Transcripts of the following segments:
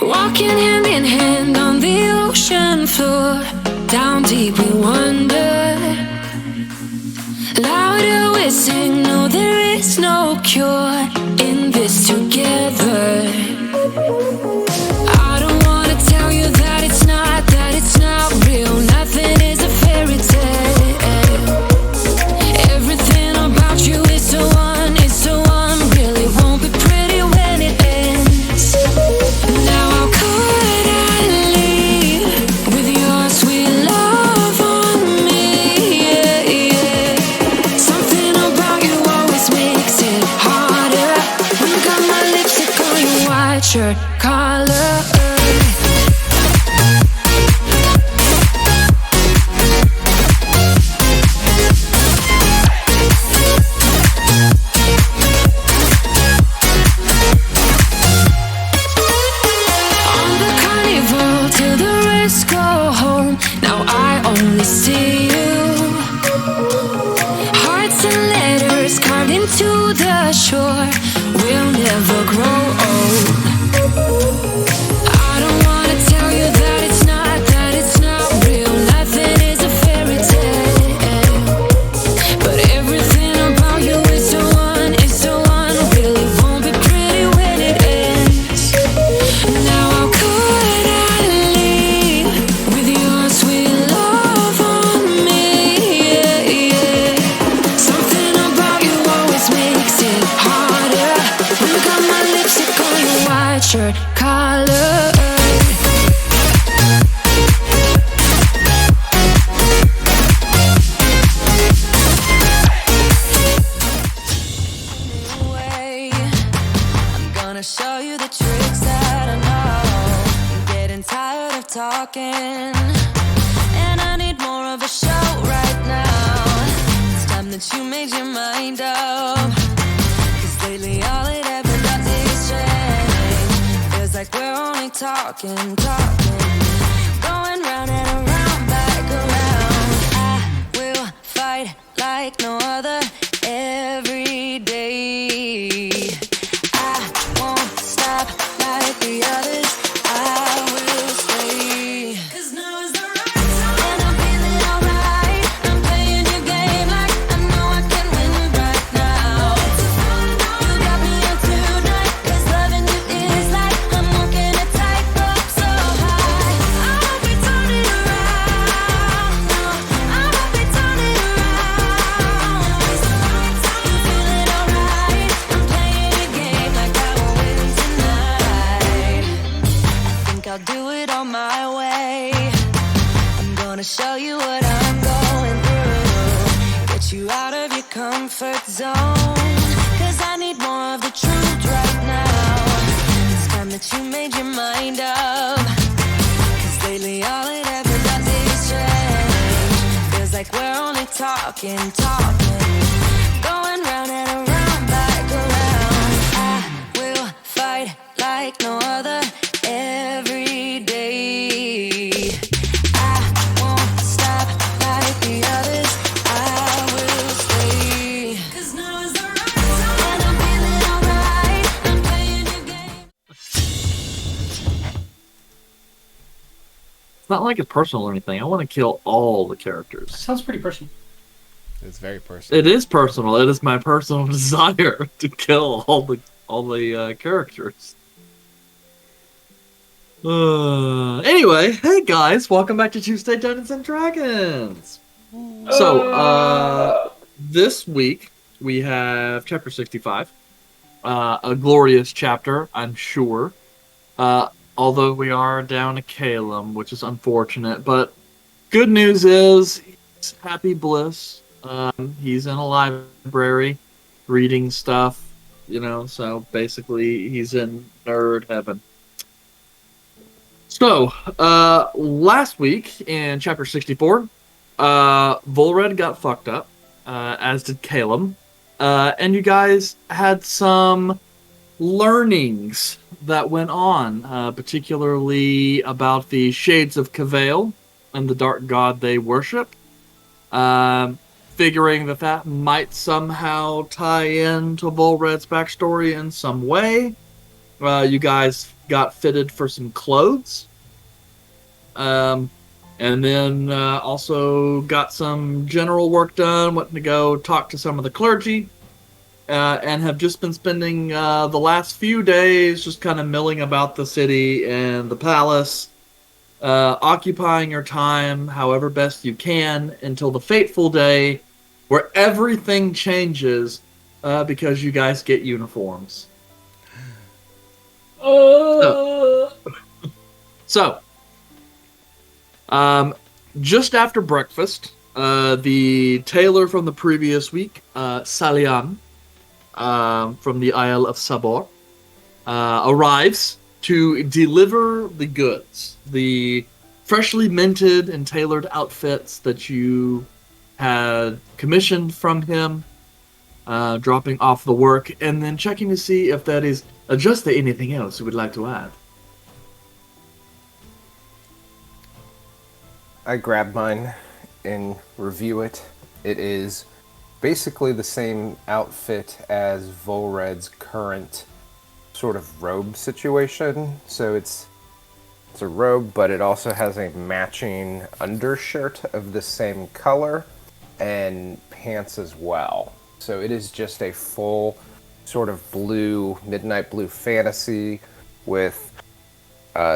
Walking hand in hand on the ocean floor, down deep we wander. Louder we sing, no there is no cure in this together. I don't wanna tell you that it's not real. Nothing is a fairy tale. Everything about you is so unreal. It won't be pretty when it ends. Now how could I leave with your sweet love on me? Yeah, yeah. Something about you always makes it harder. When you got my lipstick on your white shirt collar. See you. Hearts and letters carved into the shore. We'll never grow old. I don't wanna tell you that it's not real. Nothing is a fairy tale. But everything about you is so unreal. It won't be pretty when it ends. Now how could I leave with your sweet love on me? Yeah, yeah. Something about you always makes it harder. When you got my lipstick on your white shirt collar. I'm gonna show you the tricks that I know. I'm getting tired of talking, and I need more of a show right now. It's time that you made your mind up, 'cause lately all it ever does is change. Feels like we're only talking, going round and around, back around. I will fight like no other every day. I won't stop like the others. I will stay. 'Cause now is the right time, and I'm feeling alright. I'm playing your game like I know I can win right now. You got me on tonight, 'cause loving you is like I'm walking a tightrope so high. I won't be turning around, no, I won't be turning around. It's the right time, I'm feeling alright. I'm playing your game like I will win tonight. I think I'll do it on my way. I'm gonna show you what I'm going through, get you out of your comfort zone, 'cause I need more of the truth right now. It's time that you made your mind up, 'cause lately all it ever does is change. Feels like we're only talking, going round and around, back around. I will fight like no other every day. I won't stop like the others. I will stay. 'Cause now is the right time, and I'm feeling alright. I'm playing your game. It's not like it's personal or anything. I want to kill all the characters. Sounds pretty personal. It's very personal. It is personal. It is my personal desire to kill all the characters. Anyway, hey guys, welcome back to Tuesday Dungeons and Dragons. So, this week we have chapter 65, a glorious chapter, I'm sure. Although we are down to Calum, which is unfortunate, but good news is he's happy bliss. He's in a library reading stuff, so basically he's in nerd heaven. So, last week in chapter 64, Volred got fucked up, as did Calum, and you guys had some learnings that went on, particularly about the Shades of Cavail and the dark god they worship. Figuring that might somehow tie into Volred's backstory in some way. You guys got fitted for some clothes. And then also got some general work done, went to go talk to some of the clergy, and have just been spending the last few days just kind of milling about the city and the palace, occupying your time however best you can until the fateful day where everything changes because you guys get uniforms. So, just after breakfast, the tailor from the previous week, Salian, from the Isle of Sabor, arrives to deliver the goods, the freshly minted and tailored outfits that you had commissioned from him, dropping off the work, and then checking to see if that is just anything else you would like to add. I grab mine and review it. It is basically the same outfit as Volred's current sort of robe situation. So it's a robe, but it also has a matching undershirt of the same color and pants as well. So it is just a full sort of blue, midnight blue fantasy with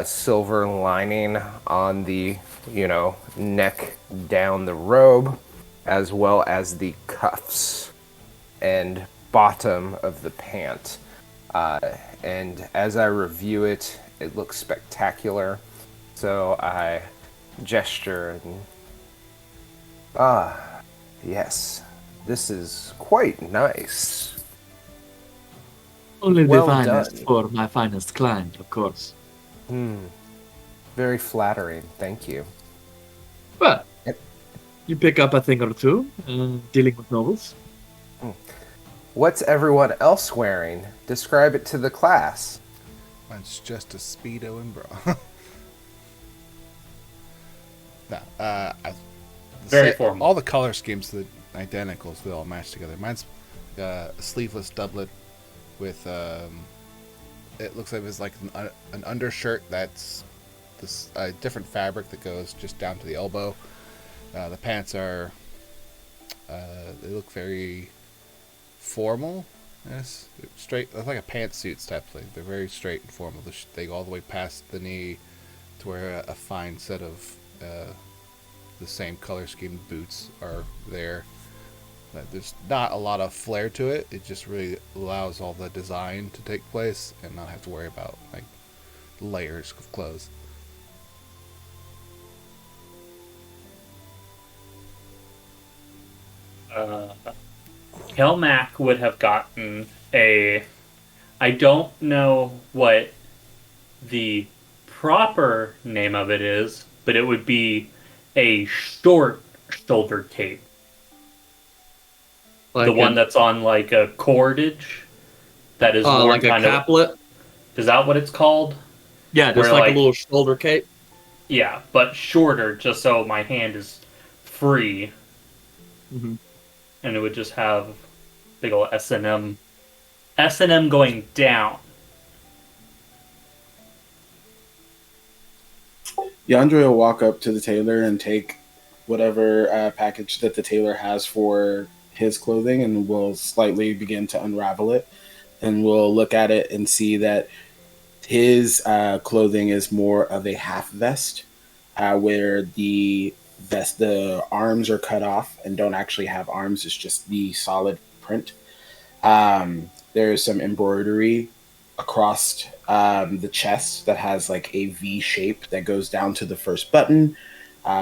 silver lining on the, neck down the robe, as well as the cuffs and bottom of the pant. And as I review it, it looks spectacular. So I gesture and, yes, this is quite nice. Only Well the finest done. for my finest client, of course. Very flattering, thank you. But Yep. you pick up a thing or two dealing with nobles. What's everyone else wearing? Describe it to the class. Mine's just a Speedo and bra. No, Very formal. All the color schemes are identical, so they all match together. Mine's a sleeveless doublet with, it looks like it's like an undershirt that's this different fabric that goes just down to the elbow. The pants are, they look very formal. Yes, straight. It's like a pantsuits type thing. They're very straight and formal. They go all the way past the knee to where a fine set of the same color scheme boots are there. There's not a lot of flair to it. It just really allows all the design to take place and not have to worry about like layers of clothes. Kelmac would have gotten I don't know what the proper name of it is, but it would be a short shoulder cape. Like the one that's on like a cordage that is worn like a kind caplet. of. Is that what it's called? Yeah, just Where, like a little shoulder cape. Yeah, but shorter, just so my hand is free. Mm-hmm. And it would just have big old S&M going down. Yandre will walk up to the tailor and take whatever package that the tailor has for his clothing, and will slightly begin to unravel it. And we'll look at it and see that his clothing is more of a half vest, where the arms are cut off and don't actually have arms. It's just the solid print. There's some embroidery across the chest that has like a V shape that goes down to the first button,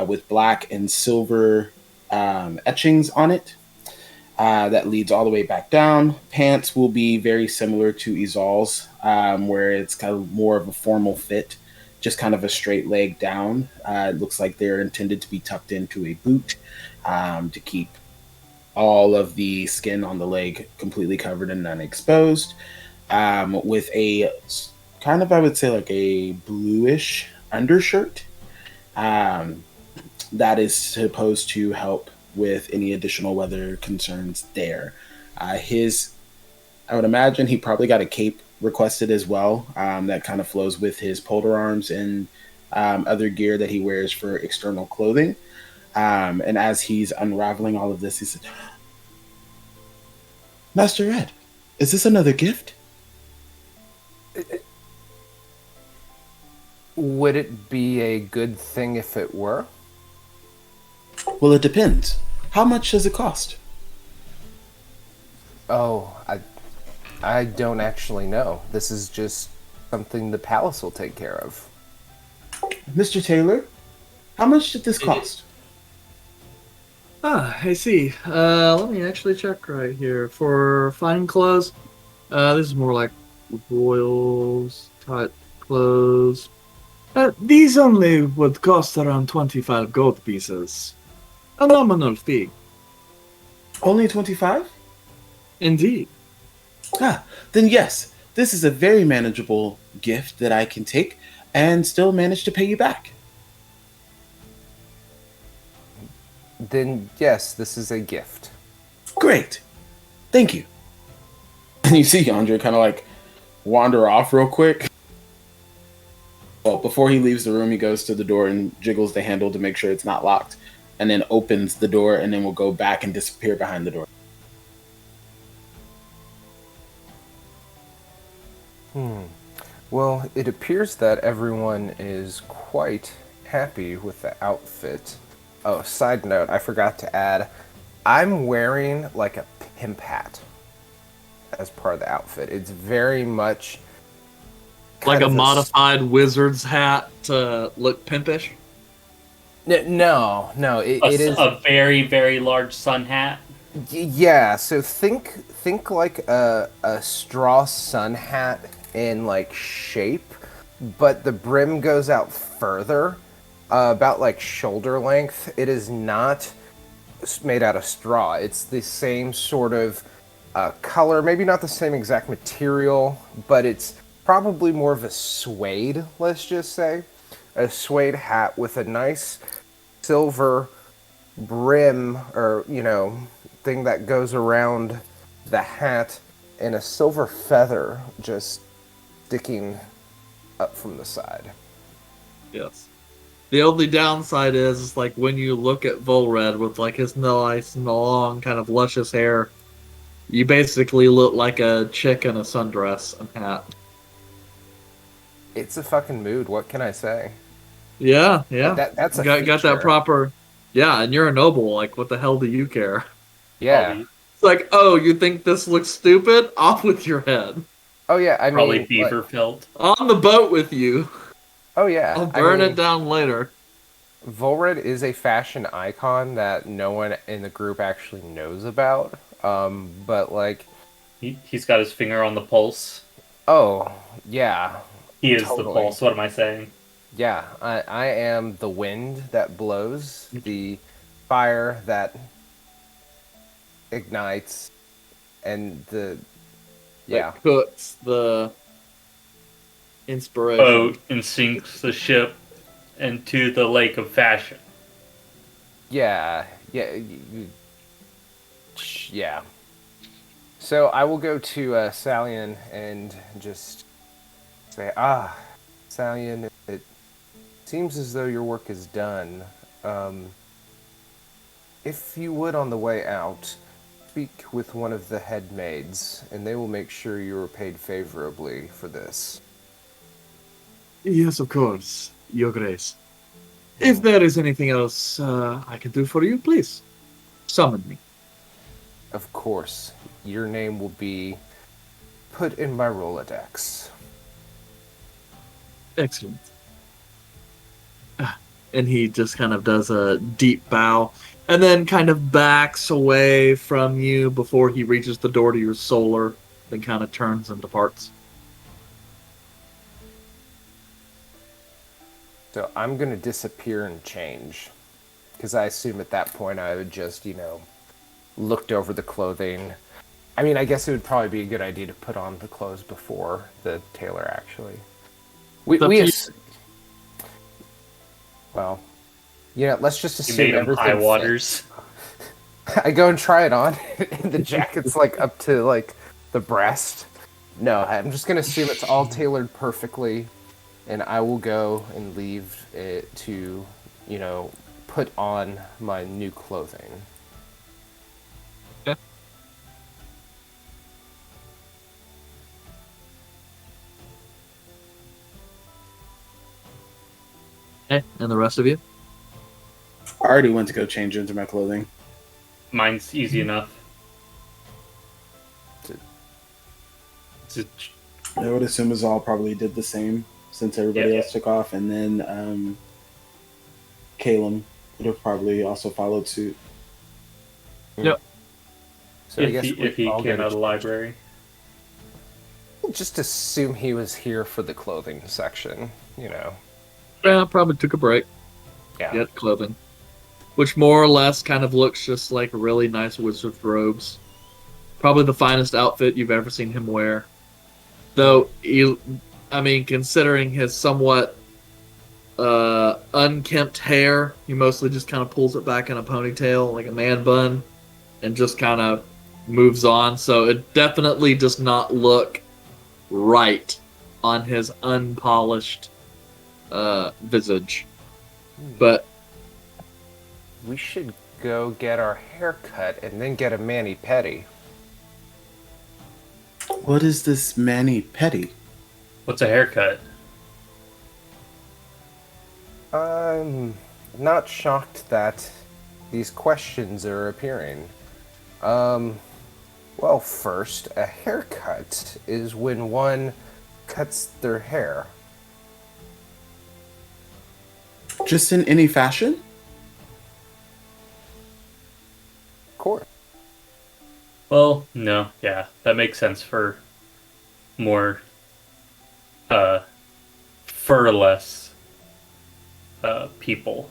with black and silver etchings on it. That leads all the way back down. Pants will be very similar to Izal's, where it's kind of more of a formal fit, just kind of a straight leg down. It looks like they're intended to be tucked into a boot to keep all of the skin on the leg completely covered and unexposed, with a kind of, I would say, like a bluish undershirt that is supposed to help with any additional weather concerns there. I would imagine he probably got a cape requested as well. That kind of flows with his polar arms and other gear that he wears for external clothing. And as he's unraveling all of this, he said, Master Ed, is this another gift? Would it be a good thing if it were? Well, it depends. How much does it cost? Oh, I don't actually know. This is just something the palace will take care of. Mr. Taylor, how much did this cost? Ah, I see. Let me actually check right here. For fine clothes, this is more like royals type clothes. These only would cost around 25 gold pieces. A nominal fee. Only 25? Indeed. Then yes, this is a very manageable gift that I can take and still manage to pay you back. Then yes, this is a gift. Great. Thank you. And you see Andre kind of like wander off real quick. Well, before he leaves the room, he goes to the door and jiggles the handle to make sure it's not locked, and then opens the door and then will go back and disappear behind the door. Well, it appears that everyone is quite happy with the outfit. Oh, side note, I forgot to add, I'm wearing like a pimp hat as part of the outfit. It's very much Like kind a of modified wizard's hat to look pimpish. No, it is A very, very large sun hat. yeah. So think like a straw sun hat in like shape, but the brim goes out further, about like shoulder length. It is not made out of straw. It's the same sort of color, maybe not the same exact material, but it's probably more of a suede, let's just say. A suede hat with a nice silver brim, or, thing that goes around the hat, and a silver feather just sticking up from the side. Yes. The only downside is like when you look at Volred with like his nice long kind of luscious hair, you basically look like a chick in a sundress and hat. It's a fucking mood, what can I say? Yeah. That's a got that feature. proper. Yeah, and you're a noble. Like, what the hell do you care? Yeah. Probably, It's like, oh, you think this looks stupid? Off with your head. Oh yeah, I probably mean, beaver felt. On the boat with you. oh yeah, I'll burn I mean, it down later. Volred is a fashion icon that no one in the group actually knows about. But like, He's got his finger on the pulse. oh yeah, He is the Totally. pulse. What am I saying? yeah, I am the wind that blows, the fire that ignites, and the yeah. That cooks the inspiration. Boat and sinks the ship into the lake of fashion. Yeah, yeah. So I will go to Salian and just say, Salian, it seems as though your work is done. If you would, on the way out, speak with one of the head maids, and they will make sure you are paid favorably for this. Yes, of course, Your Grace. If there is anything else I can do for you, please summon me. Of course, your name will be put in my Rolodex. Excellent. And he just kind of does a deep bow and then kind of backs away from you before he reaches the door to your solar, then kind of turns and departs. So I'm going to disappear and change. Because I assume at that point I would just, looked over the clothing. I mean, I guess it would probably be a good idea to put on the clothes before the tailor, actually. Well, let's just You assume made him everything high fits. waters. I go and try it on, and the jacket's, up to, the breast. No, I'm just gonna assume it's all tailored perfectly, and I will go and leave it to, put on my new clothing. Okay. Okay, and the rest of you? I already went to go change into my clothing. Mine's easy enough. I would assume Azal probably did the same since everybody Yeah. else took off, and then Caleb would have probably also followed suit. Yep. So I If guess he we all came go out of to the library. just assume he was here for the clothing section. Yeah, probably took a break. Yeah. Get clothing. Which more or less kind of looks just like really nice wizard's robes. Probably the finest outfit you've ever seen him wear. Though, considering his somewhat unkempt hair, he mostly just kind of pulls it back in a ponytail, like a man bun, and just kind of moves on. So it definitely does not look right on his unpolished visage. But We should go get our hair cut and then get a mani-pedi. What is this mani-pedi? What's a haircut? I'm not shocked that these questions are appearing. Well, first, a haircut is when one cuts their hair. Just in any fashion? Of course. Well, no, yeah, that makes sense for more furless people.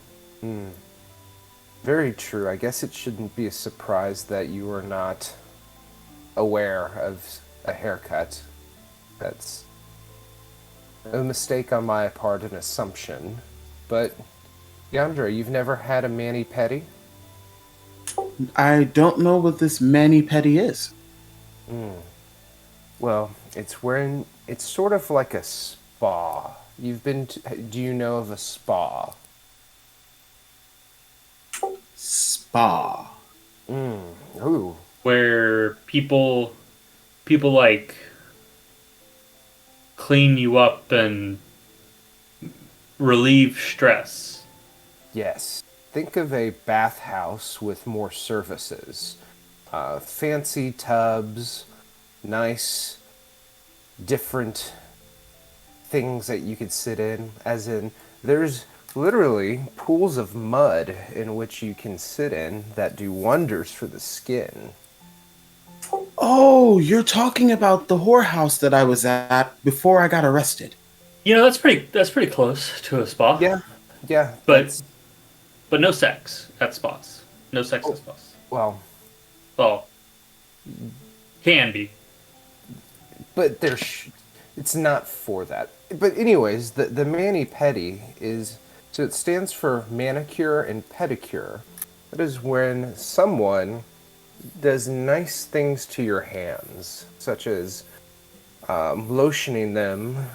Very true. I guess it shouldn't be a surprise that you are not aware of a haircut. That's a mistake on my part, an assumption. But, Yandra, you've never had a mani-pedi? I don't know what this mani-pedi is. Well, it's sort of like a spa. Do you know of a spa? Spa. Ooh. Where people like clean you up and relieve stress. Yes. Think of a bathhouse with more services. Fancy tubs, nice, different things that you could sit in. As in, there's literally pools of mud in which you can sit in that do wonders for the skin. Oh, you're talking about the whorehouse that I was at before I got arrested. You know, that's pretty close to a spa. Yeah. But no sex at spas. No sex at spas. Well, Well, can be. but it's not for that. But anyways, the mani-pedi is, so it stands for manicure and pedicure. That is when someone does nice things to your hands, such as lotioning them,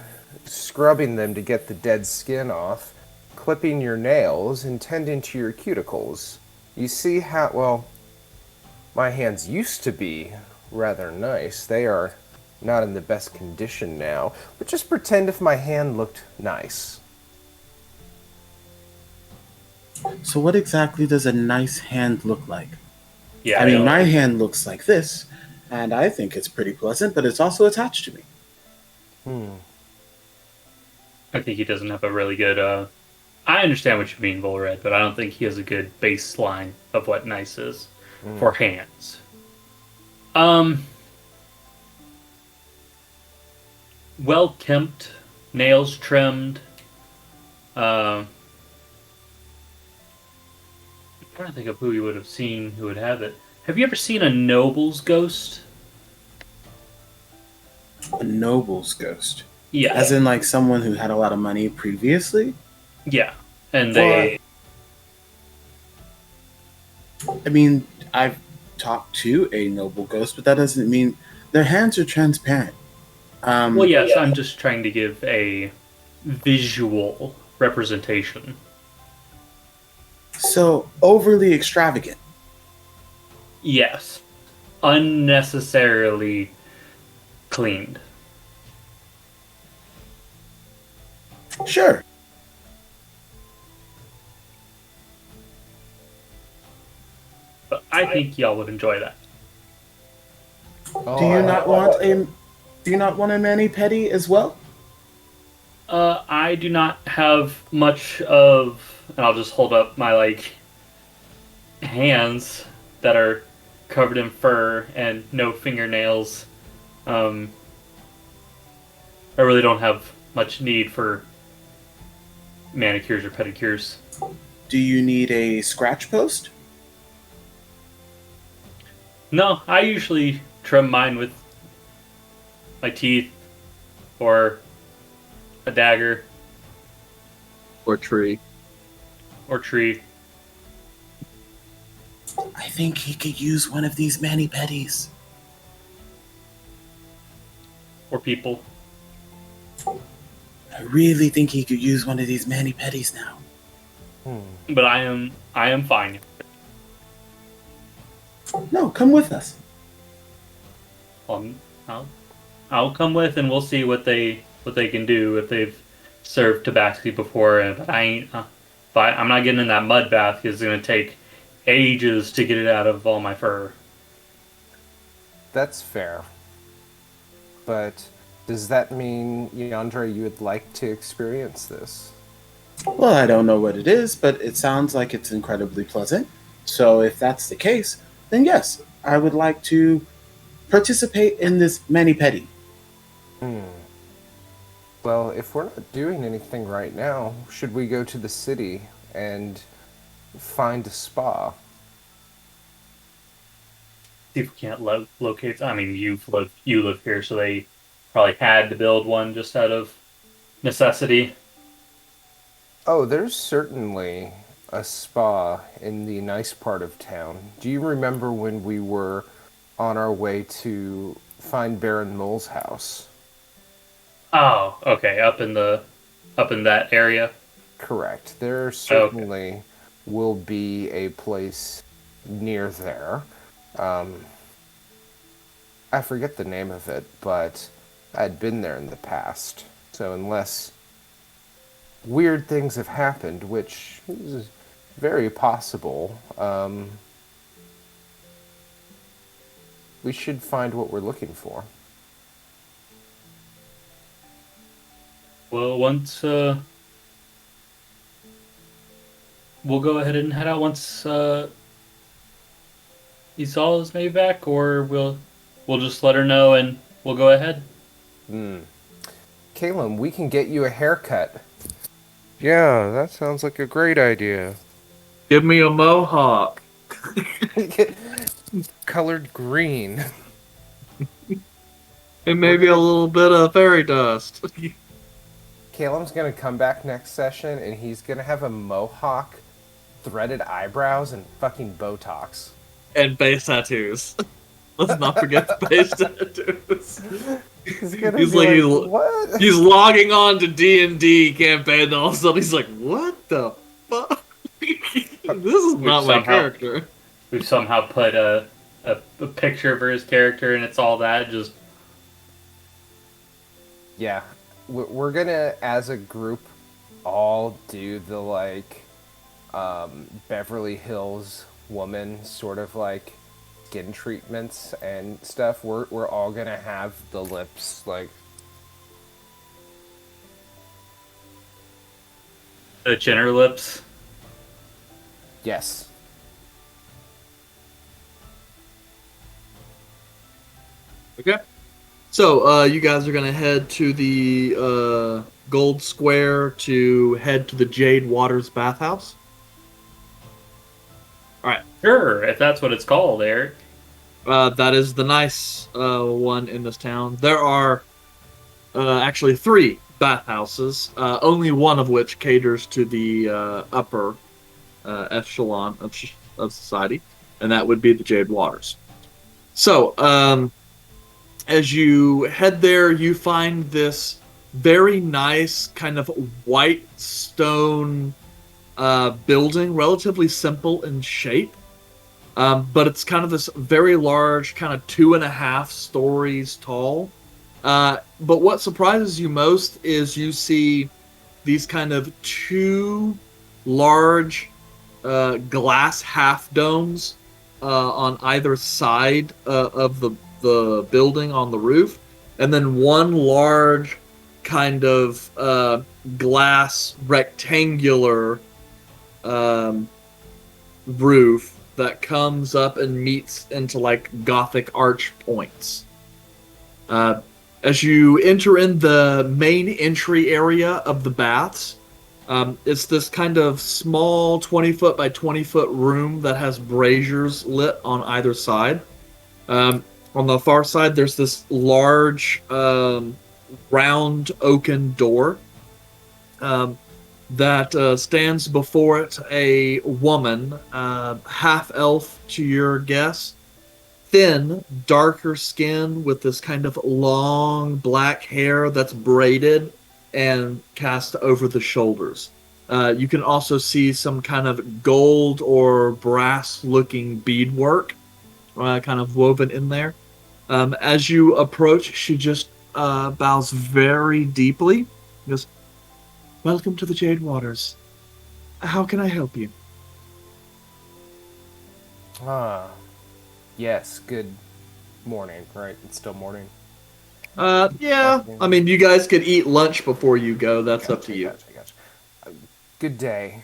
scrubbing them to get the dead skin off, clipping your nails, and tending to your cuticles. You see how, well, my hands used to be rather nice. They are not in the best condition now, but just pretend if my hand looked nice. So what exactly does a nice hand look like? Yeah, I mean, know. my hand looks like this, and I think it's pretty pleasant, but it's also attached to me. I think he doesn't have a really good. I understand what you mean, Volred, but I don't think he has a good baseline of what nice is for hands. Well kempt, nails trimmed. I'm trying to think of who you would have seen who would have it. Have you ever seen a noble's ghost? A noble's ghost. Yeah. As in, like, someone who had a lot of money previously? Yeah. And they. I mean, I've talked to a noble ghost, but that doesn't mean their hands are transparent. Well, yes, I'm just trying to give a visual representation. So overly extravagant. Yes, unnecessarily cleaned. Sure. But I think y'all would enjoy that. Oh, Do you not want a mani pedi as well? I do not have much of, and I'll just hold up my hands that are covered in fur and no fingernails. I really don't have much need for manicures or pedicures. Do you need a scratch post? No, I usually trim mine with my teeth or a dagger Or tree. or tree. I think he could use one of these mani pedis. Or people. I really think he could use one of these mani pedis now. But I am fine. No, come with us. Um, I'll come with and we'll see what they can do if they've served tabaxi before. But I ain't. I'm not getting in that mud bath because it's gonna take ages to get it out of all my fur. That's fair. But does that mean, Yandre, you would like to experience this? Well, I don't know what it is, but it sounds like it's incredibly pleasant. So if that's the case, then yes, I would like to participate in this mani pedi. Well, if we're not doing anything right now, should we go to the city and find a spa? See if we can't locate. I mean, you live here, so they probably had to build one just out of necessity. Oh, there's certainly a spa in the nice part of town. Do you remember when we were on our way to find Baron Mole's house? Oh, okay, up in that area. Correct. There certainly will be a place near there. I forget the name of it, but I'd been there in the past. So unless weird things have happened, which is very possible, we should find what we're looking for. Well, once we'll go ahead and head out once Isal is maybe back, or we'll just let her know and we'll go ahead. Caleb, we can get you a haircut. Yeah, that sounds like a great idea. Give me a mohawk. Colored green. And maybe a little bit of fairy dust. Caleb's gonna come back next session and he's gonna have a mohawk, threaded eyebrows, and fucking Botox. And base tattoos. Let's not forget the base tattoos. He's like, what? He's logging on to D&D campaign and all of a sudden he's like, what the fuck? This is not my character. We've somehow put a picture for his character and it's all that, just... Yeah. We're gonna, as a group, all do the, Beverly Hills woman sort of, skin treatments and stuff. We're all gonna have the lips, The chinner lips. Yes. Okay. So, you guys are going to head to the Gold Square to head to the Jade Waters bathhouse? Alright. Sure, if that's what it's called, Eric. That is the nice one in this town. There are actually 3 bathhouses, only one of which caters to the upper echelon of society, and that would be the Jade Waters. So, As you head there, you find this very nice kind of white stone building, relatively simple in shape. But it's kind of this very large, kind of 2.5 stories tall. But what surprises you most is you see these kind of two large glass half domes on either side of the building on the roof, and then one large kind of glass rectangular roof that comes up and meets into like Gothic arch points. As you enter in the main entry area of the baths, it's this kind of small 20-foot by 20-foot room that has braziers lit on either side. On the far side, there's this large round oaken door that stands before it a woman, half-elf to your guess, thin, darker skin with this kind of long black hair that's braided and cast over the shoulders. You can also see some kind of gold or brass-looking beadwork kind of woven in there. As you approach, she just bows very deeply. She goes, "Welcome to the Jade Waters. How can I help you?" Ah, yes, good morning, right? It's still morning. Yeah. I mean, you guys could eat lunch before you go. That's up to you. Gotcha. Good day,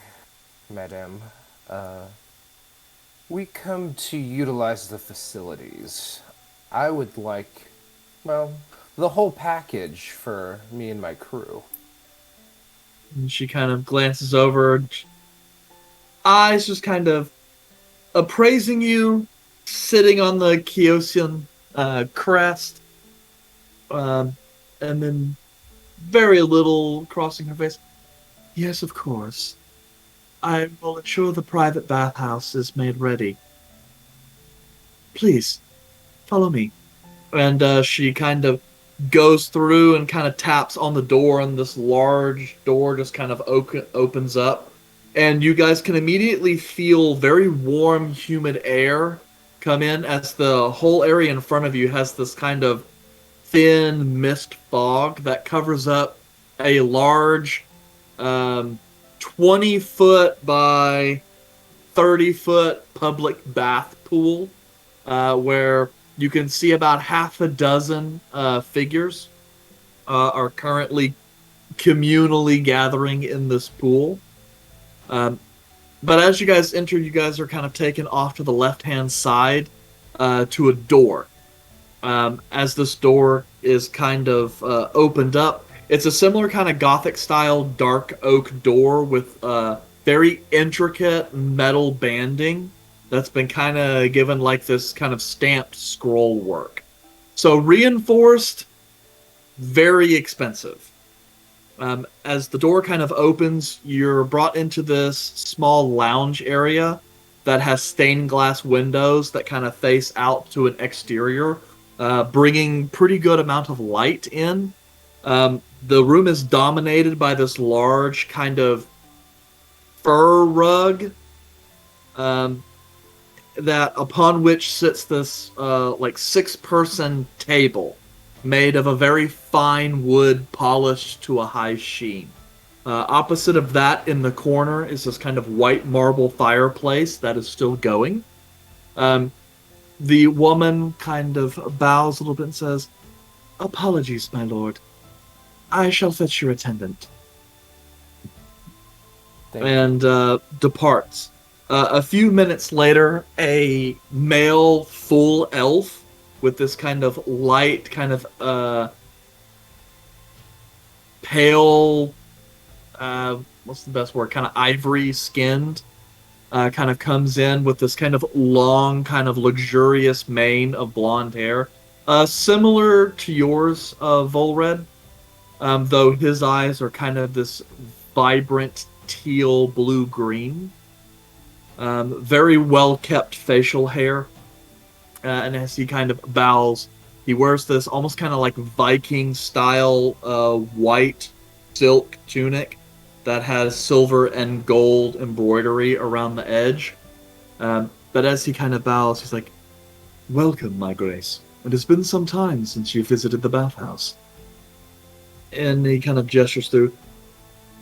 madam. We come to utilize the facilities. I would like, well, the whole package for me and my crew. And she kind of glances over, eyes just kind of appraising you, sitting on the Kiosian crest, and then very little crossing her face. "Yes, of course. I will ensure the private bathhouse is made ready. Please, follow me." And she kind of goes through and kind of taps on the door, and this large door just kind of opens up. And you guys can immediately feel very warm, humid air come in as the whole area in front of you has this kind of thin mist fog that covers up a large 20-foot by 30-foot public bath pool where you can see about half a dozen figures are currently communally gathering in this pool. But as you guys enter, you guys are kind of taken off to the left-hand side to a door. As this door is kind of opened up, it's a similar kind of Gothic-style dark oak door with very intricate metal banding that's been kind of given like this kind of stamped scroll work. So reinforced, very expensive. As the door kind of opens, you're brought into this small lounge area that has stained glass windows that kind of face out to an exterior, bringing pretty good amount of light in. The room is dominated by this large kind of fur rug that upon which sits this like 6-person table made of a very fine wood polished to a high sheen. Opposite of that in the corner is this kind of white marble fireplace that is still going. The woman kind of bows a little bit and says, "Apologies, my lord. I shall fetch your attendant." And departs. A few minutes later, a male full elf with this kind of light, kind of pale, what's the best word? Kind of ivory skinned, kind of comes in with this kind of long, kind of luxurious mane of blonde hair. Similar to yours, Volred, though his eyes are kind of this vibrant teal blue-green. Very well-kept facial hair. And as he kind of bows, He wears this almost kind of like Viking style white silk tunic that has silver and gold embroidery around the edge. But as he kind of bows, he's like, "Welcome, my grace. It has been some time since you visited the bathhouse." And he kind of gestures through.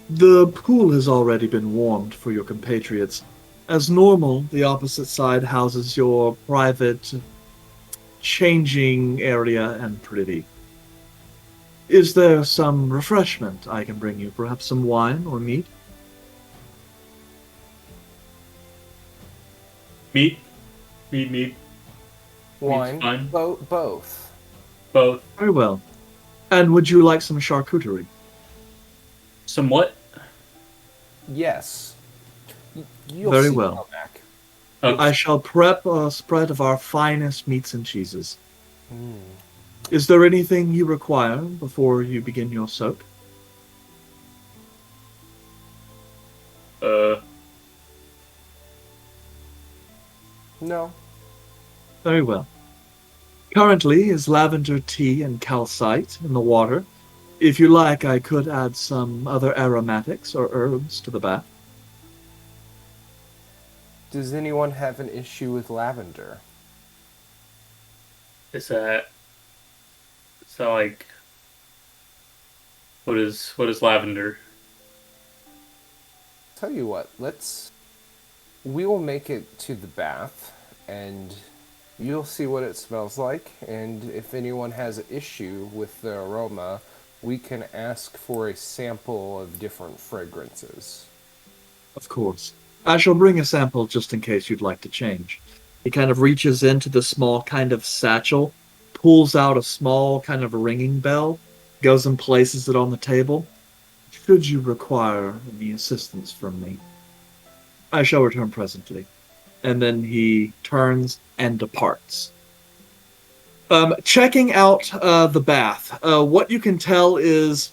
"The pool has already been warmed for your compatriots. As normal, the opposite side houses your private changing area and privy. Is there some refreshment I can bring you? Perhaps some wine or meat?" Meat. Meat. Wine. fine. Both. Both. Very well. And would you like some charcuterie? Somewhat. Yes. You'll Very see, well. Almac. Okay. I shall prep a spread of our finest meats and cheeses. Mm. Is there anything you require before you begin your soak? No. Very well. Currently is lavender tea and calcite in the water. If you like, I could add some other aromatics or herbs to the bath. Does anyone have an issue with lavender? Is that like what is lavender? Tell you what, we will make it to the bath, and you'll see what it smells like, and if anyone has an issue with the aroma, we can ask for a sample of different fragrances. Of course. I shall bring a sample just in case you'd like to change. He kind of reaches into the small kind of satchel, pulls out a small kind of ringing bell, goes and places it on the table. Should you require any assistance from me, I shall return presently. And then he turns and departs. Checking out the bath, what you can tell is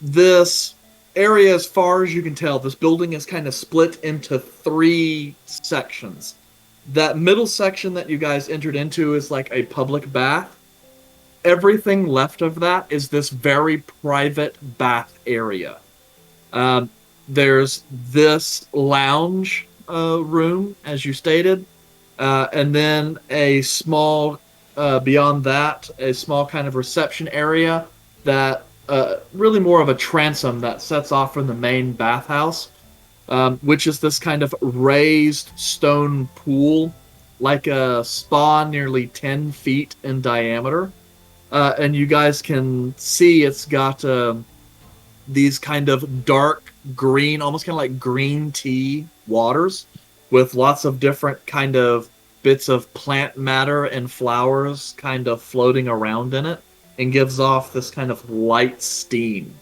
this area, as far as you can tell, this building is kind of split into 3 sections. That middle section that you guys entered into is like a public bath. Everything left of that is this very private bath area. There's this lounge room, as you stated, and then a small, beyond that, a small kind of reception area that really more of a transom that sets off from the main bathhouse, which is this kind of raised stone pool, like a spa nearly 10 feet in diameter. And you guys can see it's got these kind of dark green, almost kind of like green tea waters with lots of different kind of bits of plant matter and flowers kind of floating around in it, and gives off this kind of light steam.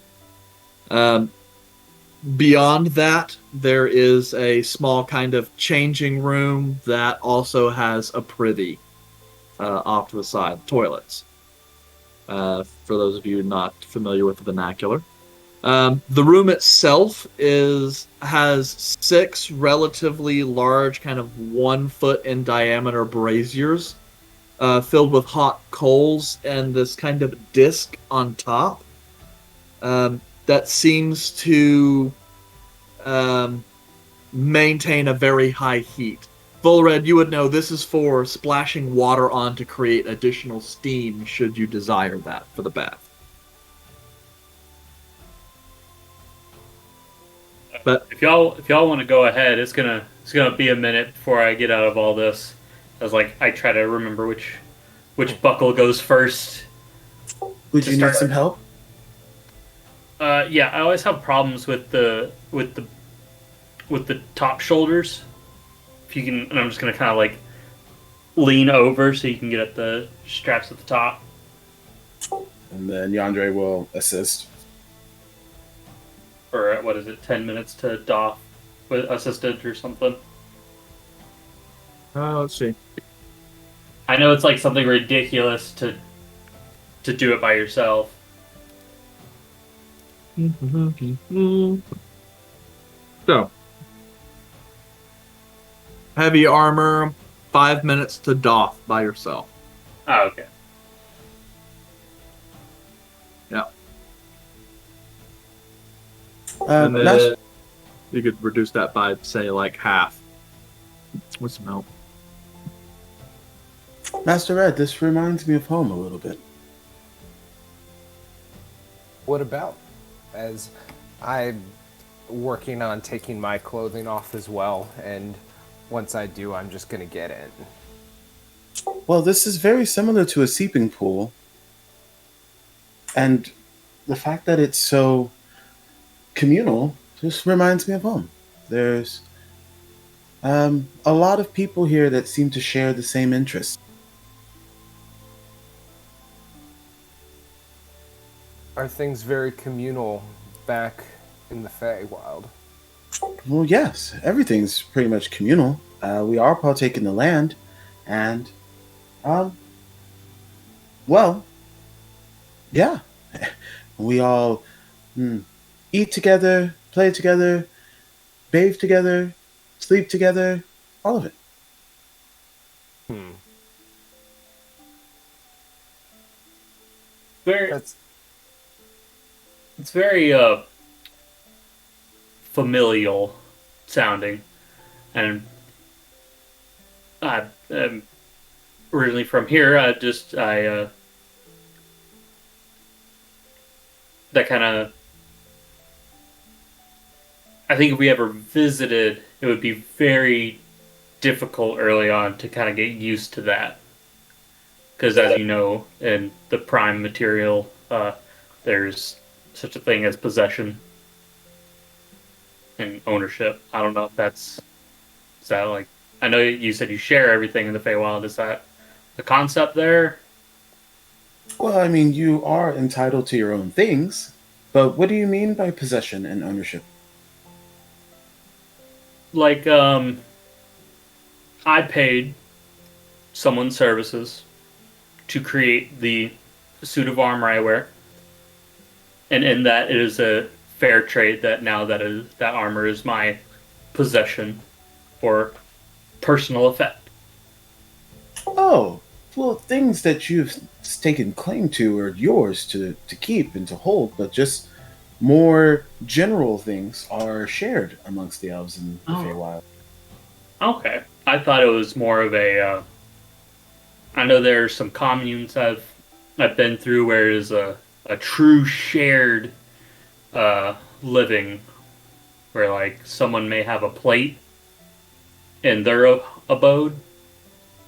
Beyond that, there is a small kind of changing room that also has a privy off to the side, toilets. For those of you not familiar with the vernacular. The room itself has 6 relatively large, kind of 1 foot in diameter braziers, filled with hot coals and this kind of disc on top that seems to maintain a very high heat. Volred, you would know this is for splashing water on to create additional steam should you desire that for the bath. But If y'all want to go ahead, it's gonna be a minute before I get out of all this. As like I try to remember which buckle goes first. Would you need start- some help? Yeah, I always have problems with the top shoulders. If you can, and I'm just gonna kind of like lean over so you can get at the straps at the top. And then Yandere will assist. Or what is it, 10 minutes to doff with assisted or something? let's see. I know it's like something ridiculous to do it by yourself. So, heavy armor, 5 minutes to doff by yourself. Oh, okay. And Mas- then you could reduce that by, say, like half. With some help. Master Red, this reminds me of home a little bit. What about? As I'm working on taking my clothing off as well, and once I do, I'm just gonna get in. Well, this is very similar to a seeping pool, and the fact that it's so communal just reminds me of home. There's a lot of people here that seem to share the same interests. Are things very communal back in the Feywild? Well, yes, everything's pretty much communal. We are partaking the land, and um, well, yeah, we all eat together, play together, bathe together, sleep together, all of it. Hmm. Very, That's it's very familial sounding, and I'm originally from here. That kind of. I think if we ever visited, it would be very difficult early on to kind of get used to that. Because as you know, in the prime material, there's such a thing as possession and ownership. I don't know if is that like, I know you said you share everything in the Feywild. Is that the concept there? Well, I mean, you are entitled to your own things, but what do you mean by possession and ownership? Like, I paid someone's services to create the suit of armor I wear, and in that it is a fair trade that now that armor is my possession for personal effect. Oh, well, things that you've taken claim to are yours to keep and to hold, but just more general things are shared amongst the elves in the Oh. Feywild. Okay, I thought it was more of a. I know there are some communes I've been through where it is a true shared living, where like someone may have a plate in their abode,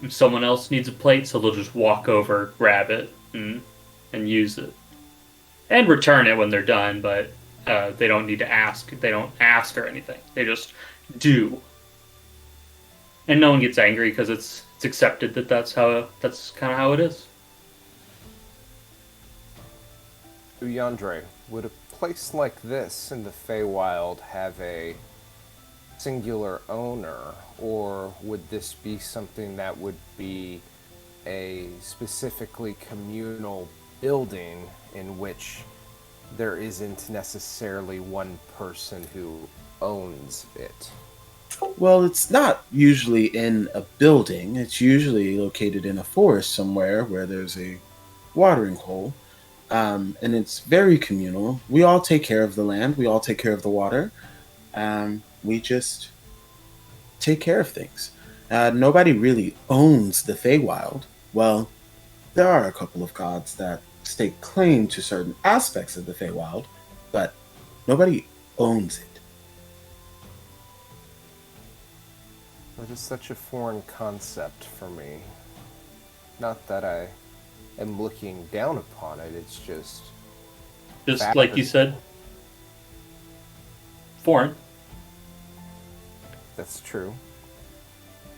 and someone else needs a plate, so they'll just walk over, grab it, and use it, and return it when they're done. But they don't need to ask. They don't ask or anything. They just do, and no one gets angry because it's accepted that that's kind of how it is. Uyandre, would a place like this in the Feywild have a singular owner, or would this be something that would be a specifically communal building in which there isn't necessarily one person who owns it? Well, it's not usually in a building. It's usually located in a forest somewhere where there's a watering hole. And it's very communal. We all take care of the land. We all take care of the water. We just take care of things. Nobody really owns the Feywild. Well, there are a couple of gods that stake claim to certain aspects of the Feywild, but nobody owns it. That is such a foreign concept for me. Not that I am looking down upon it, it's just Just like you said, foreign. that's true.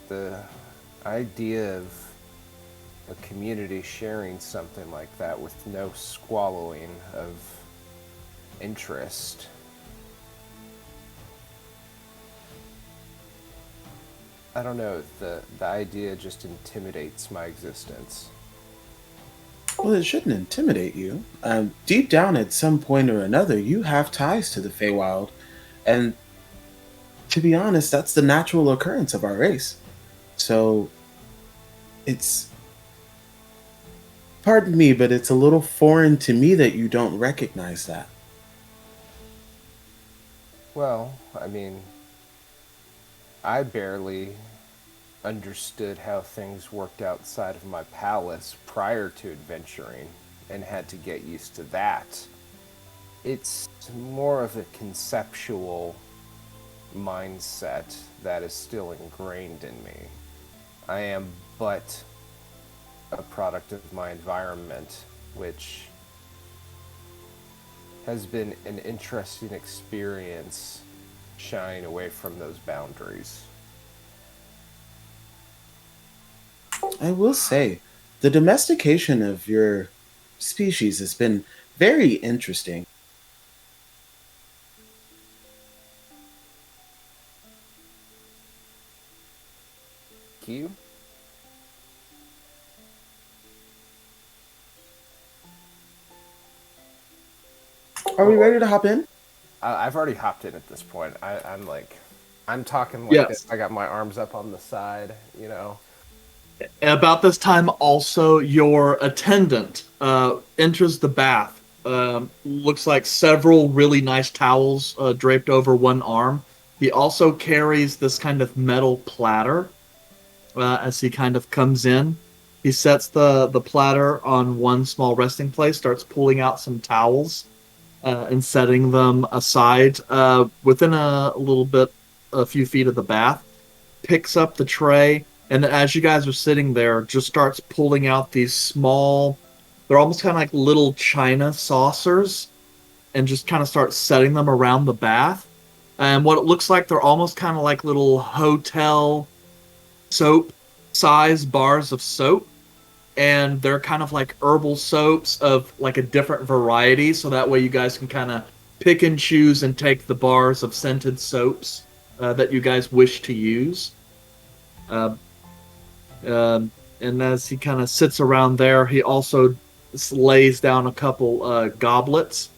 The idea of a community sharing something like that with no squallowing of interest. I don't know, the idea just intimidates my existence. Well, it shouldn't intimidate you. Deep down, at some point or another, you have ties to the Feywild, and to be honest, that's the natural occurrence of our race. So, it's, pardon me, but it's a little foreign to me that you don't recognize that. Well, I mean, I barely understood how things worked outside of my palace prior to adventuring and had to get used to that. It's more of a conceptual mindset that is still ingrained in me. I am but a product of my environment, which has been an interesting experience shying away from those boundaries. I will say, the domestication of your species has been very interesting. Q? Are we ready to hop in? I've already hopped in at this point. I'm talking like this. Yes. I got my arms up on the side, you know. About this time, also, your attendant enters the bath. Looks like several really nice towels draped over one arm. He also carries this kind of metal platter as he kind of comes in. He sets the platter on one small resting place, starts pulling out some towels and setting them aside within a little bit, a few feet of the bath. Picks up the tray, and then as you guys are sitting there, just starts pulling out these small, they're almost kind of like little china saucers, and just kind of starts setting them around the bath. And what it looks like, they're almost kind of like little hotel soap size bars of soap. And they're kind of like herbal soaps of like a different variety, so that way you guys can kind of pick and choose and take the bars of scented soaps that you guys wish to use. Uh, and as he kind of sits around there, he also lays down a couple goblets,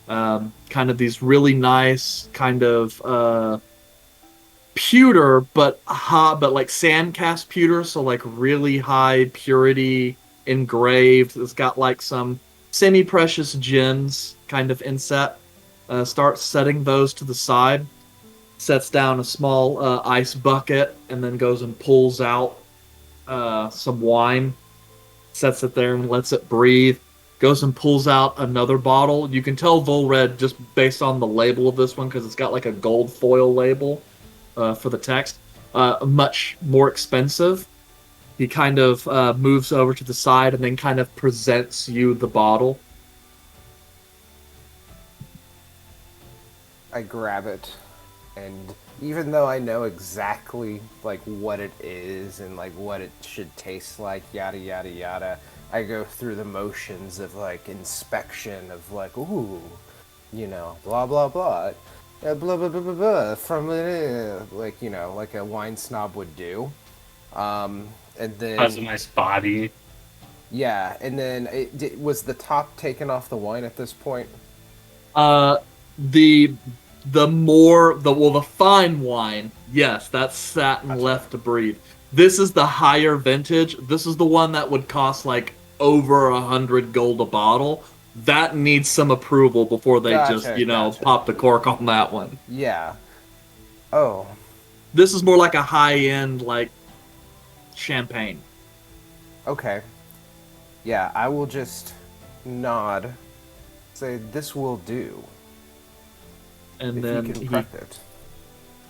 kind of these really nice kind of pewter, but hot, but like sandcast pewter, so like really high purity engraved. It's got like some semi-precious gems kind of inset. Starts setting those to the side. Sets down a small ice bucket, and then goes and pulls out some wine. Sets it there and lets it breathe. Goes and pulls out another bottle. You can tell Volred just based on the label of this one because it's got like a gold foil label for the text. Much more expensive. He kind of moves over to the side and then kind of presents you the bottle. I grab it, and even though I know exactly like what it is and like what it should taste like, yada yada yada, I go through the motions of like inspection of like, ooh, you know, blah blah blah, blah blah blah blah blah, from like, you know, like a wine snob would do. And Has a then nice body. yeah, and then was the top taken off the wine at this point. Uh, the the fine wine, yes, that's sat and left to breathe. This is the higher vintage. This is the one that would cost like over 100 gold a bottle. That needs some approval before they just, Gotcha, you know, gotcha. pop the cork on that one. Yeah. Oh, This is more like a high end like champagne. okay. Yeah, I will just nod, say this will do. And If then you can prep it.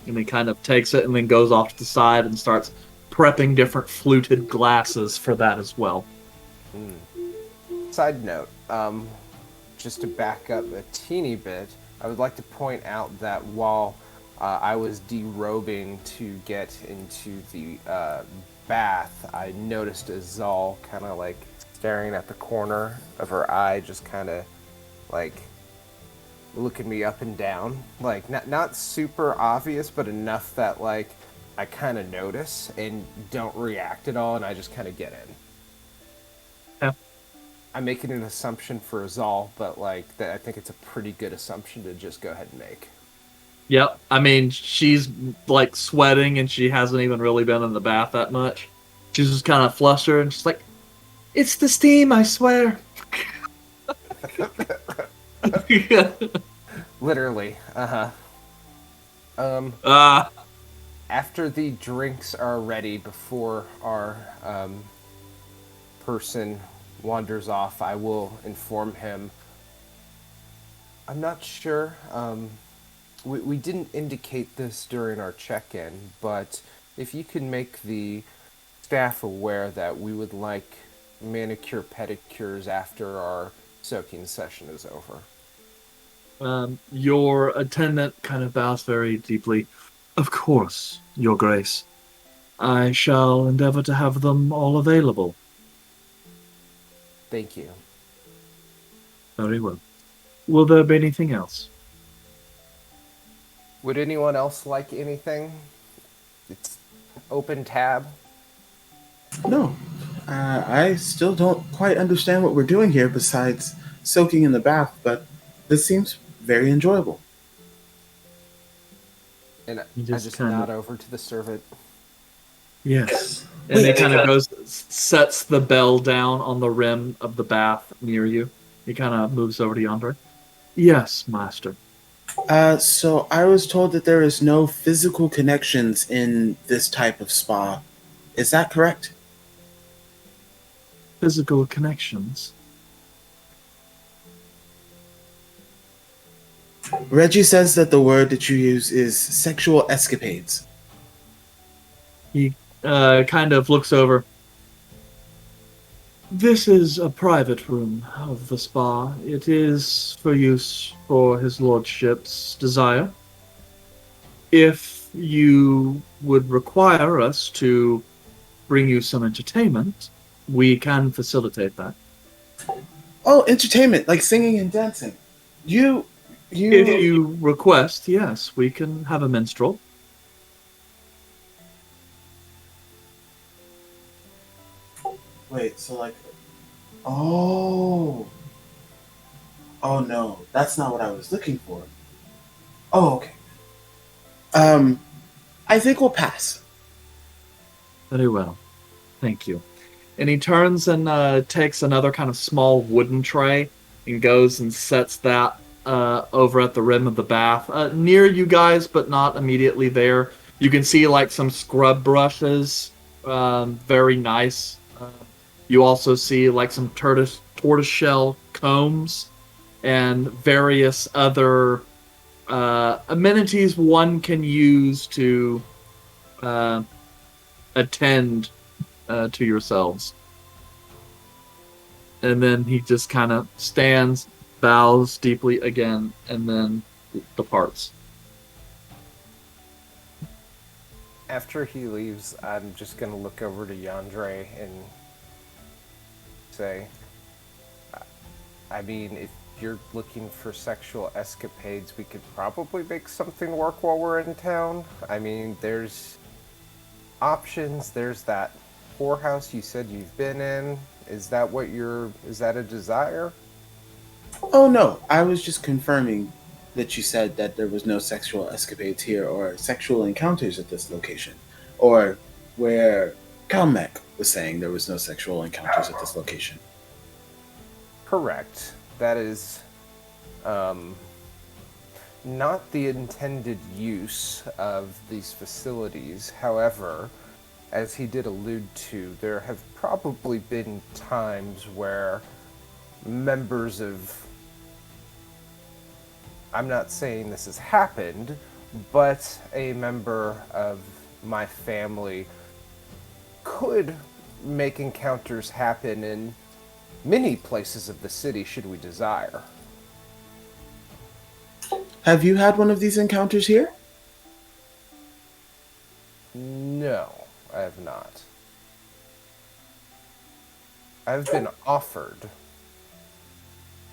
and he kind of takes it and then goes off to the side and starts prepping different fluted glasses for that as well. Side note, just to back up a teeny bit, I would like to point out that while I was derobing to get into the bath, I noticed Azal kind of like staring at the corner of her eye, just kind of like looking me up and down. Like, not super obvious, but enough that like I kind of notice and don't react at all, and I just kind of get in. Yeah. I'm making an assumption for Azal, but like that, I think it's a pretty good assumption to just go ahead and make. Yep. I mean, she's like sweating and she hasn't even really been in the bath that much. She's just kind of flustered and she's like, "It's the steam, I swear." Literally, Ah, After the drinks are ready, before our person wanders off, I will inform him. I'm not sure. We didn't indicate this during our check-in, but if you can make the staff aware that we would like manicure pedicures after our soaking session is over. your attendant kind of bows very deeply. Of course, Your Grace. I shall endeavor to have them all available. Thank you. Very well. Will there be anything else? Would anyone else like anything? It's open tab. No, I still don't quite understand what we're doing here besides soaking in the bath, but this seems very enjoyable. And You I just just kind nod of- over to the servant. Yes. And he kind of sets the bell down on the rim of the bath near you. He kind of moves over to Yandere. Yes, master. So I was told that there is no physical connections in this type of spa. Is that correct? Physical connections. Reggie says that the word that you use is sexual escapades. He kind of looks over. This is a private room of the spa. It is for use for his lordship's desire. If you would require us to bring you some entertainment, we can facilitate that. Oh, entertainment, like singing and dancing. You. If you request, yes, we can have a minstrel. Wait, so like. Oh. Oh no, that's not what I was looking for. Oh, okay. I think we'll pass. Very well. Thank you. And he turns and takes another kind of small wooden tray and goes and sets that over at the rim of the bath, near you guys, but not immediately there. You can see like some scrub brushes, very nice. You also see like some tortoiseshell combs and various other amenities one can use to attend to yourselves. And then he just kind of stands, bows deeply again, and then departs. After he leaves, I'm just going to look over to Yandere and say, I mean, if you're looking for sexual escapades, we could probably make something work while we're in town. I mean, there's options. There's that whorehouse you said you've been in. Is that a desire? Oh no, I was just confirming that you said that there was no sexual escapades here or sexual encounters at this location. Or where Kalmek was saying there was no sexual encounters at this location. Correct. That is not the intended use of these facilities. However, as he did allude to, there have probably been times where members of... I'm not saying this has happened, but a member of my family could make encounters happen in many places of the city should we desire. Have you had one of these encounters here? No, I have not. I've been offered,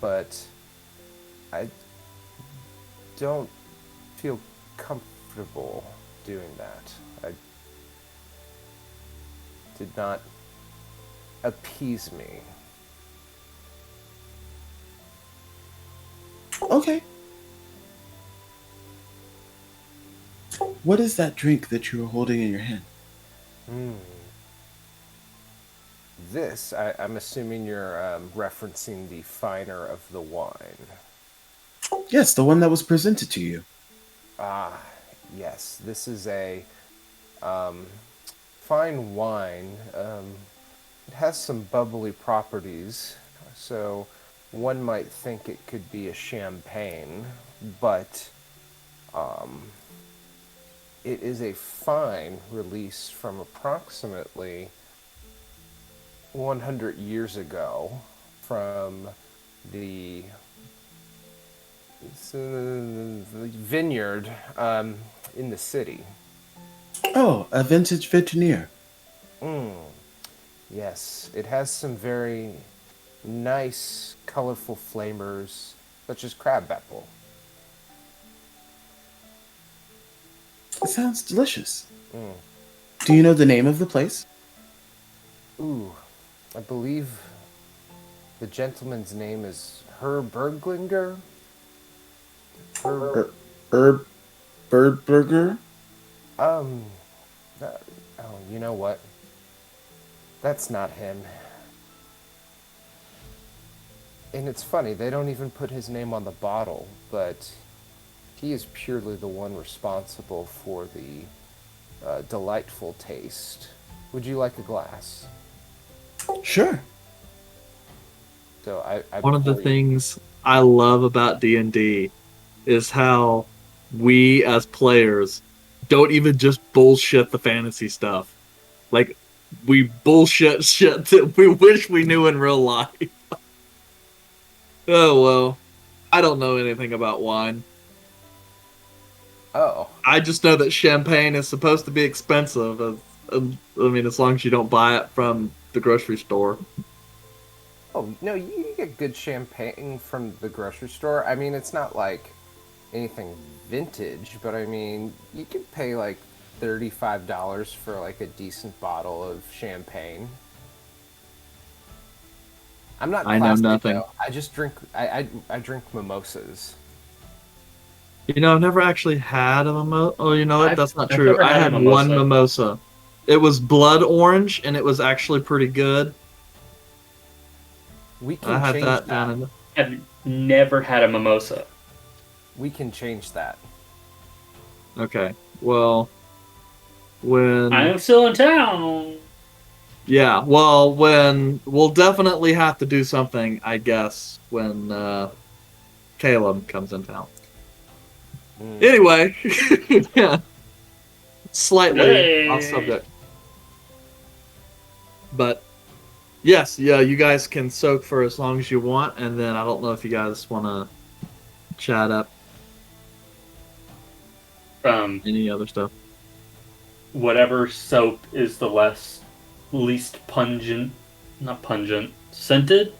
but I don't feel comfortable doing that. I did not appease me. Okay. What is that drink that you are holding in your hand? This, I'm assuming you're referencing the finer of the wine. Yes, the one that was presented to you. Ah, Yes, this is a fine wine. It has some bubbly properties, so one might think it could be a champagne, but it is a fine release from approximately 100 years ago from the the vineyard in the city. Oh, a vintage veneer. Yes, it has some very nice, colorful flavors, such as crabapple. It sounds delicious. Do you know the name of the place? Ooh, I believe the gentleman's name is Herr Berglinger. Herb, Er, Herb Birdburger? um, uh, oh, you know what? That's not him. And it's funny, they don't even put his name on the bottle, but he is purely the one responsible for the delightful taste. Would you like a glass? Sure. So I One of the pour you. things I love about D&D is how we as players don't even just bullshit the fantasy stuff. Like, we bullshit shit that we wish we knew in real life. Oh, well. I don't know anything about wine. Oh, I just know that champagne is supposed to be expensive. I mean, as long as you don't buy it from the grocery store. oh no, you get good champagne from the grocery store. I mean, it's not like anything vintage, but I mean, you could pay like $35 for like a decent bottle of champagne. I'm not I know classy nothing. though. I just drink. I drink mimosas. You know, I've never actually had a mimosa. Oh, you know what? That's not I've true. never I had a had one mimosa. mimosa. It was blood orange, and it was actually pretty good. We I can had change that that. down in. I've never had a mimosa. We can change that. Okay. Well, I when am still in town. yeah, well, when we'll definitely have to do something, I guess, when Caleb comes in town. Anyway, yeah, slightly off Hey. subject, but yes, yeah, you guys can soak for as long as you want, and then I don't know if you guys want to chat up Um, any other stuff. whatever soap is the least pungent, not pungent, scented.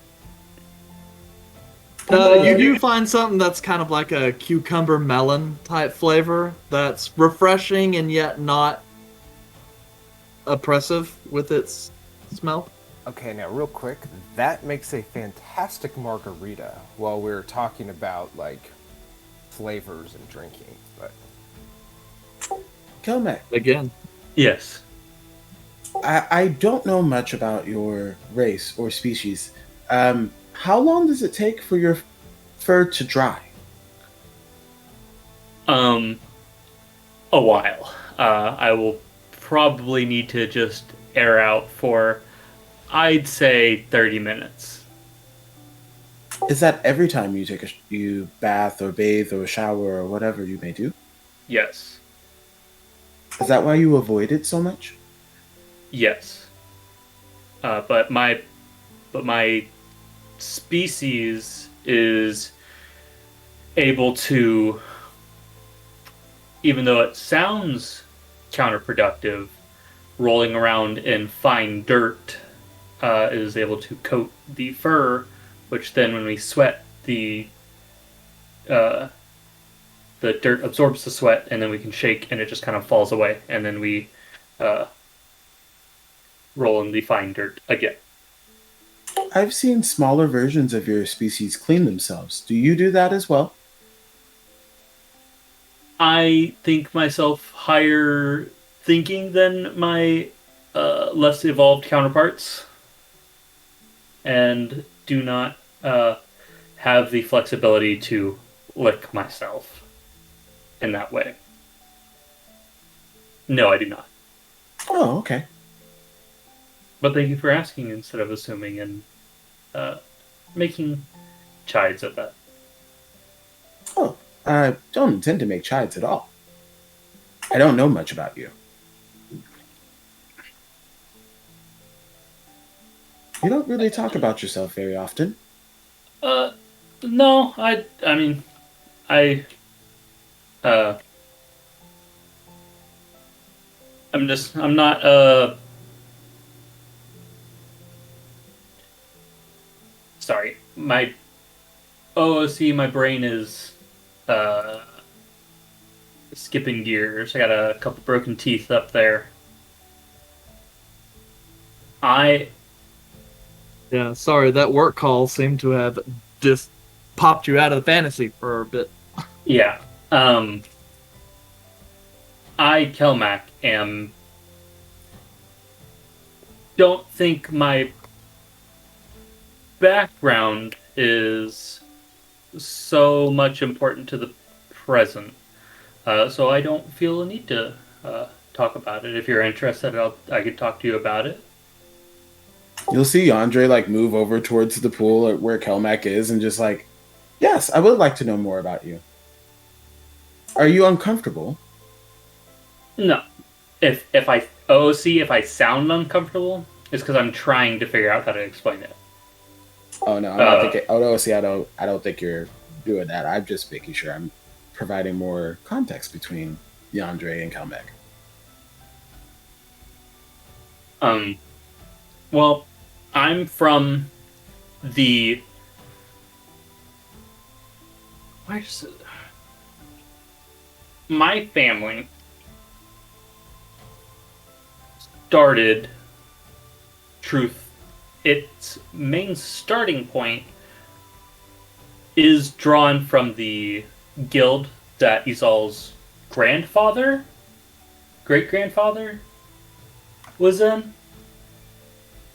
You do find something that's kind of like a cucumber melon type flavor that's refreshing and yet not oppressive with its smell. Okay, now real quick, that makes a fantastic margarita while we're talking about like flavors and drinking. But Kelmec, Again, Yes. I don't know much about your race or species. How long does it take for your fur to dry? Um, a while. I will probably need to just air out for, I'd say, 30 minutes. Is that every time you take you bath or bathe or shower or whatever you may do? Yes. Is that why you avoid it so much? Yes. But my species is able to, even though it sounds counterproductive, rolling around in fine dirt is able to coat the fur, which then when we sweat, uh, the dirt absorbs the sweat, and then we can shake, and it just kind of falls away, and then we uh, roll in the fine dirt again. I've seen smaller versions of your species clean themselves. Do you do that as well? I think myself higher thinking than my less evolved counterparts, and do not have the flexibility to lick myself in that way. No, I do not. Oh, okay. But thank you for asking instead of assuming and making chides at that. Oh, I don't intend to make chides at all. I don't know much about you. You don't really talk about yourself very often. No, I mean, I, uh, I'm not, sorry. My OOC, my brain is, uh, skipping gears. I got a couple broken teeth up there. I, Yeah, sorry, that work call seemed to have just popped you out of the fantasy for a bit. yeah, um, I, Kelmac, don't think my background is so much important to the present. So I don't feel a need to talk about it. If you're interested, I could talk to you about it. You'll see Andre like move over towards the pool where Kelmac is and just like, yes, I would like to know more about you. Are you uncomfortable? No, if I OOC if I sound uncomfortable, it's because I'm trying to figure out how to explain it. Oh no, I'm not thinking. Oh no, see, I don't think you're doing that. I'm just making sure I'm providing more context between Yandere and Kelmac. Well, I'm from the. Where's it? My family started truth. Its main starting point is drawn from the guild that Isol's grandfather, great grandfather, was in.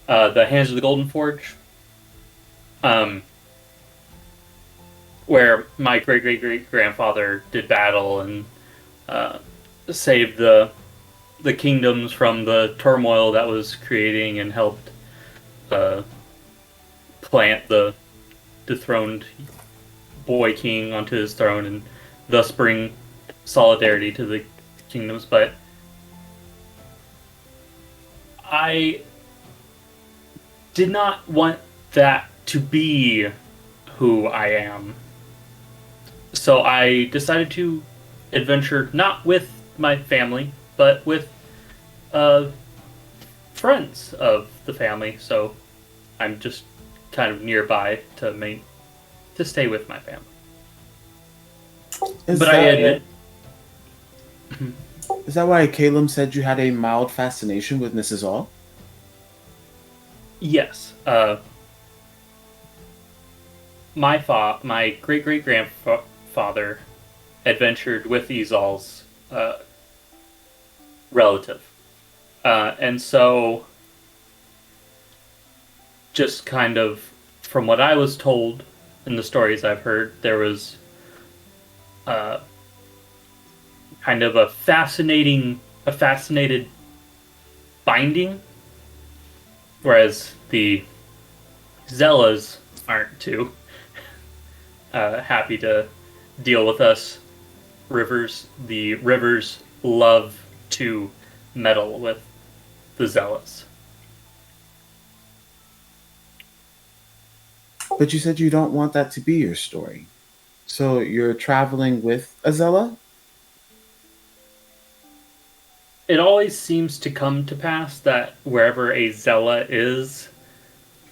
The Hands of the Golden Forge. Where my great great great grandfather did battle and saved the kingdoms from the turmoil that was creating and helped plant the dethroned boy king onto his throne and thus bring solidarity to the kingdoms. But I did not want that to be who I am. So I decided to adventure not with my family, but with friends of the family. So I'm just kind of nearby to stay with my family. Is But that I admit, Is that why Caleb said you had a mild fascination with Mrs. All? yes, my great great grandfather adventured with Isol's relative, and so just kind of from what I was told in the stories I've heard, there was kind of a fascinated binding, whereas the Zellas aren't too happy to deal with us rivers. The rivers love to meddle with the Zellas. But you said you don't want that to be your story. So you're traveling with Azella? It always seems to come to pass that wherever a Zella is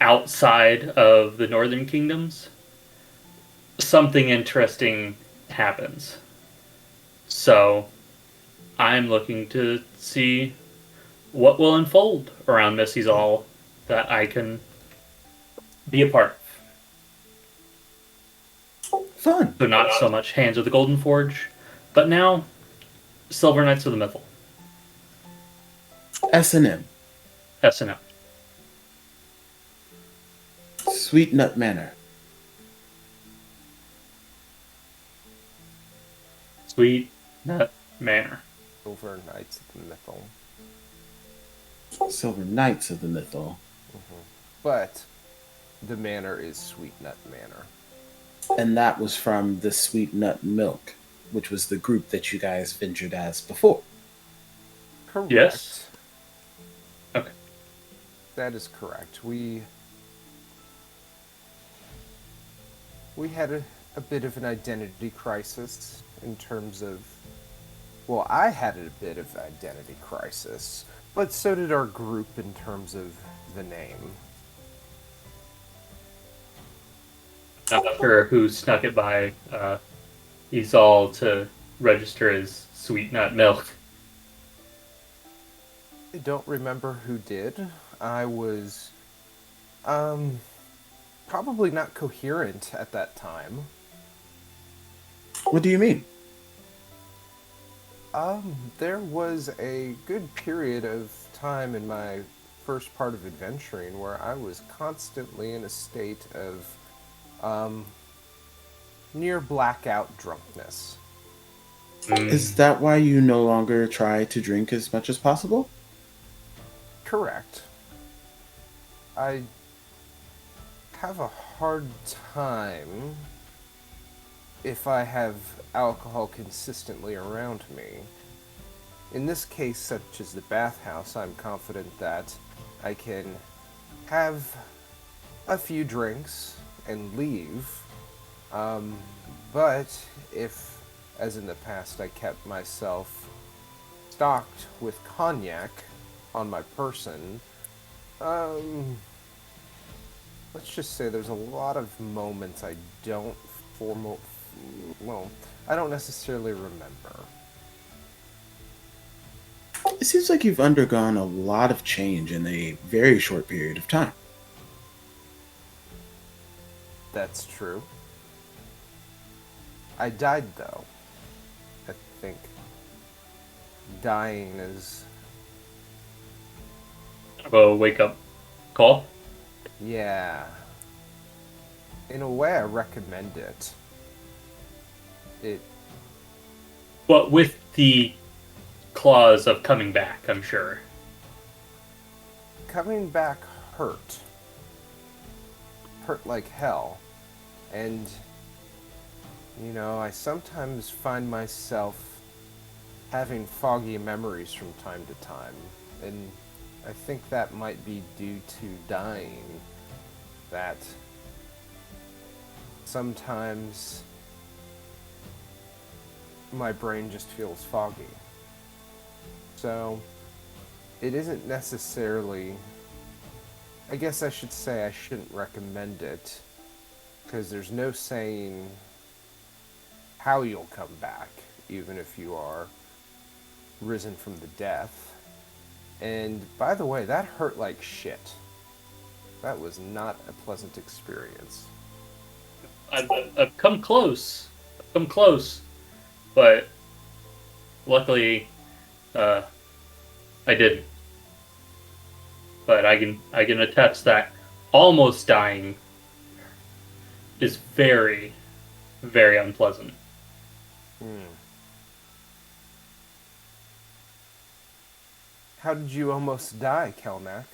outside of the Northern Kingdoms, something interesting happens. So I'm looking to see what will unfold around Missy's All that I can be a part of. Fun. So not so much Hands of the Golden Forge, but now Silver Knights of the Mythal. S&M. S&M. Sweet Nut Manor. Sweet Nut Manor. Silver Knights of the Mythal. Silver Knights of the Mythal. But the manor is Sweet Nut Manor. And that was from the Sweet Nut Milk, which was the group that you guys ventured as before. Correct. Yes. Okay. That is correct. We had a bit of an identity crisis in terms of, well, I had a bit of identity crisis, but so did our group in terms of the name. Not sure who snuck it by Isol to register as Sweet Nut Milk. I don't remember who did. I was probably not coherent at that time. What do you mean? There was a good period of time in my first part of adventuring where I was constantly in a state of near blackout drunkenness. Is that why you no longer try to drink as much as possible? Correct. I have a hard time if I have alcohol consistently around me. In this case, such as the bathhouse, I'm confident that I can have a few drinks and leave. But if, as in the past, I kept myself stocked with cognac on my person, let's just say there's a lot of moments I don't I don't necessarily remember. It seems like you've undergone a lot of change in a very short period of time. That's true. I died, though. I think dying is... A wake up call. Yeah. In a way, I recommend it. But with the clause of coming back, I'm sure. Coming back hurt. Hurt like hell. And, you know, I sometimes find myself having foggy memories from time to time. And I think that might be due to dying. That sometimes my brain just feels foggy. So, it isn't necessarily... I guess I should say I shouldn't recommend it, because there's no saying how you'll come back, even if you are risen from the death. And, by the way, that hurt like shit. That was not a pleasant experience. I've come close. I've come close. But luckily, I didn't. But I can attest that almost dying is very, very unpleasant. How did you almost die, Kelmac?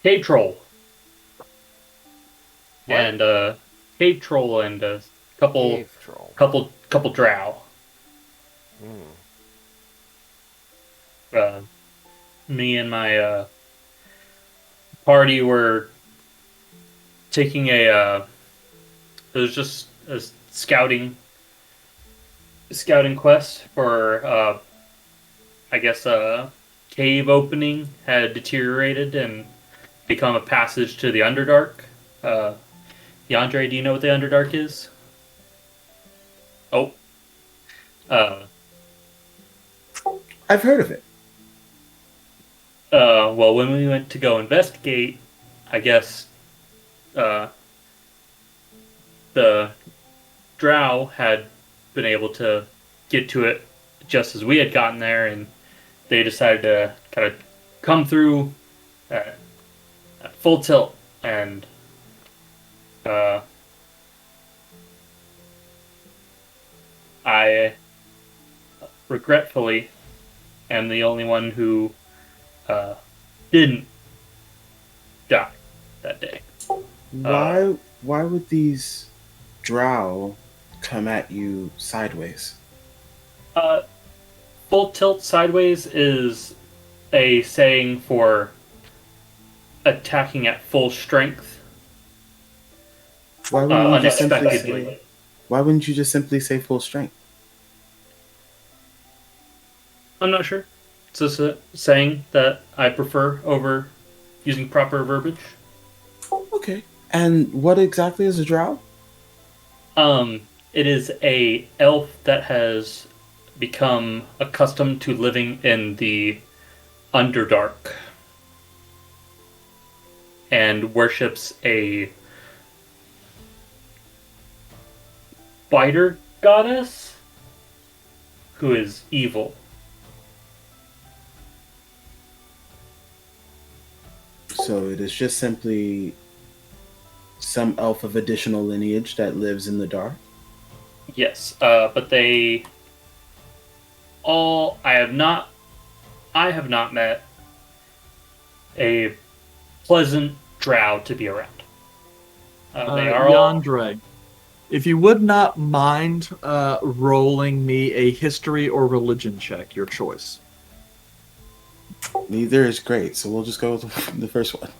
Cave troll. What? And cave troll and a couple Cave troll. couple drow. Me and my party were taking it was just a scouting quest for I guess a cave opening had deteriorated and become a passage to the Underdark. Yandere, do you know what the Underdark is? Oh. I've heard of it. Well, when we went to go investigate, I guess the drow had been able to get to it just as we had gotten there, and they decided to kind of come through at full tilt, and regretfully, am the only one who didn't die that day. Why would these drow come at you sideways? Full tilt sideways is a saying for attacking at full strength Why wouldn't you just simply unexpectedly. say? Why wouldn't you just simply say full strength? I'm not sure. It's just a saying that I prefer over using proper verbiage. Okay. And what exactly is a drow? It is a elf that has become accustomed to living in the Underdark and worships a spider goddess who is evil. So it is just simply some elf of additional lineage that lives in the dark. Yes, but they all I have not met a pleasant drow to be around. They are all Yandre, if you would not mind rolling me a history or religion check, your choice. Neither is great, so we'll just go with the first one.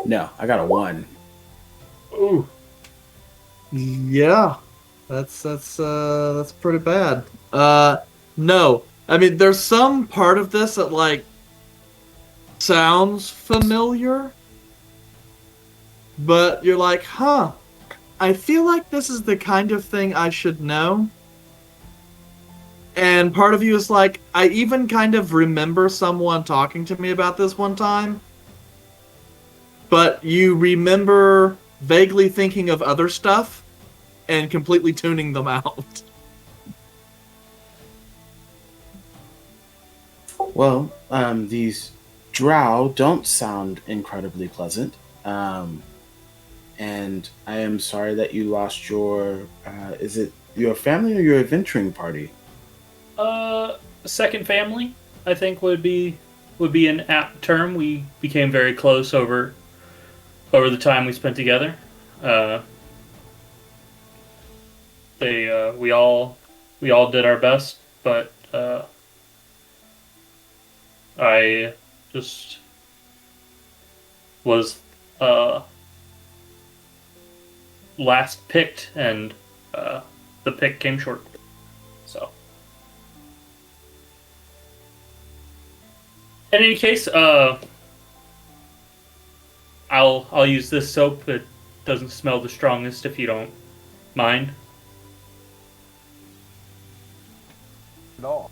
No, I got a 1. ooh. Yeah, that's pretty bad. No, I mean there's some part of this that like sounds familiar, but you're like, huh? I feel like this is the kind of thing I should know. And part of you is like, I even kind of remember someone talking to me about this one time. But you remember vaguely thinking of other stuff and completely tuning them out. Well, these drow don't sound incredibly pleasant. And I am sorry that you lost your, is it your family or your adventuring party? Second family, I think would be an apt term. We became very close over the time we spent together. We all did our best, but I just was last picked, and the pick came short. So, in any case, I'll use this soap. It doesn't smell the strongest, if you don't mind. At all.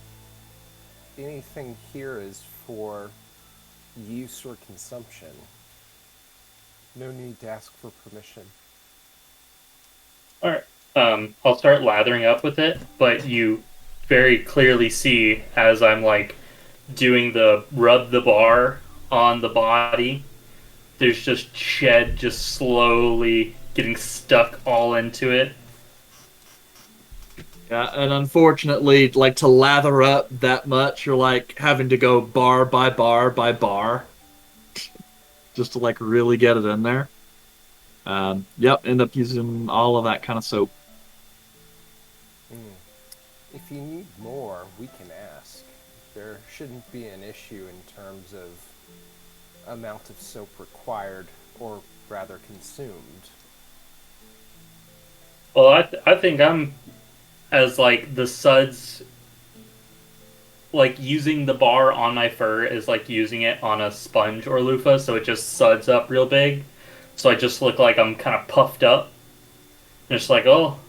Anything here is for use or consumption. No need to ask for permission. All right. I'll start lathering up with it, but you very clearly see as I'm like doing the rub the bar on the body, there's just shed just slowly getting stuck all into it. Yeah, and unfortunately, like to lather up that much, you're like having to go bar by bar by bar just to like really get it in there. Yep, end up using all of that kind of soap. If you need more, we can ask. There shouldn't be an issue in terms of amount of soap required, or rather consumed. Well, I think I'm as like the suds, like using the bar on my fur is like using it on a sponge or loofah, so it just suds up real big. So I just look like I'm kind of puffed up. And it's like, oh,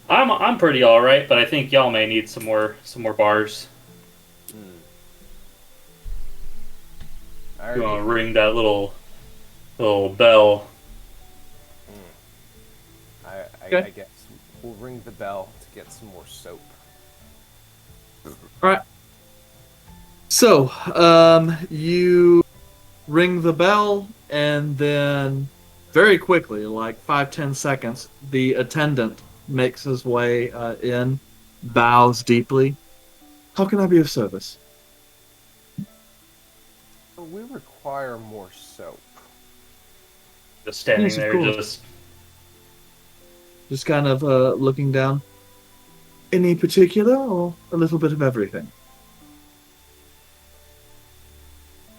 I'm pretty all right, but I think y'all may need some more bars. You want to ring that little bell? I guess we'll ring the bell to get some more soap. All right. So, you ring the bell, and then very quickly, like 5-10 seconds, the attendant makes his way in, bows deeply. How can I be of service? We require more soap. Just standing Yes, of there, course. Just kind of looking down. Any particular, or a little bit of everything?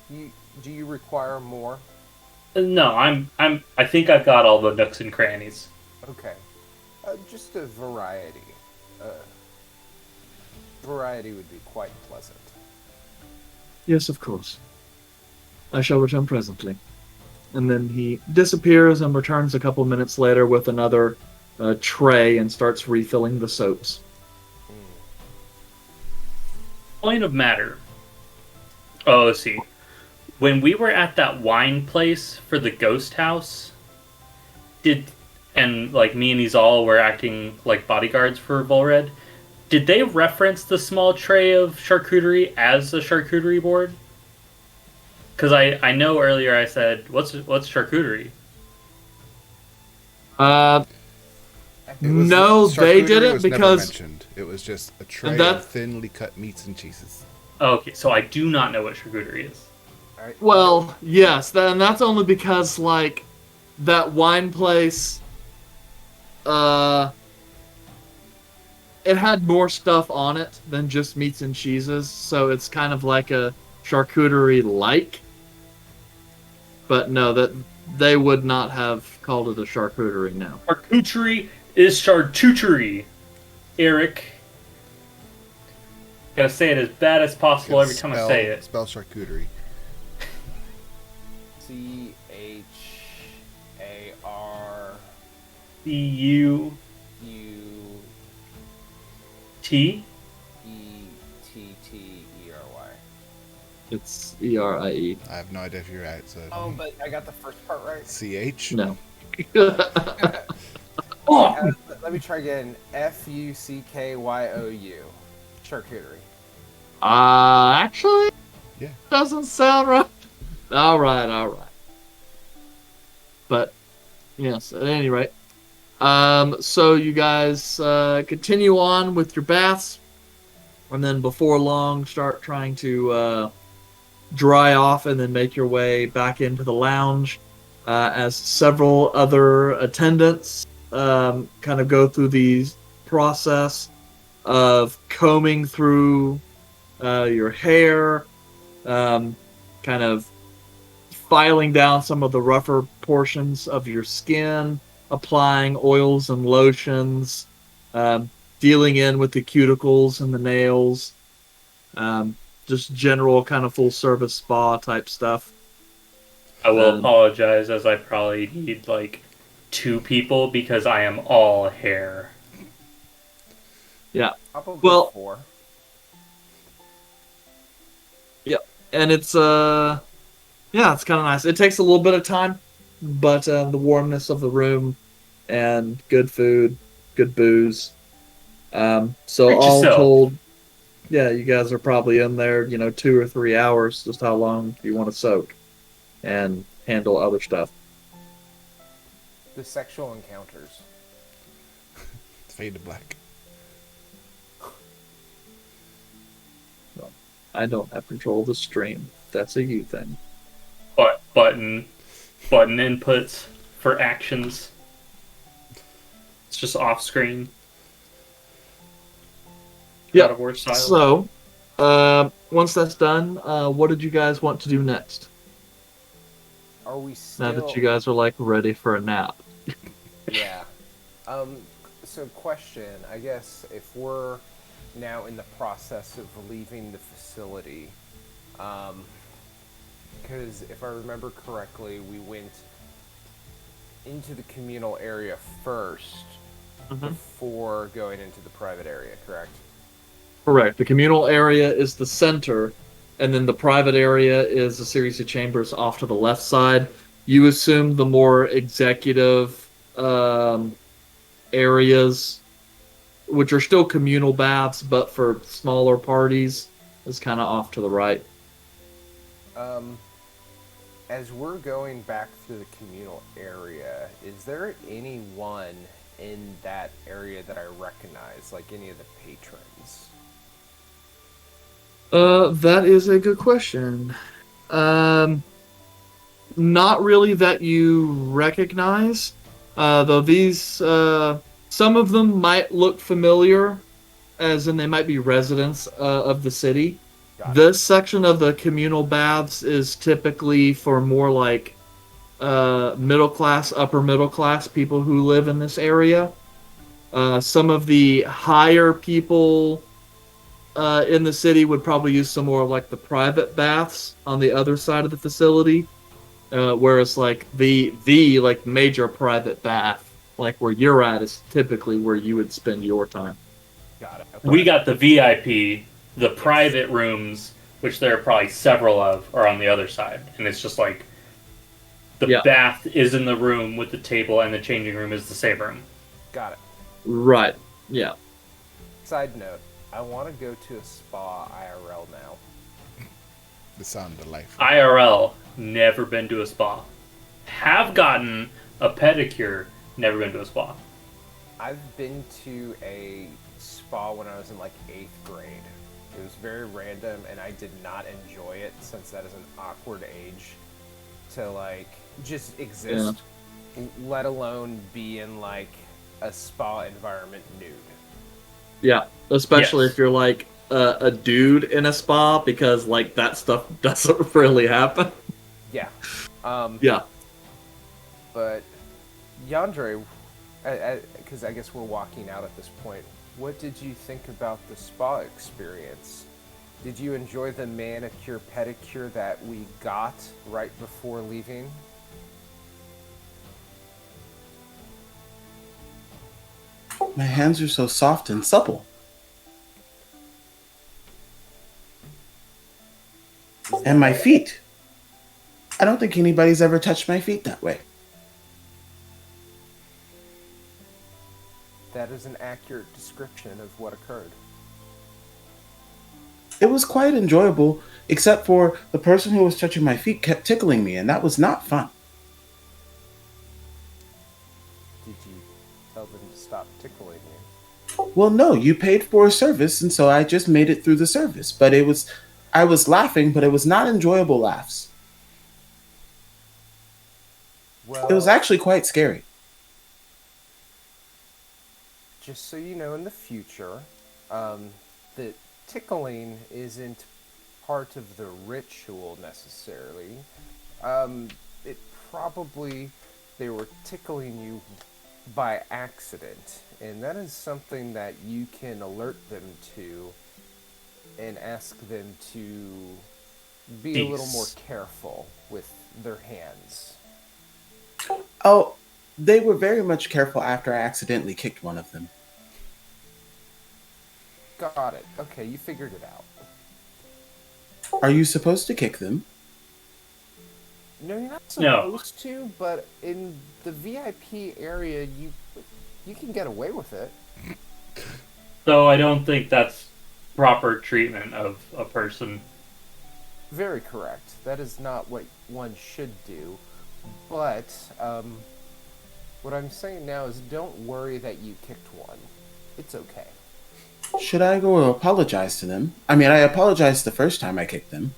Do you require more? No, I think I've got all the nooks and crannies. Okay. Just a variety. Variety would be quite pleasant. Yes, of course. I shall return presently. And then he disappears and returns a couple minutes later with another tray and starts refilling the soaps. Point of matter. Oh, let's see. When we were at that wine place for the ghost house, and like me and Izal were acting like bodyguards for Volred, did they reference the small tray of charcuterie as a charcuterie board? Because I know earlier I said, what's charcuterie? No, they charcuterie didn't was never because mentioned. It was just a tray that- of thinly cut meats and cheeses. Okay, so I do not know what charcuterie is. well, yes, and that's only because like that wine place, it had more stuff on it than just meats and cheeses, so it's kind of like a charcuterie-like. But no, that they would not have called it a charcuterie now. Charcuterie is charcuterie, Eric. Gotta say it as bad as possible every time I say it. Spell charcuterie. CHAR CUT? UETTERY. It's ERIE. I have no idea if you're right. So Oh, but I got the first part right. CH. No. Oh! Let me try again. FUCKYOU. Charcuterie. Actually, Yeah. doesn't sound right. All right. But yes, at any rate, so you guys continue on with your baths, and then before long start trying to dry off, and then make your way back into the lounge as several other attendants kind of go through the process of combing through your hair, kind of filing down some of the rougher portions of your skin, applying oils and lotions, dealing in with the cuticles and the nails, just general kind of full service spa type stuff. I will apologize, as I probably need like 2 people because I am all hair. Yeah. Probably Well- 4. And it's yeah, it's kind of nice. It takes a little bit of time, but the warmness of the room and good food, good booze. So Treat all yourself. told, yeah, you guys are probably in there, 2 or 3 hours, just how long you want to soak and handle other stuff. The sexual encounters. Fade to black. I don't have control of the stream. That's a you thing. But button inputs for actions. It's just off screen. Yeah. God of War style. So, once that's done, what did you guys want to do next? Are we still... Now that you guys are like ready for a nap. Yeah. So question, I guess if we're now in the process of leaving the facility, because if I remember correctly, we went into the communal area first before going into the private area, correct? Correct. The communal area is the center, and then the private area is a series of chambers off to the left side. You assume the more executive areas, which are still communal baths, but for smaller parties, is kind of off to the right. As we're going back through the communal area, is there anyone in that area that I recognize, like any of the patrons? That is a good question. Um, Not really that you recognize, though these, some of them might look familiar, as in they might be residents of the city. Got it. This section of the communal baths is typically for more like middle class, upper middle class people who live in this area. Some of the higher people in the city would probably use some more like the private baths on the other side of the facility. Whereas like the like major private bath, like where you're at, is typically where you would spend your time. Got it. Okay. We got the VIP, the private rooms, which there are probably several of, are on the other side, and it's just like the Yeah. bath is in the room with the table, and the changing room is the same room. Got it. Right. Yeah. Side note, I want to go to a spa IRL now. The sound delightful. IRL, never been to a spa. Have gotten a pedicure, never been to a spa. I've been to a spa when I was in like 8th grade. It was very random and I did not enjoy it since that is an awkward age to like just exist, let alone be in like a spa environment nude. Yeah. Especially Yes. if you're like a dude in a spa, because like that stuff doesn't really happen. Yeah. Yeah. But Yandere, because I guess we're walking out at this point, what did you think about the spa experience? Did you enjoy the manicure pedicure that we got right before leaving? My hands are so soft and supple. And my feet. I don't think anybody's ever touched my feet that way. That is an accurate description of what occurred. It was quite enjoyable, except for the person who was touching my feet kept tickling me, and that was not fun. Did you tell them to stop tickling you? Well, no, you paid for a service, and so I just made it through the service. But I was laughing, but it was not enjoyable laughs. Well, It was actually quite scary. just so you know, in the future, that tickling isn't part of the ritual necessarily. It probably they were tickling you by accident, and that is something that you can alert them to and ask them to be a little more Peace. careful with their hands. Oh, they were very much careful after I accidentally kicked one of them. Got it. Okay, you figured it out. Are you supposed to kick them? No, you're not No. supposed to, but in the VIP area, you can get away with it. So I don't think that's proper treatment of a person. Very correct. That is not what one should do. But what I'm saying now is, don't worry that you kicked one. It's okay. Should I go apologize to them? I mean, I apologized the first time I kicked them.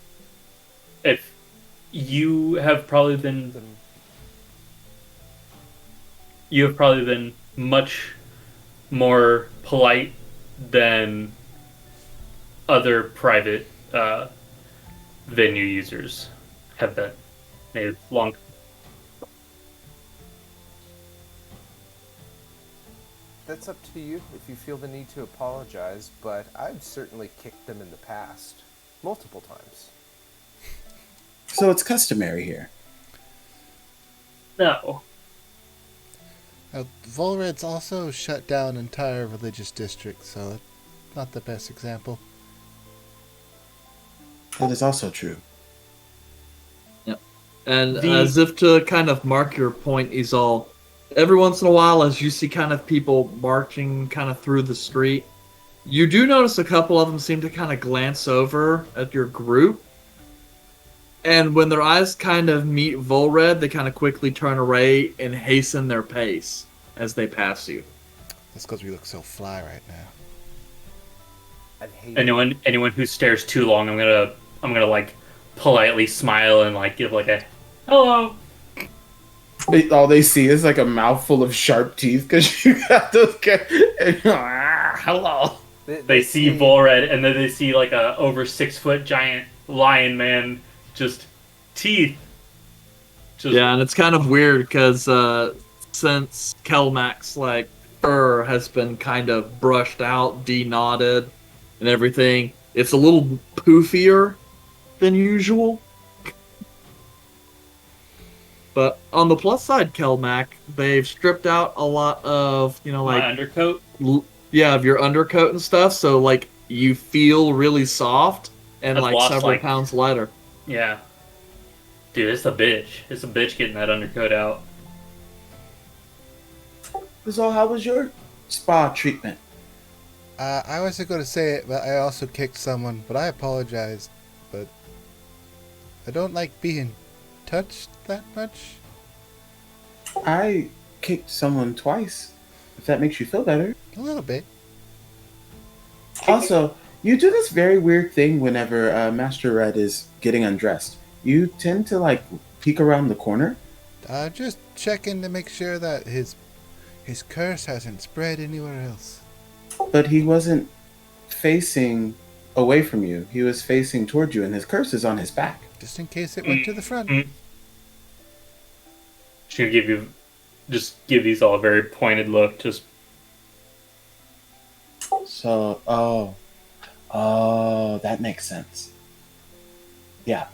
If you have probably been much more polite than other private venue users have been. They've long. That's up to you if you feel the need to apologize, but I've certainly kicked them in the past. Multiple times. So it's customary here. No. Volred's also shut down entire religious districts, so that's not the best example. That is also true. And as if to kind of mark your point, Izal, every once in a while, as you see kind of people marching kind of through the street, you do notice a couple of them seem to kind of glance over at your group. And when their eyes kind of meet Volred, they kind of quickly turn away and hasten their pace. as they pass you. That's because we look so fly right now. I'd hate Anyone who stares too long, I'm gonna like politely smile and like give like a hello. All they see is like a mouthful of sharp teeth because you got those guys. Hello. They see Volred, and then they see like a over 6 foot giant lion man, just teeth. Just Yeah, and it's kind of weird because since Kelmac's like fur has been kind of brushed out, deknotted, and everything, it's a little poofier than usual. But on the plus side, Kelmac, they've stripped out a lot of, my like, undercoat. yeah, of your undercoat and stuff, so, like, you feel really soft and, I've like, lost, several like- pounds lighter. Yeah, dude, it's a bitch. It's a bitch getting that undercoat out. So, how was your spa treatment? I wasn't going to say it, but I also kicked someone, but I apologize. But I don't like being touched that much. I kicked someone twice. If that makes you feel better. A little bit. Also, you do this very weird thing whenever Master Red is getting undressed. You tend to like peek around the corner. Just checking to make sure that his curse hasn't spread anywhere else. But he wasn't facing away from you. He was facing towards you, and his curse is on his back. Just in case it went to the front. Just gonna give these all a very pointed look. Just So, that makes sense. Yeah.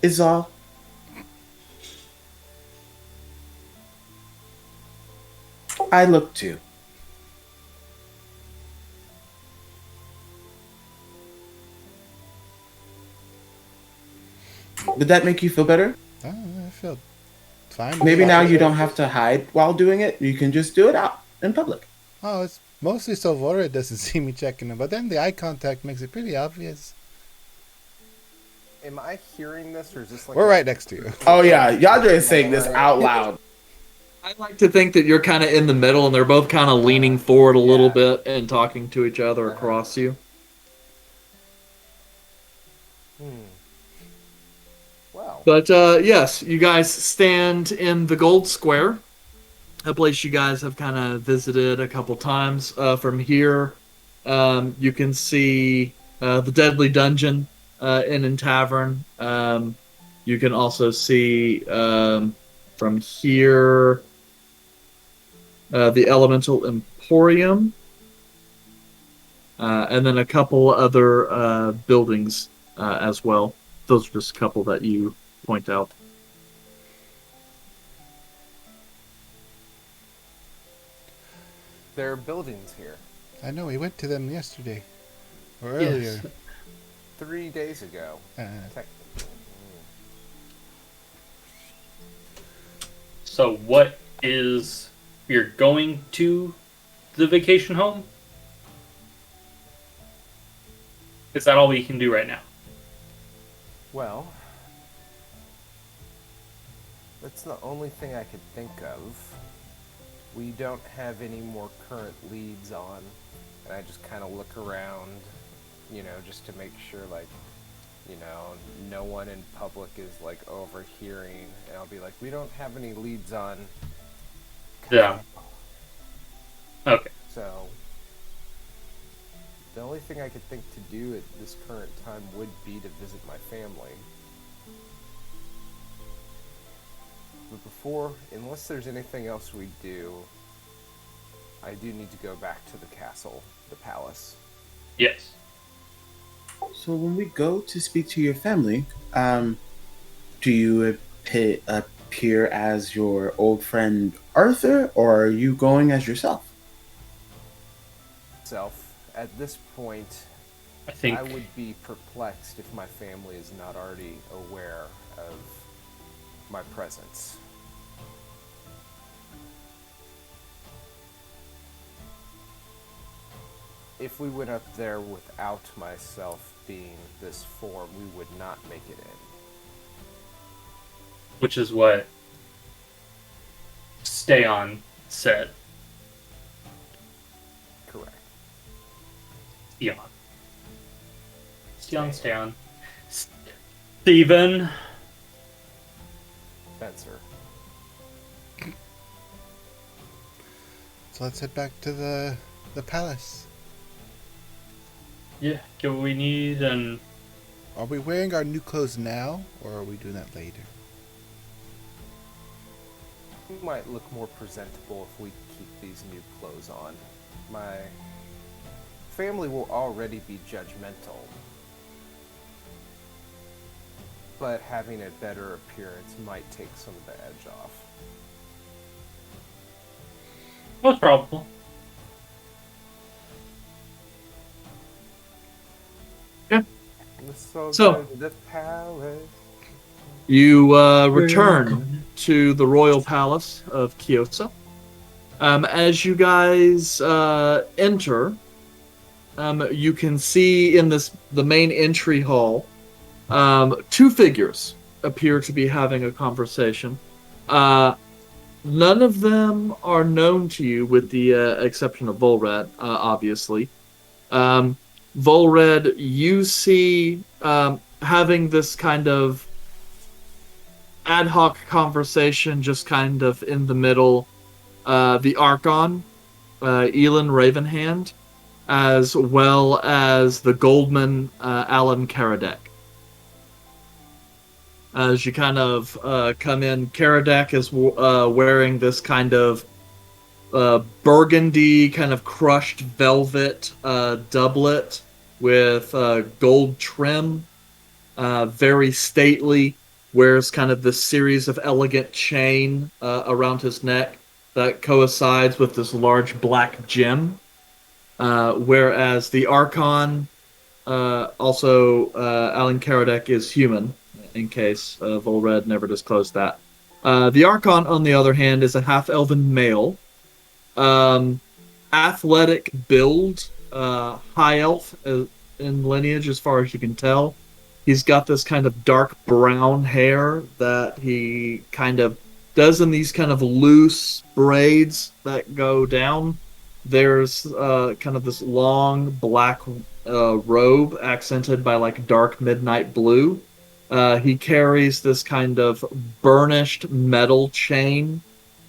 Is all. I look too. Did that make you feel better? I feel fine. Maybe now you don't have to hide while doing it. You can just do it out in public. Oh, it's mostly so Vora doesn't see me checking him, but then the eye contact makes it pretty obvious. Am I hearing this, or is this like We're right next to you. Oh yeah, Yadra is saying this out loud. I like to think that you're kind of in the middle and they're both kind of leaning forward a little bit and talking to each other across you. Well, But yes, you guys stand in the Gold Square, a place you guys have kind of visited a couple times. From here, you can see the Deadly Dungeon Inn and Tavern. You can also see from here the Elemental Emporium, and then a couple other buildings as well. Those are just a couple that you point out. there are buildings here. I know, we went to them yesterday. Or earlier. 3 days ago. Uh, Technically. so what is you're going to the vacation home? Is that all we can do right now? Well, that's the only thing I could think of. We don't have any more current leads on, and I just kind of look around, just to make sure, like, no one in public is, like, overhearing, and I'll be like, we don't have any leads on. Yeah. Okay. So, the only thing I could think to do at this current time would be to visit my family. But before, unless there's anything else we do, I do need to go back to the castle, the palace. Yes. So when we go to speak to your family, do you appear as your old friend Arthur, or are you going as yourself? At this point, I think I would be perplexed if my family is not already aware of my presence. If we went up there without myself being this form, we would not make it in. which is what stay on set. Correct. Stay on. Steven. Spencer. So let's head back to the palace. Yeah, get what we need and Are we wearing our new clothes now, or are we doing that later? We might look more presentable if we keep these new clothes on. My family will already be judgmental, but having a better appearance might take some of the edge off. most probable. So, So- go to the palace. You return to the royal palace of Kyosa. As you guys enter, you can see in the main entry hall, two figures appear to be having a conversation. None of them are known to you, with the exception of Volred, obviously. Volred, you see having this kind of ad hoc conversation just kind of in the middle, the Archon, Elin Ravenhand, as well as the Goldman, Alan Karadek. As you kind of come in, Karadek is wearing this kind of burgundy, kind of crushed velvet doublet with gold trim, very stately, wears kind of this series of elegant chain around his neck that coincides with this large black gem. Whereas the Archon, also Alan Karadek, is human, in case Volred never disclosed that. The Archon, on the other hand, is a half-elven male. Athletic build, high elf in lineage, as far as you can tell. He's got this kind of dark brown hair that he kind of does in these kind of loose braids that go down. There's kind of this long black robe accented by like dark midnight blue. He carries this kind of burnished metal chain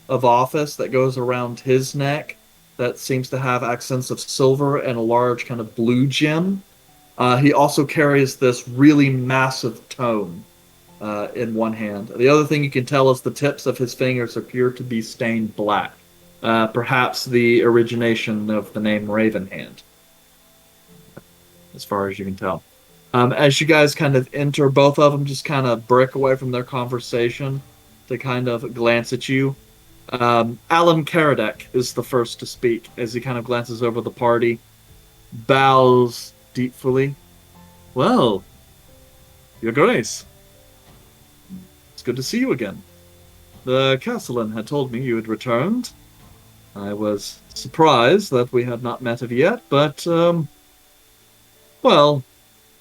of office that goes around his neck that seems to have accents of silver and a large kind of blue gem. He also carries this really massive tome in one hand. The other thing you can tell is the tips of his fingers appear to be stained black. Perhaps the origination of the name Ravenhand, as far as you can tell. As you guys kind of enter, both of them just kind of break away from their conversation to kind of glance at you. Alan Karadek is the first to speak as he kind of glances over the party, bows deeply. Well, Your Grace, it's good to see you again. The Castellan had told me you had returned. I was surprised that we had not met of yet, but, well,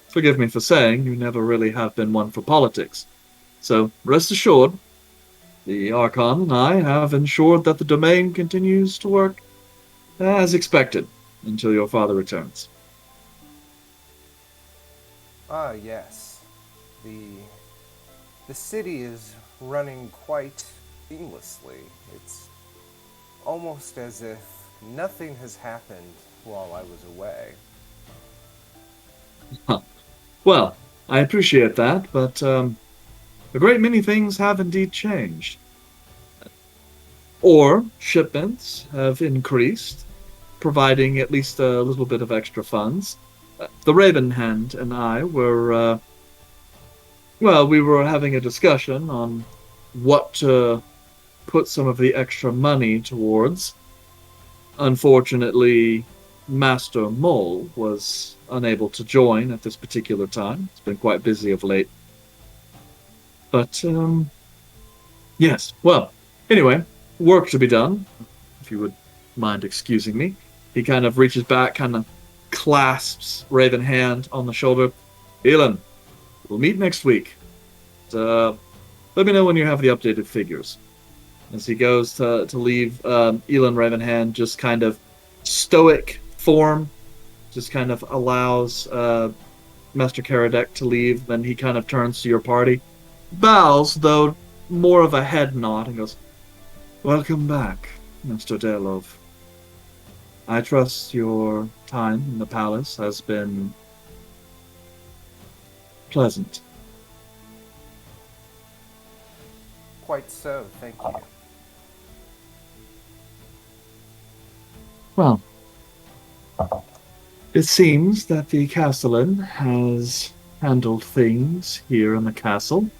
forgive me for saying you never really have been one for politics. So, rest assured, the Archon and I have ensured that the domain continues to work as expected until your father returns. Ah, yes. The city is running quite seamlessly. It's almost as if nothing has happened while I was away. Well, I appreciate that, but a great many things have indeed changed. Or shipments have increased, providing at least a little bit of extra funds. The Ravenhand and I were, we were having a discussion on what to put some of the extra money towards. Unfortunately, Master Mole was unable to join at this particular time. It's been quite busy of late. But, yes. Well, anyway, work to be done, if you would mind excusing me. He kind of reaches back, kind of clasps Ravenhand on the shoulder. Elin, we'll meet next week. Let me know when you have the updated figures. As he goes to leave, Elon Ravenhand just kind of stoic form, just kind of allows Master Karadek to leave. Then he kind of turns to your party, bows, though more of a head nod, and goes, "Welcome back, Mr. Delov. I trust your time in the palace has been pleasant." Quite so, thank you. Well, it seems that the castellan has handled things here in the castle.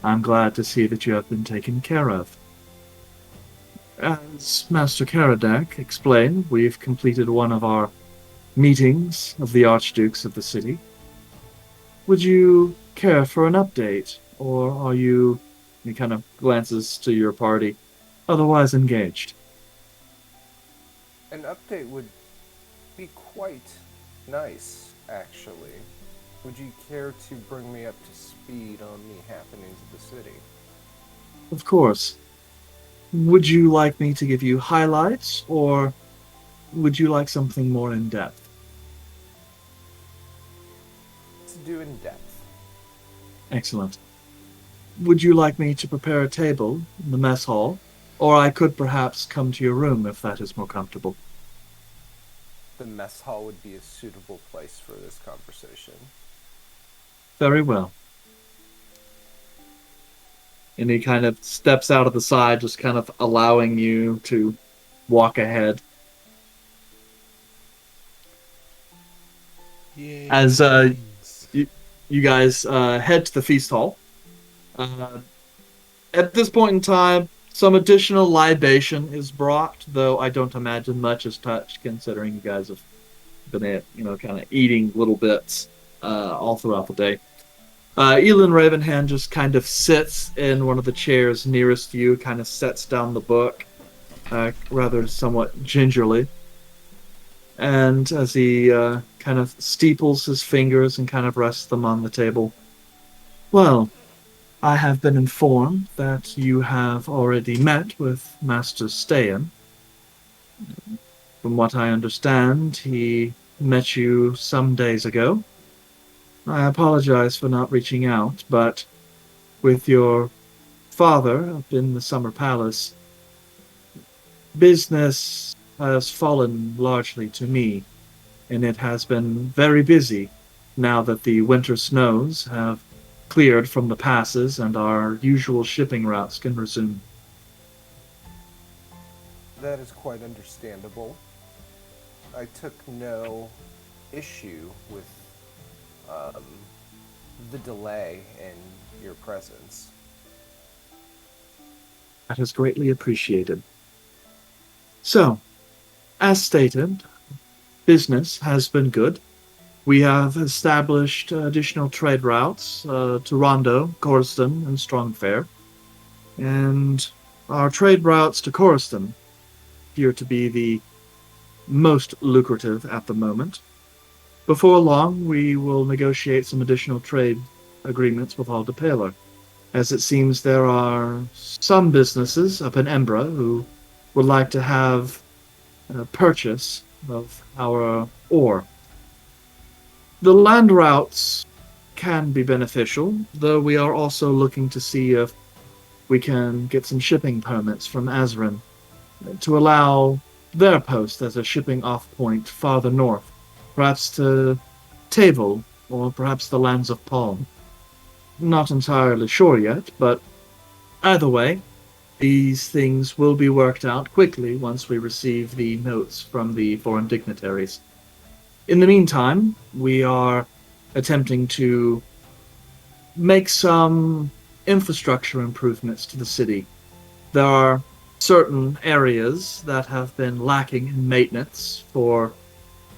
I'm glad to see that you have been taken care of. As Master Karadek explained, we've completed one of our meetings of the Archdukes of the city. Would you care for an update, or are you, he kind of glances to your party, otherwise engaged? An update would be quite nice, actually. Would you care to bring me up to speed on the happenings of the city? Of course. Would you like me to give you highlights, or would you like something more in depth? Let's do in depth. Excellent. Would you like me to prepare a table in the mess hall, or I could perhaps come to your room if that is more comfortable? The mess hall would be a suitable place for this conversation. Very well. And he kind of steps out of the side, just kind of allowing you to walk ahead. Yay. As you guys head to the feast hall. At this point in time, some additional libation is brought, though I don't imagine much is touched, considering you guys have been, kind of eating little bits all throughout the day. Elin Ravenhand just kind of sits in one of the chairs nearest to you, kind of sets down the book, rather somewhat gingerly. And as he kind of steeples his fingers and kind of rests them on the table, "Well, I have been informed that you have already met with Master Stayan. From what I understand, he met you some days ago. I apologize for not reaching out, but with your father up in the Summer Palace, business has fallen largely to me, and it has been very busy now that the winter snows have cleared from the passes and our usual shipping routes can resume." That is quite understandable. I took no issue with the delay in your presence. That is greatly appreciated. So, as stated, business has been good. We have established additional trade routes to Rondo, Coriston, and Strongfair. And our trade routes to Coriston appear to be the most lucrative at the moment. Before long, we will negotiate some additional trade agreements with Aldepaler, as it seems there are some businesses up in Embra who would like to have a purchase of our ore. The land routes can be beneficial, though we are also looking to see if we can get some shipping permits from Azrin to allow their post as a shipping off point farther north, perhaps to Tavel, or perhaps the lands of Palm. Not entirely sure yet, but either way, these things will be worked out quickly once we receive the notes from the foreign dignitaries. In the meantime, we are attempting to make some infrastructure improvements to the city. There are certain areas that have been lacking in maintenance for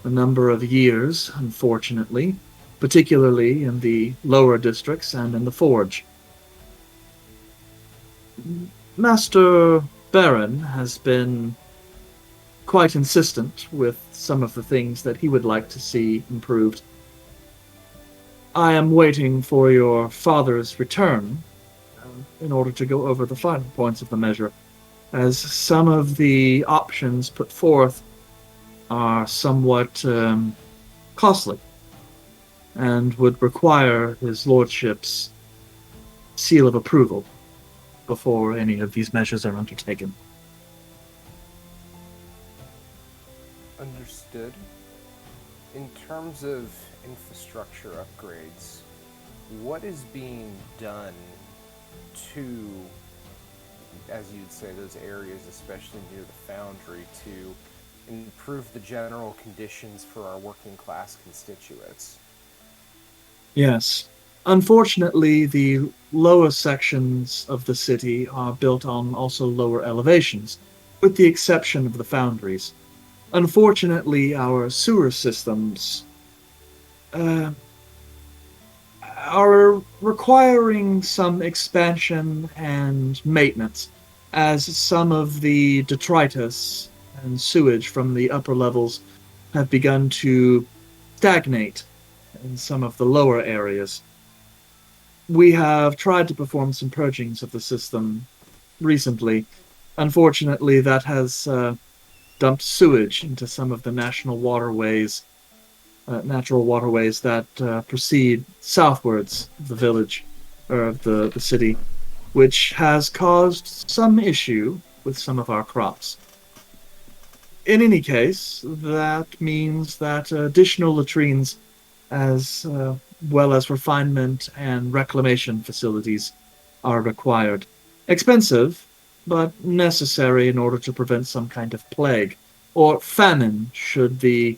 a number of years, unfortunately, particularly in the lower districts and in the Forge. Master Baron has been quite insistent with some of the things that he would like to see improved. I am waiting for your father's return in order to go over the final points of the measure. as some of the options put forth are somewhat costly and would require his lordship's seal of approval before any of these measures are undertaken. Understood. In terms of infrastructure upgrades, what is being done to, as you'd say, those areas, especially near the foundry, to improve the general conditions for our working class constituents? Yes. Unfortunately, the lower sections of the city are built on also lower elevations, with the exception of the foundries. Unfortunately, our sewer systems uh, are requiring some expansion and maintenance, as some of the detritus and sewage from the upper levels have begun to stagnate in some of the lower areas. We have tried to perform some purgings of the system recently. Unfortunately, that has dumped sewage into some of the natural waterways that proceed southwards of the village, or of the city, which has caused some issue with some of our crops. In any case, that means that additional latrines, as well as refinement and reclamation facilities, are required. Expensive, but necessary in order to prevent some kind of plague or famine should the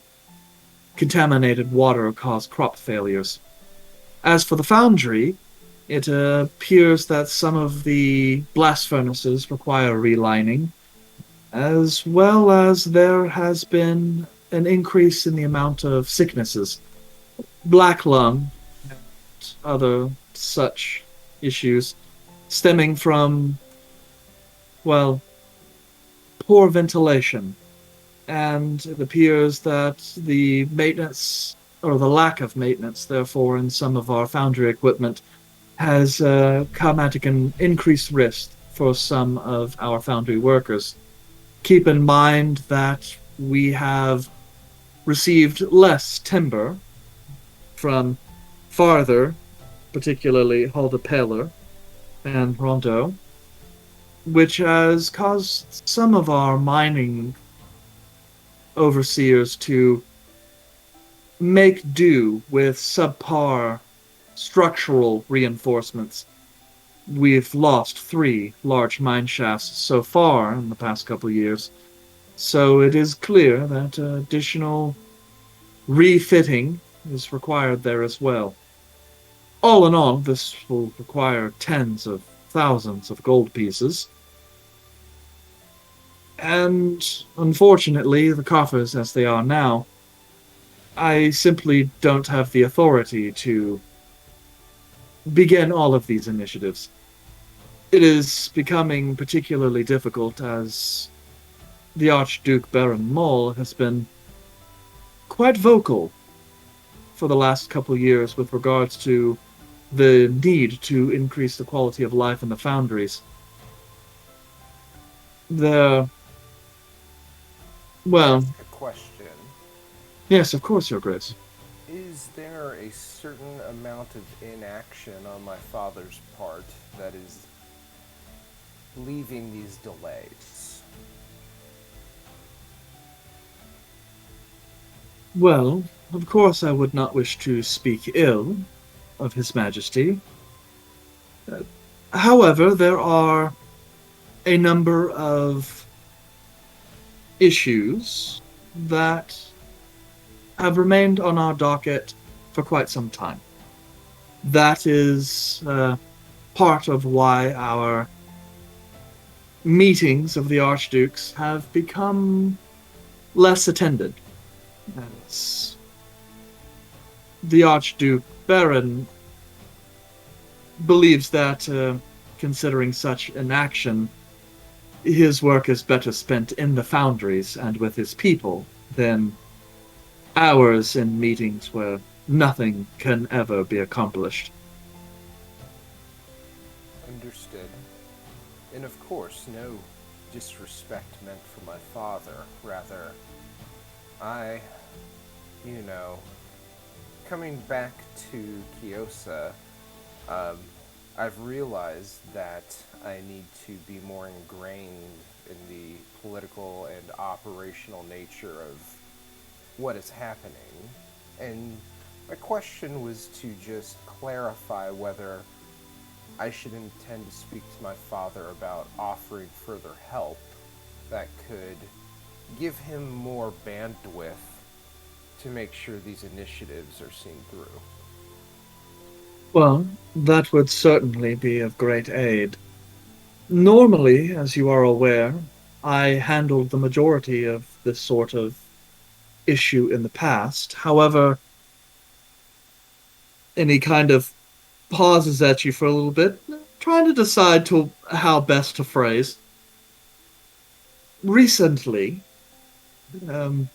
contaminated water cause crop failures. As for the foundry, it appears that some of the blast furnaces require relining, as well as there has been an increase in the amount of sicknesses. Black lung and other such issues stemming from, well, poor ventilation. And it appears that the maintenance, or the lack of maintenance, therefore, in some of our foundry equipment has come at an increased risk for some of our foundry workers. Keep in mind that we have received less timber from farther, particularly Hall de Peller and Rondeau, which has caused some of our mining overseers to make do with subpar structural reinforcements. We've lost 3 large mine shafts so far in the past couple of years, so it is clear that additional refitting is required there as well. All in all, this will require tens of thousands of gold pieces. And unfortunately, the coffers as they are now, I simply don't have the authority to begin all of these initiatives. It is becoming particularly difficult as the Archduke Baron Moll has been quite vocal for the last couple of years with regards to the need to increase the quality of life in the foundries. Well, A question. yes, of course, Your Grace. Is there a certain amount of inaction on my father's part that is leaving these delays? Well, of course I would not wish to speak ill of His Majesty. However, there are a number of issues that have remained on our docket for quite some time. That is part of why our meetings of the Archdukes have become less attended. As the Archduke Baron believes that, considering such an action, his work is better spent in the foundries and with his people than hours in meetings where nothing can ever be accomplished. Understood. And of course, no disrespect meant for my father. Rather, I, you know, coming back to Kyosa, I've realized that I need to be more ingrained in the political and operational nature of what is happening. And my question was to just clarify whether I should intend to speak to my father about offering further help that could give him more bandwidth to make sure these initiatives are seen through. Well, that would certainly be of great aid. Normally, as you are aware, I handled the majority of this sort of issue in the past. However, and he kind of pauses at you for a little bit, trying to decide to how best to phrase. Recently, um,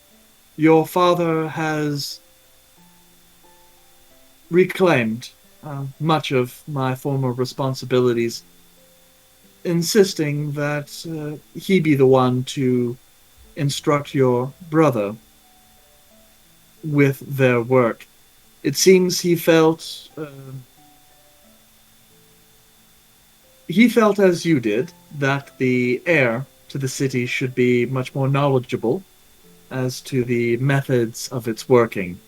your father has reclaimed much of my former responsibilities, insisting that he be the one to instruct your brother with their work. It seems he felt as you did that the heir to the city should be much more knowledgeable as to the methods of its working.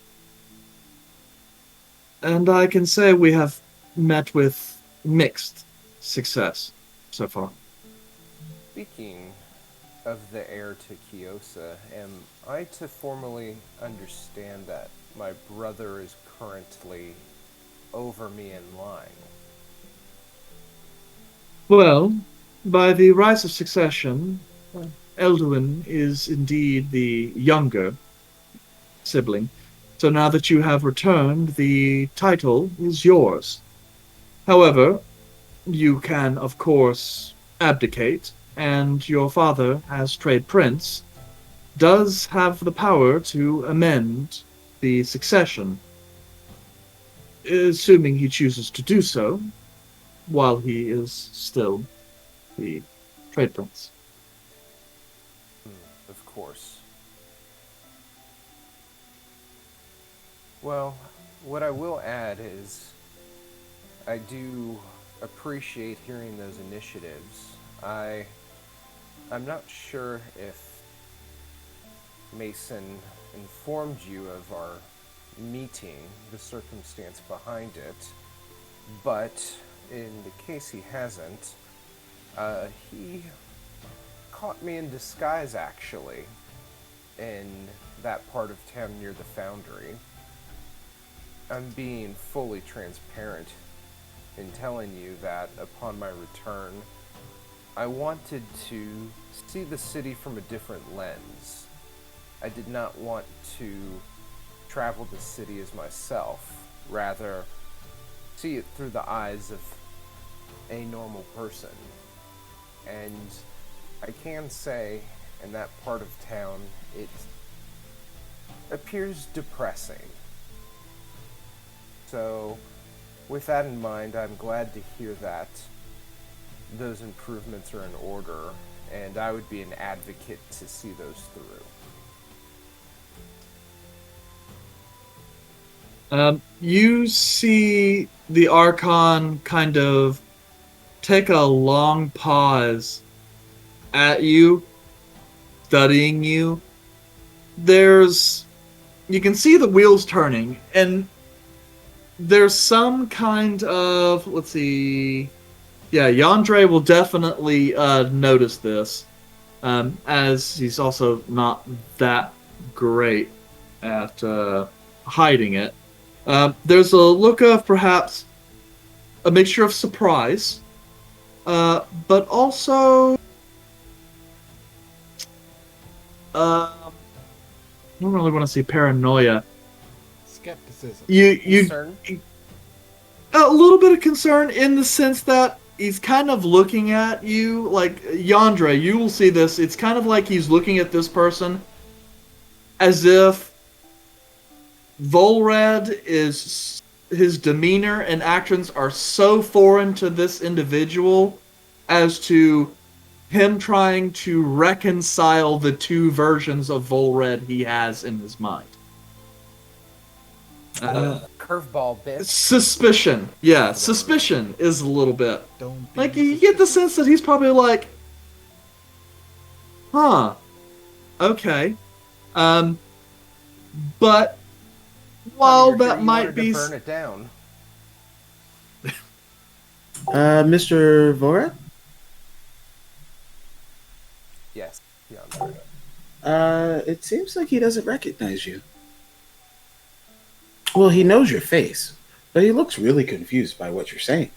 And I can say we have met with mixed success so far. Speaking of the heir to Kyosa, am I to formally understand that my brother is currently over me in line? Well, by the rise of succession, Elduin is indeed the younger sibling. So now that you have returned, the title is yours. However, you can, of course, abdicate, and your father, as trade prince, does have the power to amend the succession, assuming he chooses to do so, while he is still the trade prince. Of course. Well, what I will add is I do appreciate hearing those initiatives. I'm not sure if Mason informed you of our meeting, the circumstance behind it, but in the case he hasn't, he caught me in disguise, actually, in that part of town near the foundry. I'm being fully transparent in telling you that upon my return, I wanted to see the city from a different lens. I did not want to travel the city as myself, rather see it through the eyes of a normal person. And I can say, in that part of town, it appears depressing. So, with that in mind, I'm glad to hear that those improvements are in order, and I would be an advocate to see those through. You see the Archon kind of take a long pause at you, studying you. You can see the wheels turning, and there's some kind of, let's see, yeah, Yandre will definitely notice this, as he's also not that great at hiding it. There's a look of perhaps a mixture of surprise, but also I don't really want to say paranoia. Skepticism. Concern? A little bit of concern in the sense that he's kind of looking at you, like Yandre, you will see this. It's kind of like he's looking at this person as if Volred is, his demeanor and actions are so foreign to this individual as to him trying to reconcile the two versions of Volred he has in his mind. Curveball, bitch. Suspicion. Yeah, suspicion is a little bit. Don't be Like, you get the sense that he's probably like, huh, okay. But while You're that sure you might wanted be... to burn it down. Mr. Vorat? Yes, Yandere. It seems like he doesn't recognize you. Well, he knows your face, but he looks really confused by what you're saying.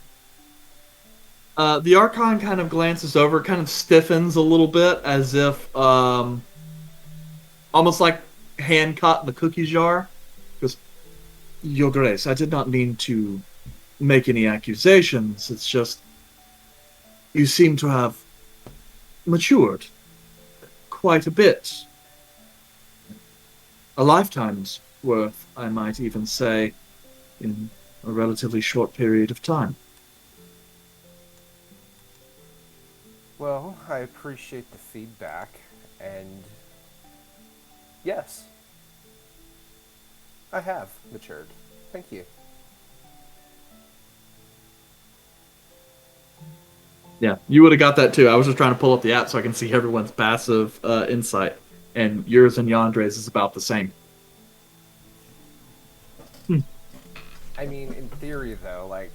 The Archon kind of glances over, kind of stiffens a little bit, as if, almost like hand caught in the cookie jar. Goes, Your Grace, I did not mean to make any accusations. It's just, you seem to have matured quite a bit. A lifetime's worth, I might even say, in a relatively short period of time. Well, I appreciate the feedback, and yes, I have matured. Thank you. Yeah, you would have got that too. I was just trying to pull up the app so I can see everyone's passive insight, and yours and Yandre's is about the same. I mean, in theory, though, like,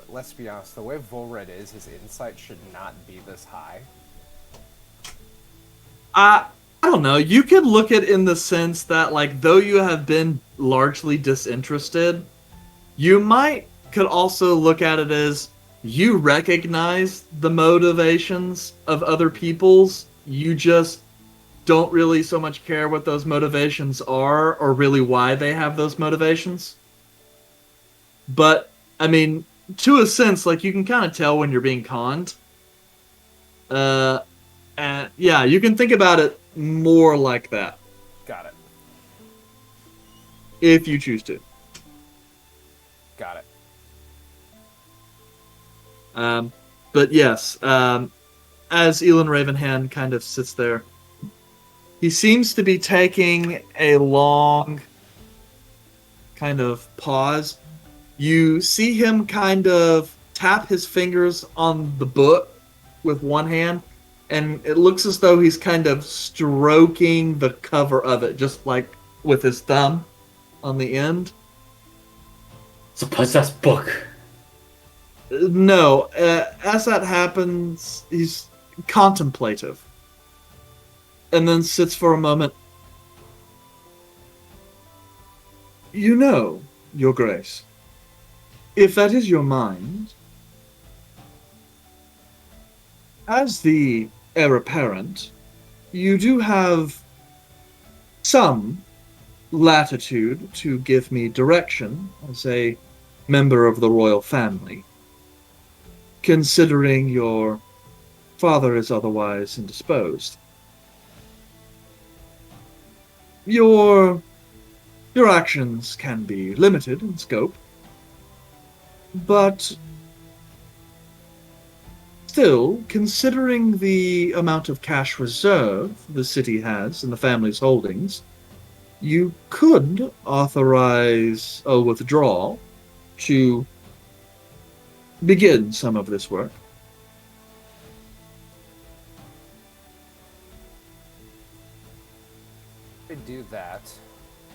let's be honest, the way Volred is, his insight should not be this high. I don't know. You could look at it in the sense that, like, though you have been largely disinterested, you could also look at it as you recognize the motivations of other people's. You just don't really so much care what those motivations are or really why they have those motivations. But, I mean, to a sense, like, you can kind of tell when you're being conned. And yeah, you can think about it more like that. Got it. If you choose to. Got it. But yes, as Elon Ravenhand kind of sits there, he seems to be taking a long kind of pause. You see him kind of tap his fingers on the book with one hand, and it looks as though he's kind of stroking the cover of it, just like with his thumb on the end. It's a possessed book. No, as that happens, he's contemplative. And then sits for a moment. You know, Your Grace, if that is your mind, as the heir apparent, you do have some latitude to give me direction as a member of the royal family, considering your father is otherwise indisposed. Your actions can be limited in scope, but still, considering the amount of cash reserve the city has in the family's holdings, you could authorize a withdrawal to begin some of this work. To do that,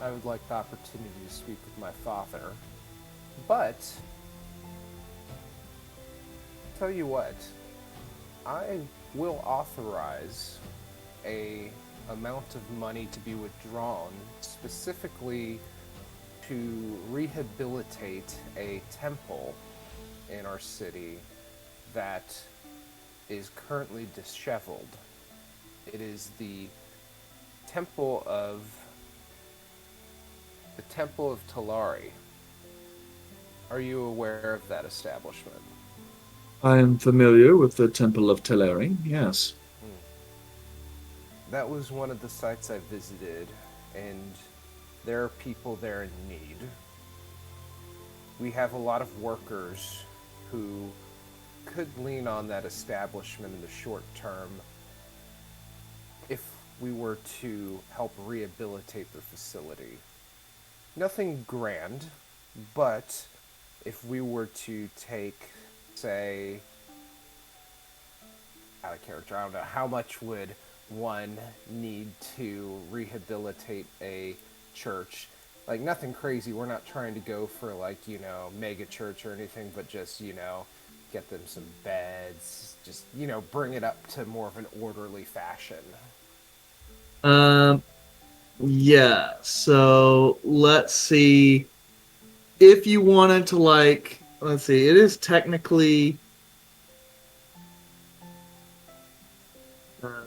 I would like the opportunity to speak with my father. But, tell you what, I will authorize a amount of money to be withdrawn specifically to rehabilitate a temple in our city that is currently disheveled. It is the Temple of Talari. Are you aware of that establishment? I am familiar with the Temple of Teleri, yes. That was one of the sites I visited, and there are people there in need. We have a lot of workers who could lean on that establishment in the short term if we were to help rehabilitate their facility. Nothing grand, but if we were to take, say, out of character, I don't know, how much would one need to rehabilitate a church? Like, nothing crazy. We're not trying to go for, like, mega church or anything, but just, get them some beds, just, bring it up to more of an orderly fashion. Yeah, so let's see. If you wanted to, like, let's see, it is technically.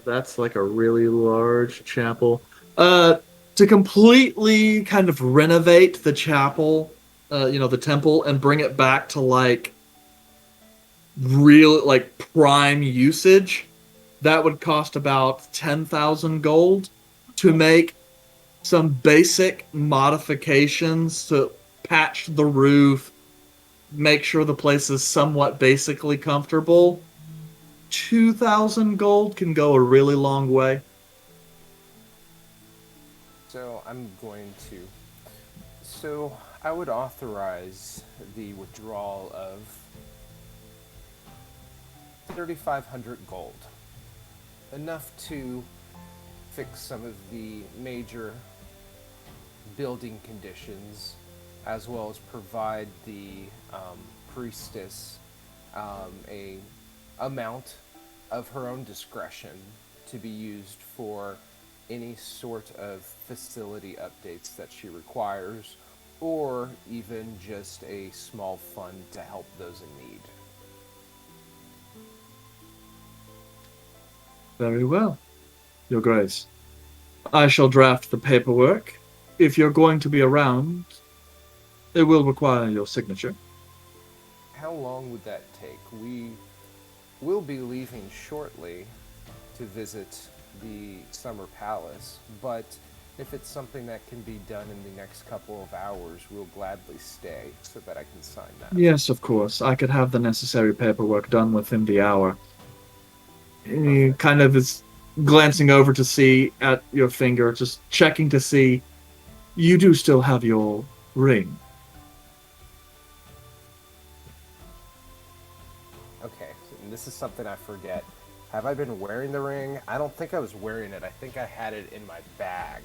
That's like a really large chapel. To completely kind of renovate the chapel, the temple, and bring it back to like real, like prime usage, that would cost about 10,000 gold. To make some basic modifications to patch the roof, make sure the place is somewhat basically comfortable, 2,000 gold can go a really long way. So I would authorize the withdrawal of 3,500 gold. Enough to fix some of the major building conditions, as well as provide the priestess a amount of her own discretion to be used for any sort of facility updates that she requires, or even just a small fund to help those in need. Very well, Your Grace. I shall draft the paperwork. If you're going to be around, it will require your signature. How long would that take? We will be leaving shortly to visit the Summer Palace, but if it's something that can be done in the next couple of hours, we'll gladly stay so that I can sign that. Yes, of course. I could have the necessary paperwork done within the hour. He Perfect. kind of is glancing over to see at your finger, just checking to see you do still have your ring. Okay, and this is something I forget. Have I been wearing the ring? I don't think I was wearing it. I think I had it in my bag.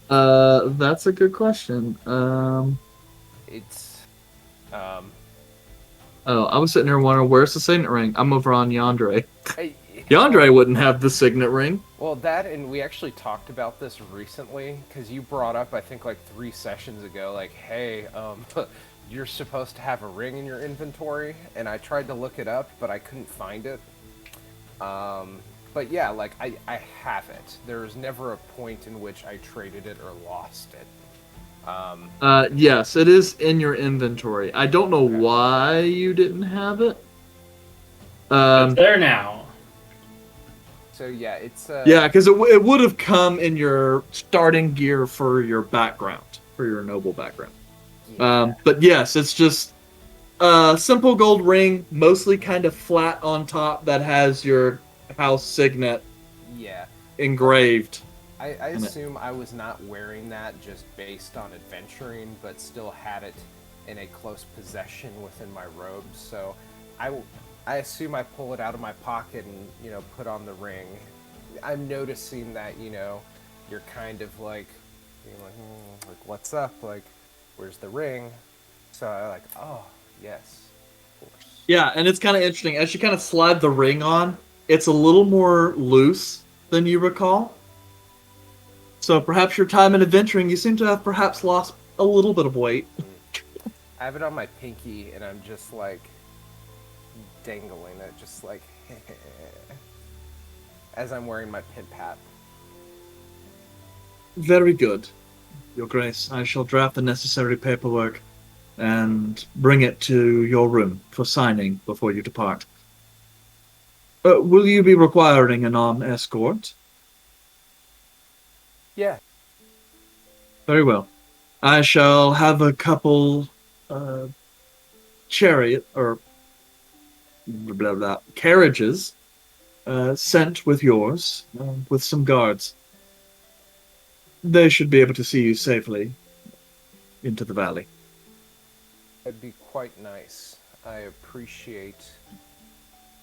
That's a good question. It's, Oh, I was sitting here wondering, where's the signet ring? I'm over on Yandere. I, Yandere wouldn't have the signet ring. Well, that, and we actually talked about this recently, because you brought up, I think, like 3 sessions ago, like, hey, you're supposed to have a ring in your inventory, and I tried to look it up, but I couldn't find it. But yeah, like, I have it. There's never a point in which I traded it or lost it. Yes, it is in your inventory. I don't know why you didn't have it. It's there now. So yeah, it's Yeah, because it would have come in your starting gear for your background, for your noble background. yeah. But yes, it's just a simple gold ring, mostly kind of flat on top, that has your house signet Yeah. engraved. I assume I was not wearing that just based on adventuring, but still had it in a close possession within my robes. So I assume I pull it out of my pocket and, put on the ring. I'm noticing that, you're kind of like, being like, what's up? Like, where's the ring? So I like, oh, yes, of course. Yeah, and it's kind of interesting. As you kind of slide the ring on, it's a little more loose than you recall. So perhaps your time in adventuring, you seem to have perhaps lost a little bit of weight. I have it on my pinky, and I'm just like dangling it, just like as I'm wearing my pin pat. Very good, Your Grace. I shall draft the necessary paperwork and bring it to your room for signing before you depart. Will you be requiring an armed escort? Yeah. Very well. I shall have a couple chariot or blah, blah, carriages sent with yours, with some guards. They should be able to see you safely into the valley. That'd be quite nice. I appreciate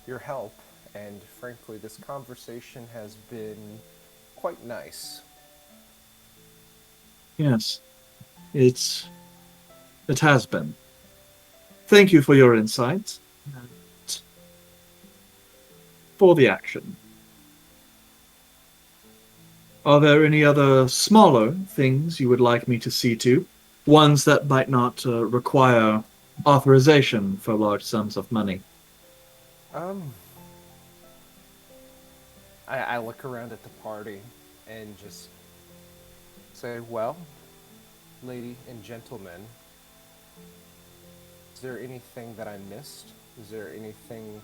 your help, and frankly, this conversation has been quite nice. Yes, it has been. Thank you for your insights and for the action. Are there any other smaller things you would like me to see to? Ones that might not require authorization for large sums of money? Um, I look around at the party and just say, well, lady and gentlemen, is there anything that I missed? Is there anything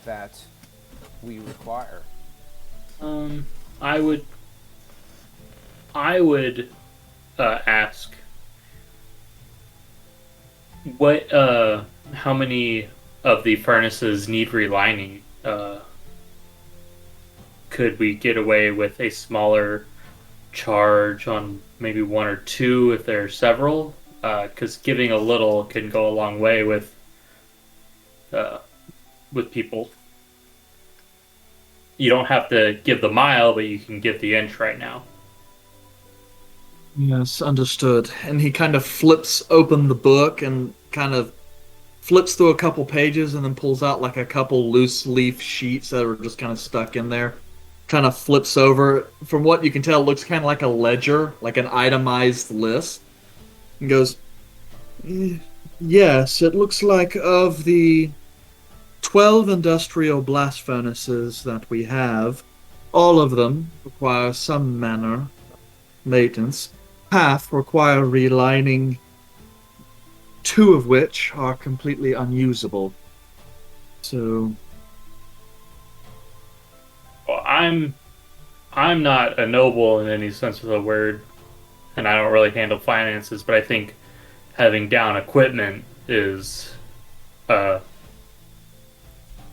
that we require? Um, I would I would ask what how many of the furnaces need relining? Could we get away with a smaller charge on maybe one or two if there are several? Because giving a little can go a long way uh, with people. You don't have to give the mile, but you can give the inch right now. Yes, understood. And he kind of flips open the book and kind of flips through a couple pages and then pulls out like a couple loose leaf sheets that are just kind of stuck in there. Kind of flips over. From what you can tell, it looks kind of like a ledger, like an itemized list. And goes, Yes, it looks like of the 12 industrial blast furnaces that we have, all of them require some manner of maintenance. Half require relining, two of which are completely unusable. So, Well, I'm not a noble in any sense of the word, and I don't really handle finances, but I think having down equipment is uh,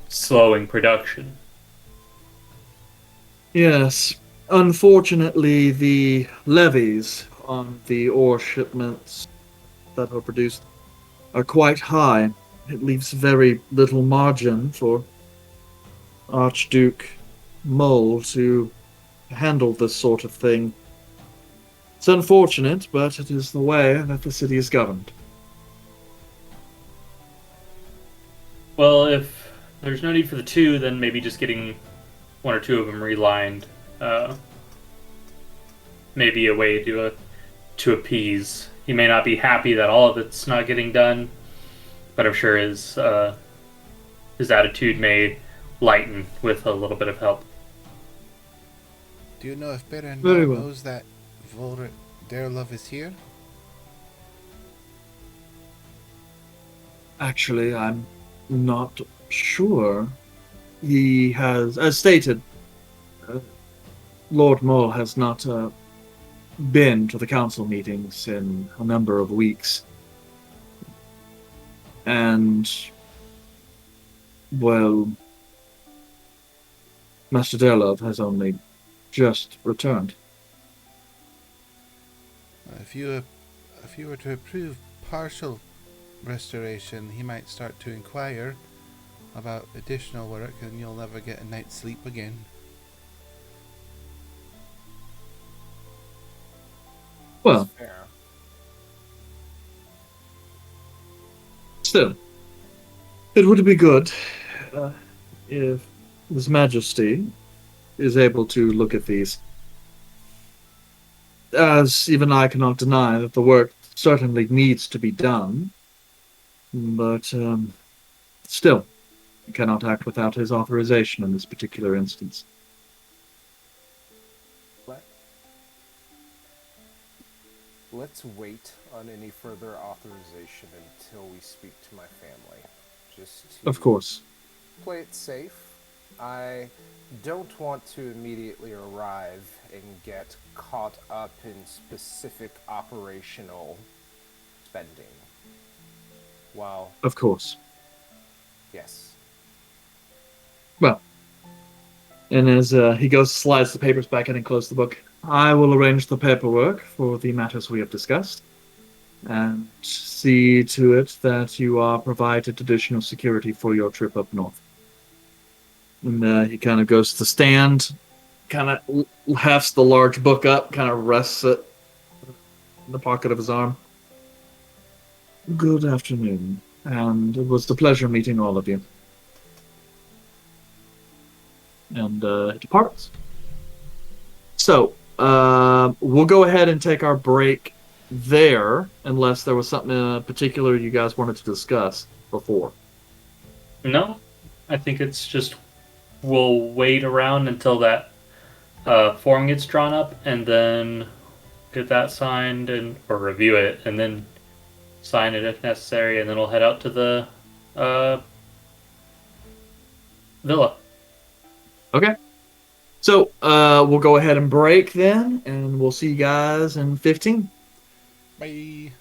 slowing production. yes, unfortunately, the levies on the ore shipments that are produced are quite high. It leaves very little margin for Archduke Mole to handle this sort of thing. It's unfortunate, but it is the way that the city is governed. Well, if there's no need for the two, then maybe just getting one or two of them relined, uh, maybe a way to appease. He may not be happy that all of it's not getting done, but I'm sure his attitude may lighten with a little bit of help. Do you know if Baron Very well. knows that Derlov is here? Actually, I'm not sure. He has, as stated, uh, Lord Mole has not been to the council meetings in a number of weeks. And, well, Master Derlov has only just returned. If you were to approve partial restoration, he might start to inquire about additional work, and you'll never get a night's sleep again. Well, That's fair. still, it would be good if His Majesty is able to look at these. As even I cannot deny that the work certainly needs to be done, but still, I cannot act without his authorization in this particular instance. Let, let's wait on any further authorization until we speak to my family. Just to Of course. play it safe. I don't want to immediately arrive and get caught up in specific operational spending. While Of course. Yes. Well, and as he goes, slides the papers back in and closes the book. I will arrange the paperwork for the matters we have discussed, and see to it that you are provided additional security for your trip up north. And he kind of goes to stand, kind of hefts the large book up, kind of rests it in the pocket of his arm. Good afternoon, and it was a pleasure meeting all of you. And he departs. So, we'll go ahead and take our break there, unless there was something in particular you guys wanted to discuss before. No, I think it's just we'll wait around until that form gets drawn up, and then get that signed and or review it, and then sign it if necessary, and then we'll head out to the villa. Okay. So, we'll go ahead and break then, and we'll see you guys in 15. Bye.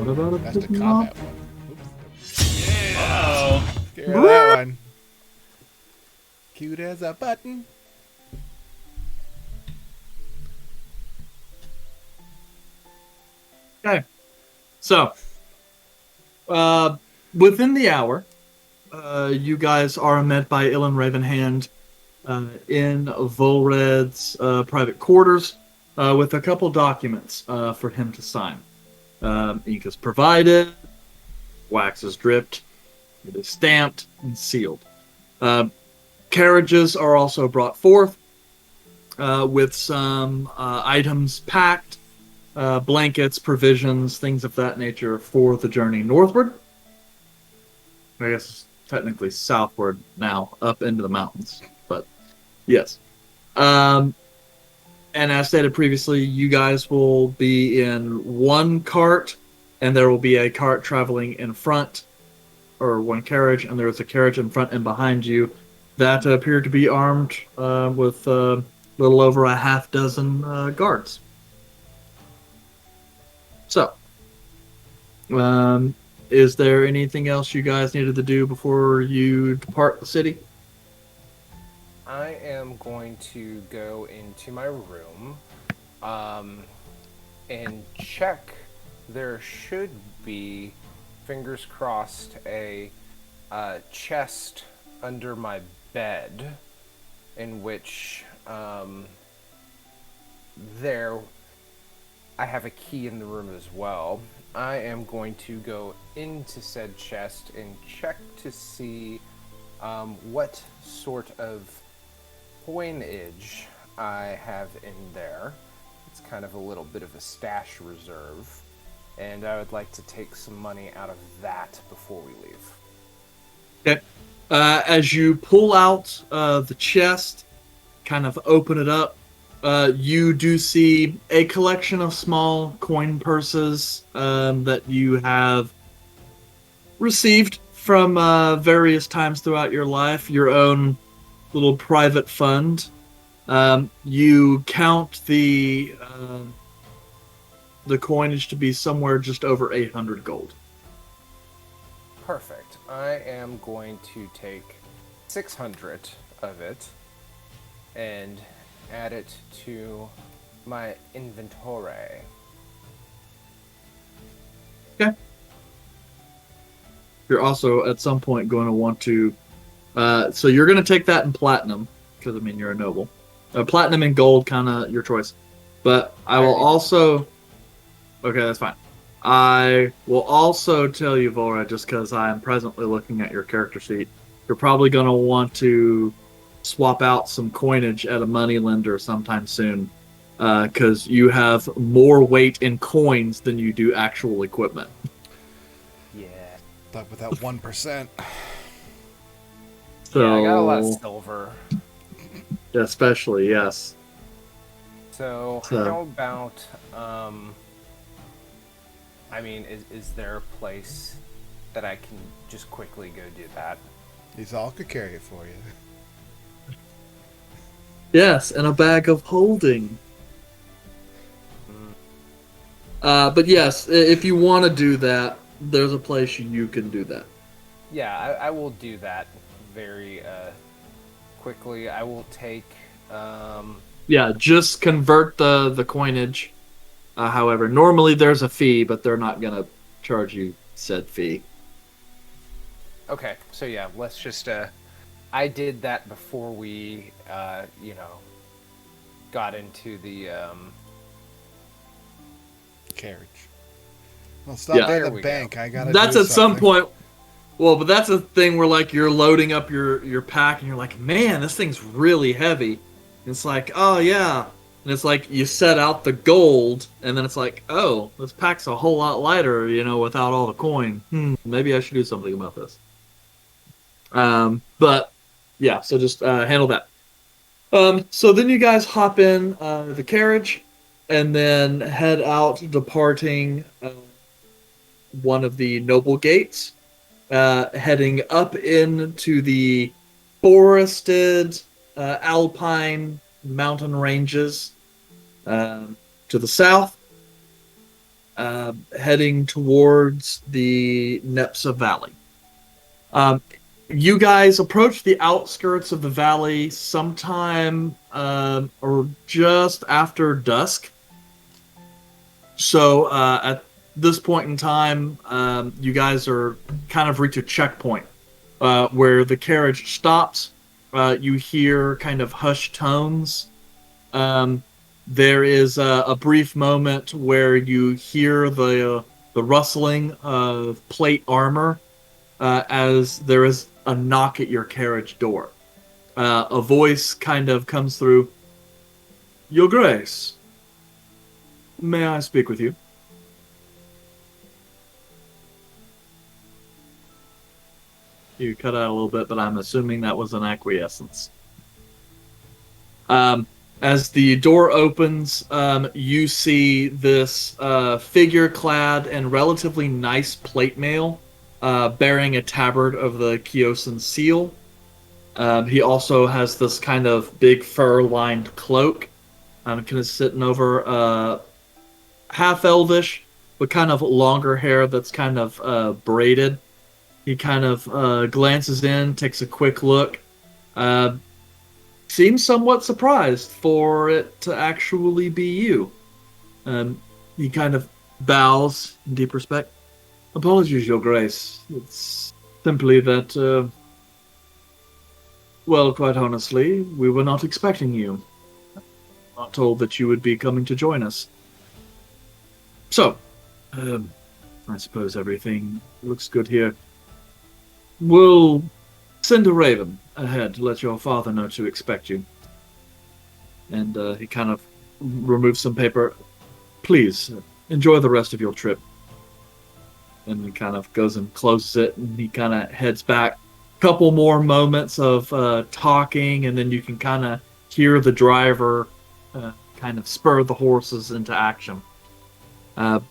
What about a That's the big combat mop? one. Oops. Oh, Scare that one. Cute as a button. Okay. So, within the hour, you guys are met by Ilan Ravenhand in Volred's private quarters with a couple documents for him to sign. Ink is provided, wax is dripped, it is stamped and sealed. Carriages are also brought forth with some items packed, blankets, provisions, things of that nature for the journey northward. I guess technically southward now, up into the mountains. But yes. And as stated previously, you guys will be in one cart, and there will be a cart traveling in front, or one carriage, and there is a carriage in front and behind you that appear to be armed with a little over a half dozen guards. So, is there anything else you guys needed to do before you depart the city? I am going to go into my room and check. There should be, fingers crossed, a chest under my bed in which there I have a key in the room as well. I am going to go into said chest and check to see what sort of coinage I have in there. It's kind of a little bit of a stash reserve, and I would like to take some money out of that before we leave. Okay. As you pull out the chest, kind of open it up, you do see a collection of small coin purses that you have received from various times throughout your life, your own little private fund. You count the coinage to be somewhere just over 800 gold. Perfect. I am going to take 600 of it and add it to my inventory. Okay. You're also at some point going to want to. So you're going to take that in platinum because I mean you're a noble. Platinum and gold, kind of your choice. But I will also. Okay, that's fine. I will also tell you, Volra, just because I am presently looking at your character sheet, you're probably going to want to swap out some coinage at a money lender sometime soon, because you have more weight in coins than you do actual equipment. Yeah. But with that 1%. So, Yeah, I got a lot of silver. especially, yes. So how about I mean, is there a place that I can just quickly go do that? He's all could carry it for you. Yes, and a bag of holding. But yes, if you want to do that, there's a place you can do that. Yeah, I will do that very quickly. I will take Yeah, just convert the coinage. However, normally there's a fee, but they're not going to charge you said fee. Okay, so yeah, let's just I did that before we got into the Carriage. Well, stop Yeah. by There the we bank. I gotta That's do at some something. point. Well, but that's a thing where like you're loading up your pack and you're like, man, this thing's really heavy. And it's like, oh yeah. And it's like you set out the gold, and then it's like, oh, this pack's a whole lot lighter, without all the coin. Maybe I should do something about this. But yeah, so just handle that. So then you guys hop in the carriage, and then head out, departing one of the noble gates, heading up into the forested alpine mountain ranges to the south. heading towards the Nepsa Valley. You guys approach the outskirts of the valley sometime or just after dusk. So at this point in time, you guys are kind of reach a checkpoint where the carriage stops. You hear kind of hushed tones. There is a brief moment where you hear the rustling of plate armor as there is a knock at your carriage door. A voice kind of comes through. Your Grace, may I speak with you? You cut out a little bit, but I'm assuming that was an acquiescence. As the door opens, you see this figure-clad and relatively nice plate mail bearing a tabard of the Kyosan seal. He also has this kind of big fur-lined cloak. Kind of sitting over half elvish, but kind of longer hair that's kind of braided. He kind of glances in, takes a quick look. Seems somewhat surprised for it to actually be you. He kind of bows in deep respect. Apologies, Your Grace. It's simply that, well, quite honestly, we were not expecting you. Not told that you would be coming to join us. So, I suppose everything looks good here. We'll send a raven ahead to let your father know to expect you. And he kind of removes some paper. Please, enjoy the rest of your trip. And he kind of goes and closes it, and he kind of heads back. Couple more moments of talking, and then you can kind of hear the driver kind of spur the horses into action. At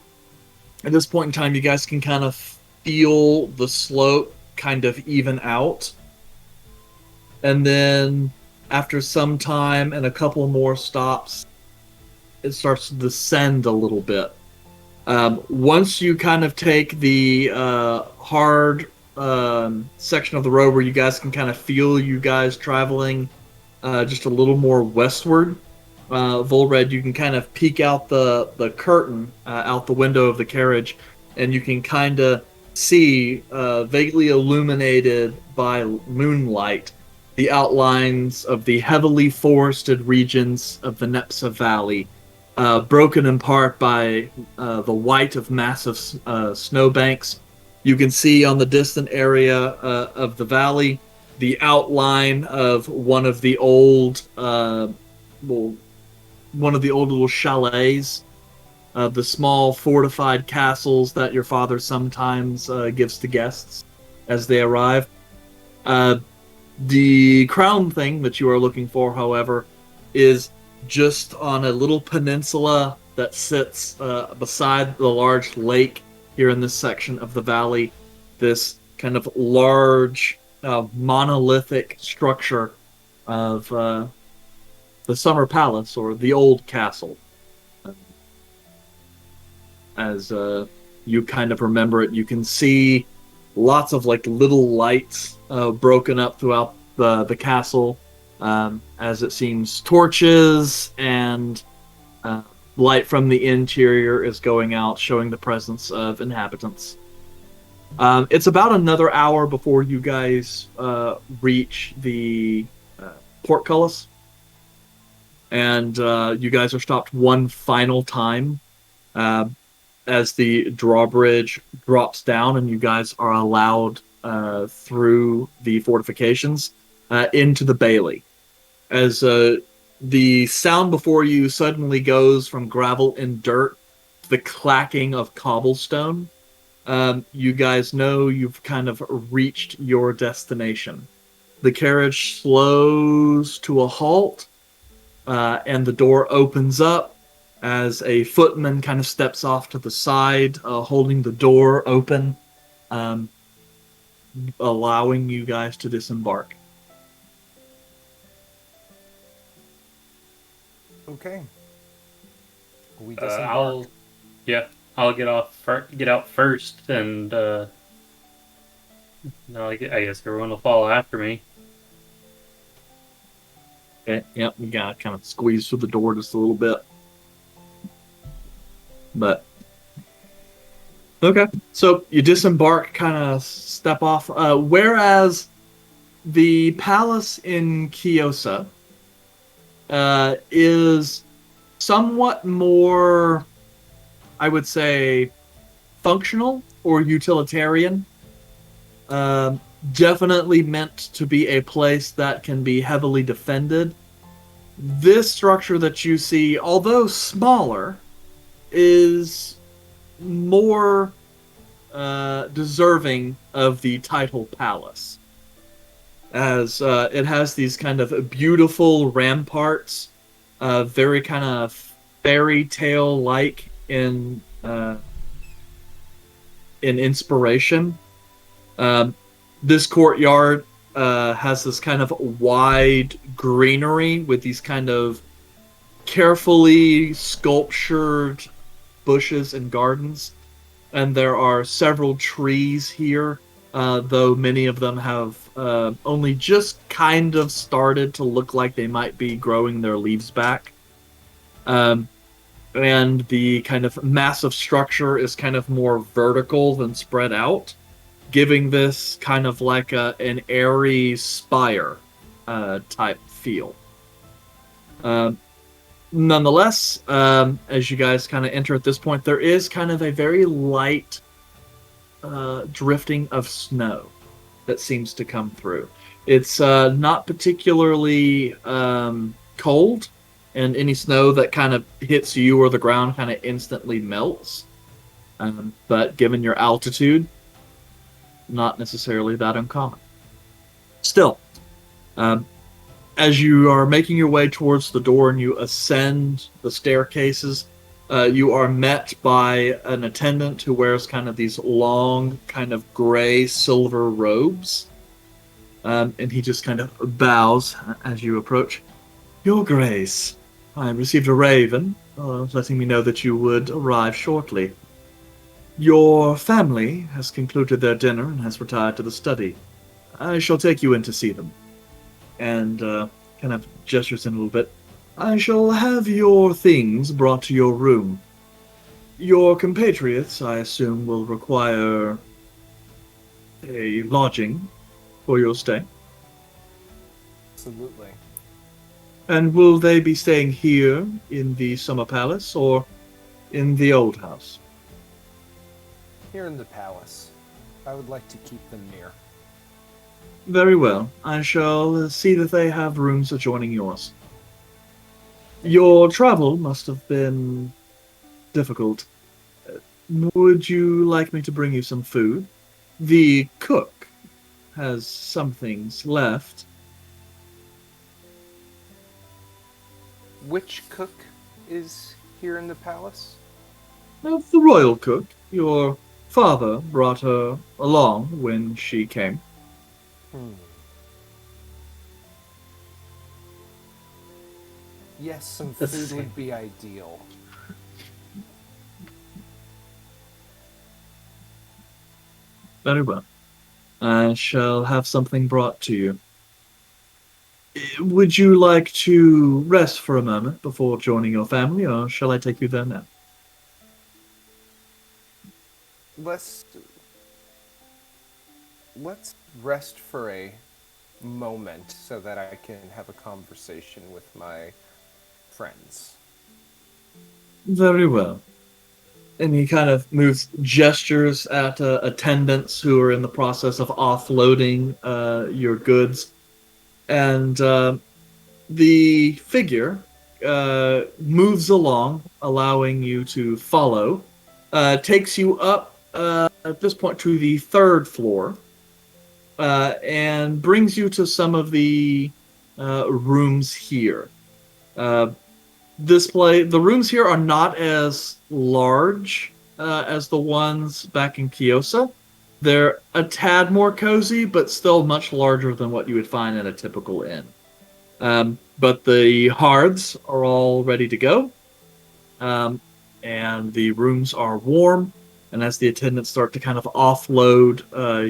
this point in time, you guys can kind of feel the slope kind of even out. And then after some time and a couple more stops, it starts to descend a little bit. Once you kind of take the hard section of the road where you guys can kind of feel you guys traveling just a little more westward, Volred, you can kind of peek out the curtain out the window of the carriage, and you can kind of see, vaguely illuminated by moonlight, the outlines of the heavily forested regions of the Nepsa Valley, broken in part by the white of massive snowbanks. You can see on the distant area of the valley the outline of one of the old little chalets, the small fortified castles that your father sometimes gives to guests as they arrive. The crown thing that you are looking for, however, is just on a little peninsula that sits beside the large lake here in this section of the valley. This kind of large monolithic structure of the Summer Palace, or the Old Castle, as you kind of remember it. You can see lots of like little lights broken up throughout the castle, as it seems torches and light from the interior is going out, showing the presence of inhabitants. It's about another hour before you guys reach the portcullis, and you guys are stopped one final time as the drawbridge drops down, and you guys are allowed through the fortifications into the bailey. As the sound before you suddenly goes from gravel and dirt to the clacking of cobblestone, you guys know you've kind of reached your destination. The carriage slows to a halt, and the door opens up as a footman kind of steps off to the side, holding the door open, allowing you guys to disembark. Okay. We I'll I'll get out first, and no, I guess everyone will follow after me. Okay, yep, you gotta kind of squeeze through the door just a little bit. But okay, so you disembark, kind of step off. Whereas the palace in Kyosa is somewhat more, I would say, functional or utilitarian. Definitely meant to be a place that can be heavily defended. This structure that you see, although smaller, is more deserving of the title palace, as it has these kind of beautiful ramparts, very kind of fairy tale like in inspiration. This courtyard has this kind of wide greenery with these kind of carefully sculptured bushes and gardens, and there are several trees here, though many of them have only just kind of started to look like they might be growing their leaves back. And the kind of massive structure is kind of more vertical than spread out, giving this kind of like an airy spire type feel. Nonetheless, as you guys kind of enter at this point, there is kind of a very light drifting of snow that seems to come through. It's not particularly cold, and any snow that kind of hits you or the ground kind of instantly melts. But given your altitude, not necessarily that uncommon. Still, as you are making your way towards the door and you ascend the staircases, you are met by an attendant who wears kind of these long, kind of gray silver robes. And he just kind of bows as you approach. Your Grace, I received a raven letting me know that you would arrive shortly. Your family has concluded their dinner and has retired to the study. I shall take you in to see them. And kind of gestures in a little bit. I shall have your things brought to your room. Your compatriots, I assume, will require a lodging for your stay. Absolutely. And will they be staying here in the Summer Palace or in the Old House? Here in the palace. I would like to keep them near. Very well. I shall see that they have rooms adjoining yours. Your travel must have been difficult. Would you like me to bring you some food? The cook has some things left. Which cook is here in the palace? The royal cook. Your father brought her along when she came. Yes, some That's food the would be ideal. Very well. I shall have something brought to you. Would you like to rest for a moment before joining your family, or shall I take you there now? Let's rest for a moment so that I can have a conversation with my friends. Very well. And he kind of gestures at attendants who are in the process of offloading your goods. And the figure moves along, allowing you to follow. Takes you up, at this point, to the third floor. And brings you to some of the rooms here. The rooms here are not as large as the ones back in Kyosa. They're a tad more cozy, but still much larger than what you would find at a typical inn. But the hearths are all ready to go. and the rooms are warm. And as the attendants start to kind of offload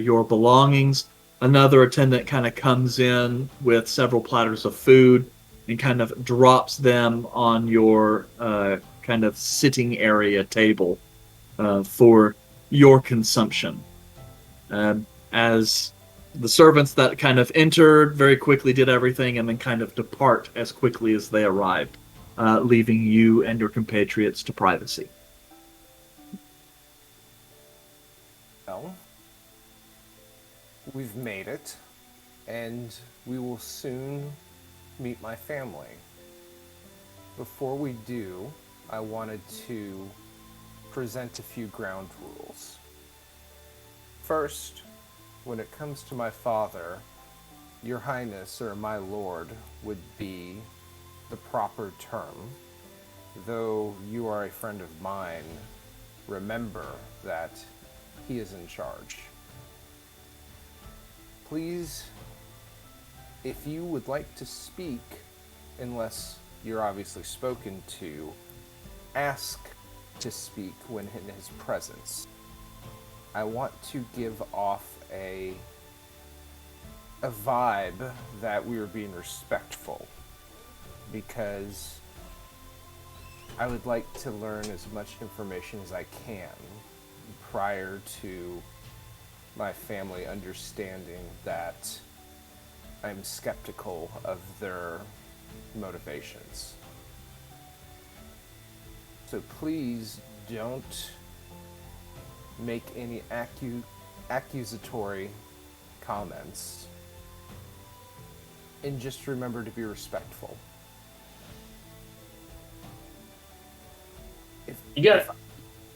your belongings, another attendant kind of comes in with several platters of food and kind of drops them on your kind of sitting area table for your consumption. As the servants that kind of entered very quickly did everything and then kind of depart as quickly as they arrived, leaving you and your compatriots to privacy. Well, we've made it, and we will soon meet my family. Before we do, I wanted to present a few ground rules. First, when it comes to my father, Your Highness or my lord would be the proper term. Though you are a friend of mine, remember that he is in charge. Please, if you would like to speak, unless you're obviously spoken to, ask to speak when in his presence. I want to give off a vibe that we are being respectful, because I would like to learn as much information as I can prior to my family understanding that I'm skeptical of their motivations. So please don't make any accusatory comments. And just remember to be respectful. You got it.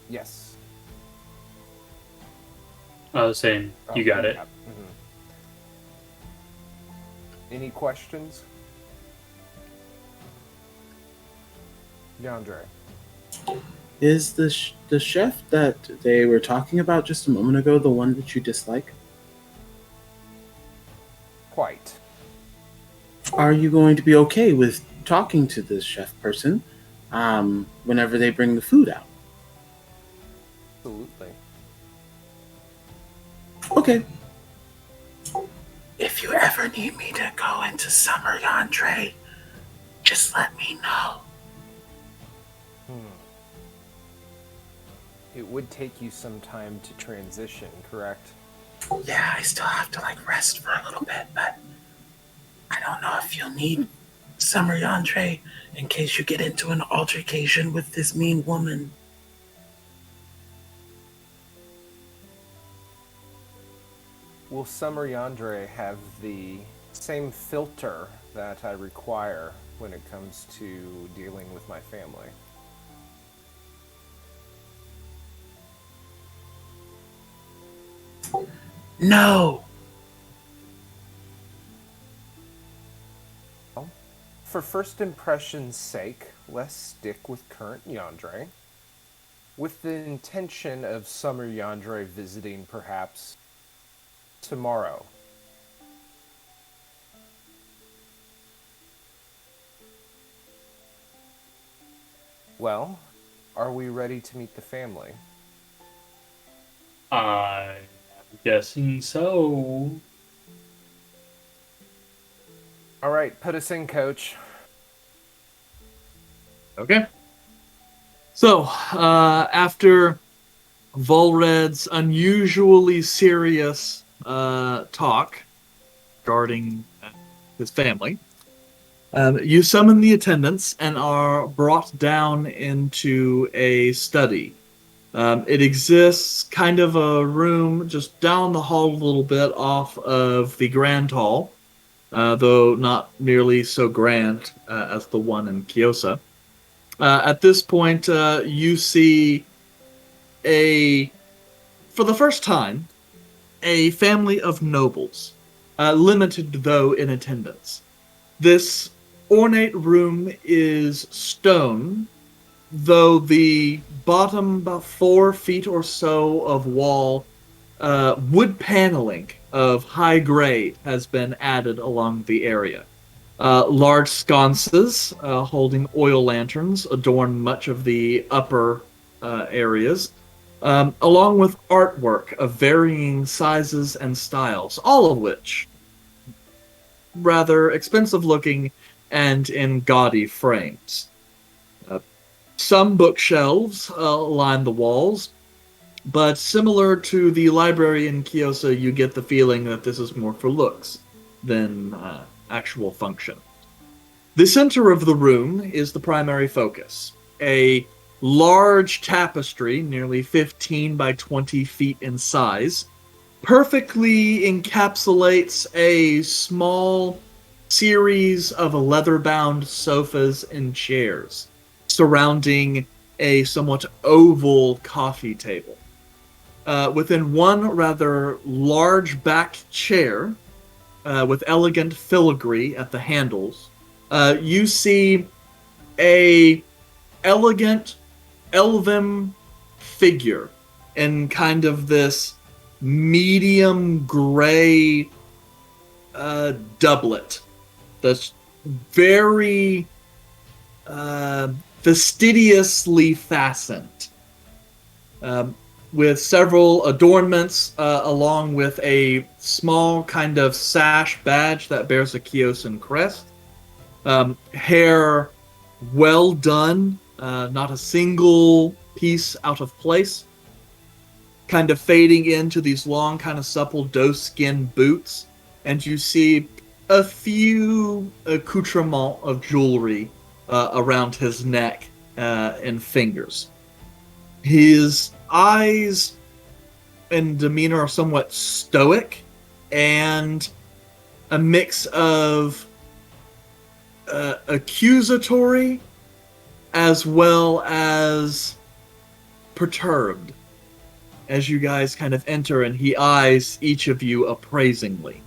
Yes. I was saying, you got it. Mm-hmm. Any questions? DeAndre. Is the chef that they were talking about just a moment ago the one that you dislike? Quite. Are you going to be okay with talking to this chef person whenever they bring the food out? Absolutely. Okay. If you ever need me to go into Summer Yandere, just let me know. It would take you some time to transition, correct? Yeah, I still have to rest for a little bit, but I don't know if you'll need Summer Yandere in case you get into an altercation with this mean woman. Will Summer Yandere have the same filter that I require when it comes to dealing with my family? No! Well, for first impression's sake, let's stick with current Yandere, with the intention of Summer Yandere visiting perhaps tomorrow. Well, are we ready to meet the family? I'm guessing so. All right, put us in, coach. Okay. So, after Volred's unusually serious talk regarding his family, you summon the attendants and are brought down into a study. It exists kind of a room just down the hall a little bit off of the Grand Hall, though not nearly so grand as the one in Kyosa. At this point, you see for the first time, a family of nobles, limited though in attendance. This ornate room is stone, though the bottom about 4 feet or so of wall, wood paneling of high grade has been added along the area. Large sconces holding oil lanterns adorn much of the upper areas, along with artwork of varying sizes and styles, all of which rather expensive looking and in gaudy frames. Uh, some bookshelves line the walls, but similar to the library in Kyosa, you get the feeling that this is more for looks than actual function. The center of the room is the primary focus. A large tapestry, nearly 15 by 20 feet in size, perfectly encapsulates a small series of leather-bound sofas and chairs surrounding a somewhat oval coffee table. Within one rather large backed chair, with elegant filigree at the handles, you see a elegant elven figure in kind of this medium gray doublet that's very fastidiously fastened, with several adornments, along with a small kind of sash badge that bears a Kyosan crest. Hair well done, not a single piece out of place, kind of fading into these long, kind of supple doe-skin boots, and you see a few accoutrements of jewelry around his neck and fingers. His eyes and demeanor are somewhat stoic, and a mix of accusatory as well as perturbed as you guys kind of enter, and he eyes each of you appraisingly.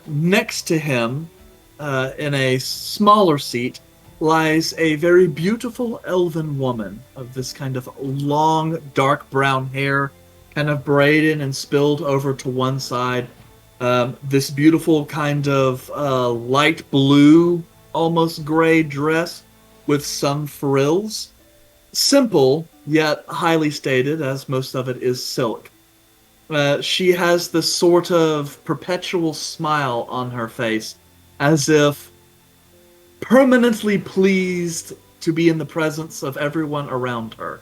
Next to him, in a smaller seat, lies a very beautiful elven woman of this kind of long, dark brown hair, kind of braided and spilled over to one side. This beautiful kind of light blue, almost gray dress with some frills. Simple, yet highly stated, as most of it is silk. She has this sort of perpetual smile on her face, as if permanently pleased to be in the presence of everyone around her.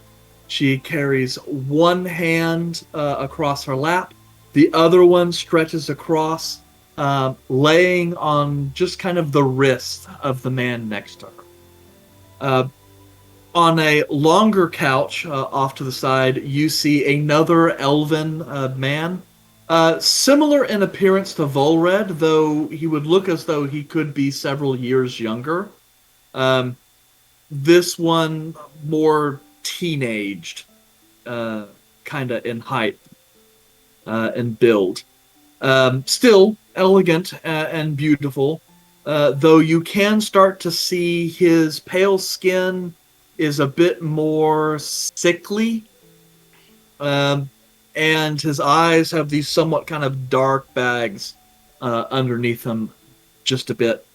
She carries one hand across her lap, the other one stretches across, laying on just kind of the wrist of the man next to her. On a longer couch off to the side, you see another elven man, similar in appearance to Volred, though he would look as though he could be several years younger. This one more teenaged, kind of in height and build. Still elegant and beautiful, though you can start to see his pale skin is a bit more sickly, and his eyes have these somewhat kind of dark bags underneath them just a bit.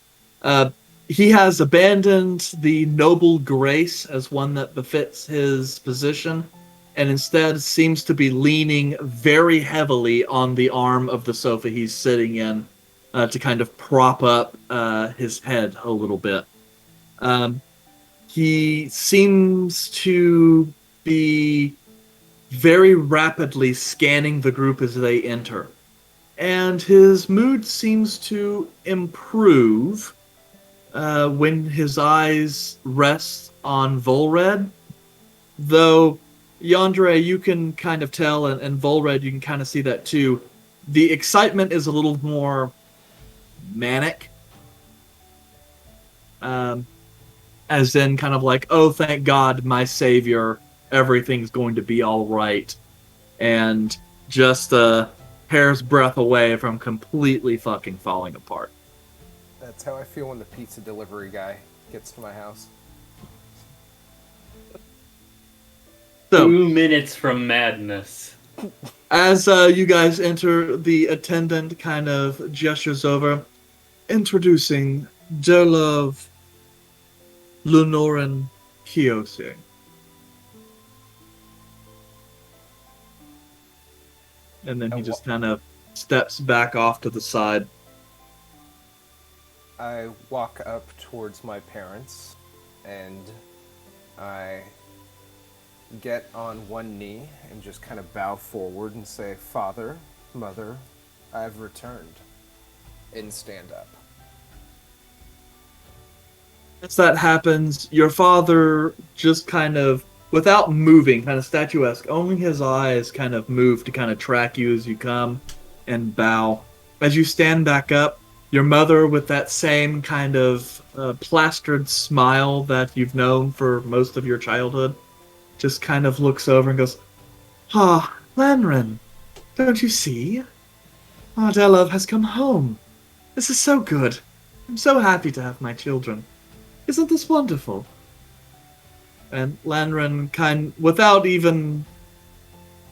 He has abandoned the noble grace as one that befits his position, and instead seems to be leaning very heavily on the arm of the sofa he's sitting in to kind of prop up his head a little bit. He seems to be very rapidly scanning the group as they enter, and his mood seems to improve when his eyes rest on Volred, though Yandere, you can kind of tell, and Volred, you can kind of see that too. The excitement is a little more manic. As in kind of like, oh, thank God, my savior, everything's going to be all right. And just a hair's breadth away from completely fucking falling apart. That's how I feel when the pizza delivery guy gets to my house. So, 2 minutes from madness. as you guys enter, the attendant kind of gestures over. Introducing Dolov Lunoran Kiyose. And then he just kind of steps back off to the side. I walk up towards my parents, and I get on one knee and just kind of bow forward and say, "Father, Mother, I've returned," and stand up. As that happens, your father just kind of, without moving, kind of statuesque, only his eyes kind of move to kind of track you as you come and bow. As you stand back up, your mother, with that same kind of plastered smile that you've known for most of your childhood, just kind of looks over and goes, "Ah, Lanren, don't you see? Ardelov has come home. This is so good. I'm so happy to have my children. Isn't this wonderful?" And Lanren, without even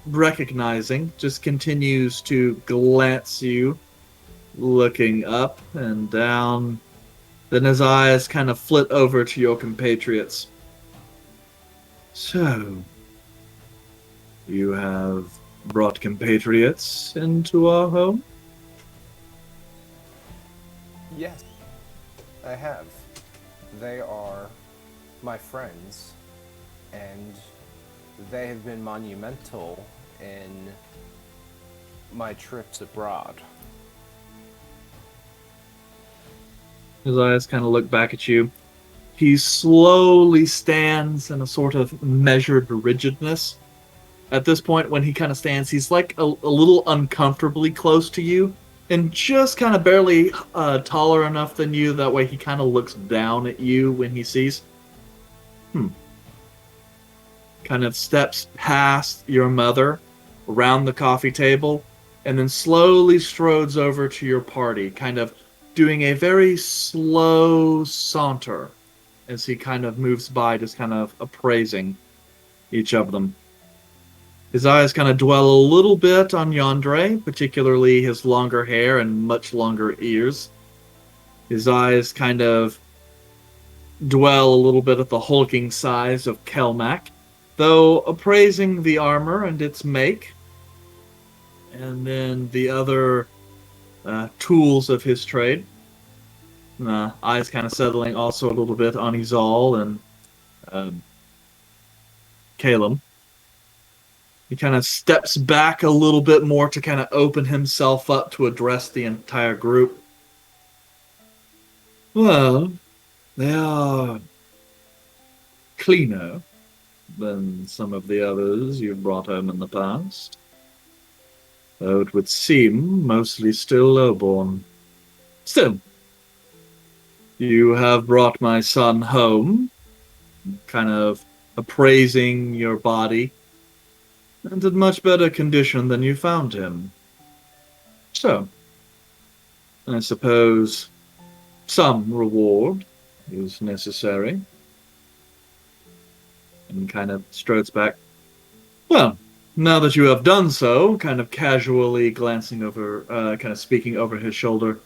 recognizing, just continues to glance you, looking up and down. Then his eyes kind of flit over to your compatriots. "So, you have brought compatriots into our home?" Yes, I have. They are my friends, and they have been monumental in my trips abroad. His eyes kind of look back at you. He slowly stands in a sort of measured rigidness. At this point, when he kind of stands, he's like a little uncomfortably close to you, and just kind of barely taller enough than you. That way he kind of looks down at you when he sees. Kind of steps past your mother, around the coffee table, and then slowly strodes over to your party, kind of doing a very slow saunter as he kind of moves by, just kind of appraising each of them. His eyes kind of dwell a little bit on Yandere, particularly his longer hair and much longer ears. His eyes kind of dwell a little bit at the hulking size of Kelmac, though appraising the armor and its make, and then the other tools of his trade. Eyes kind of settling also a little bit on Izal and Calum. He kind of steps back a little bit more to kind of open himself up to address the entire group. "Well, they are cleaner than some of the others you've brought home in the past, though it would seem mostly still lowborn. Still, you have brought my son home, kind of appraising your body, and in much better condition than you found him. So, I suppose some reward is necessary." And kind of strodes back. "Well, now that you have done so," kind of casually glancing over, kind of speaking over his shoulder,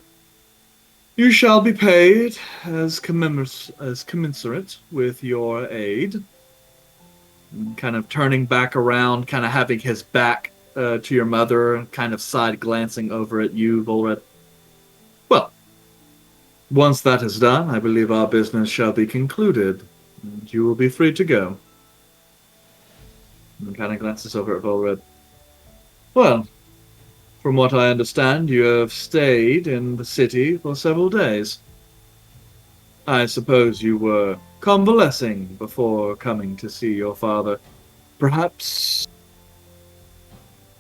"you shall be paid as commensurate with your aid." And kind of turning back around, kind of having his back to your mother, kind of side glancing over at you, Volred. "Well, once that is done, I believe our business shall be concluded, and you will be free to go." And kind of glances over at Volred. "Well, from what I understand, you have stayed in the city for several days. I suppose you were convalescing before coming to see your father. Perhaps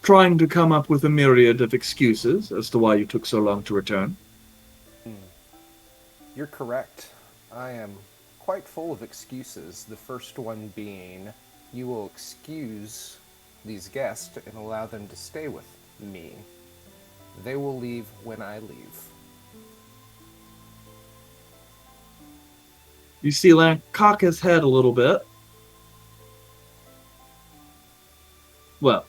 trying to come up with a myriad of excuses as to why you took so long to return." You're correct. I am quite full of excuses. The first one being, you will excuse these guests and allow them to stay with me. They will leave when I leave. You see Lan cock his head a little bit. "Well,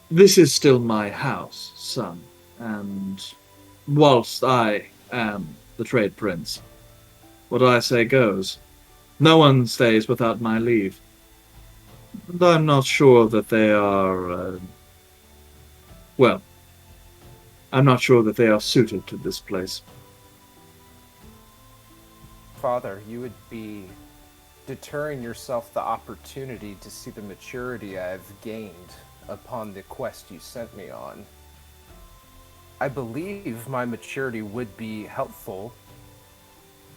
this is still my house, son, and whilst I am the trade prince. What I say goes. No one stays without my leave. And I'm not sure that they are, well, I'm not sure that they are suited to this place. Father, you would be deterring yourself the opportunity to see the maturity I've gained upon the quest you sent me on. I believe my maturity would be helpful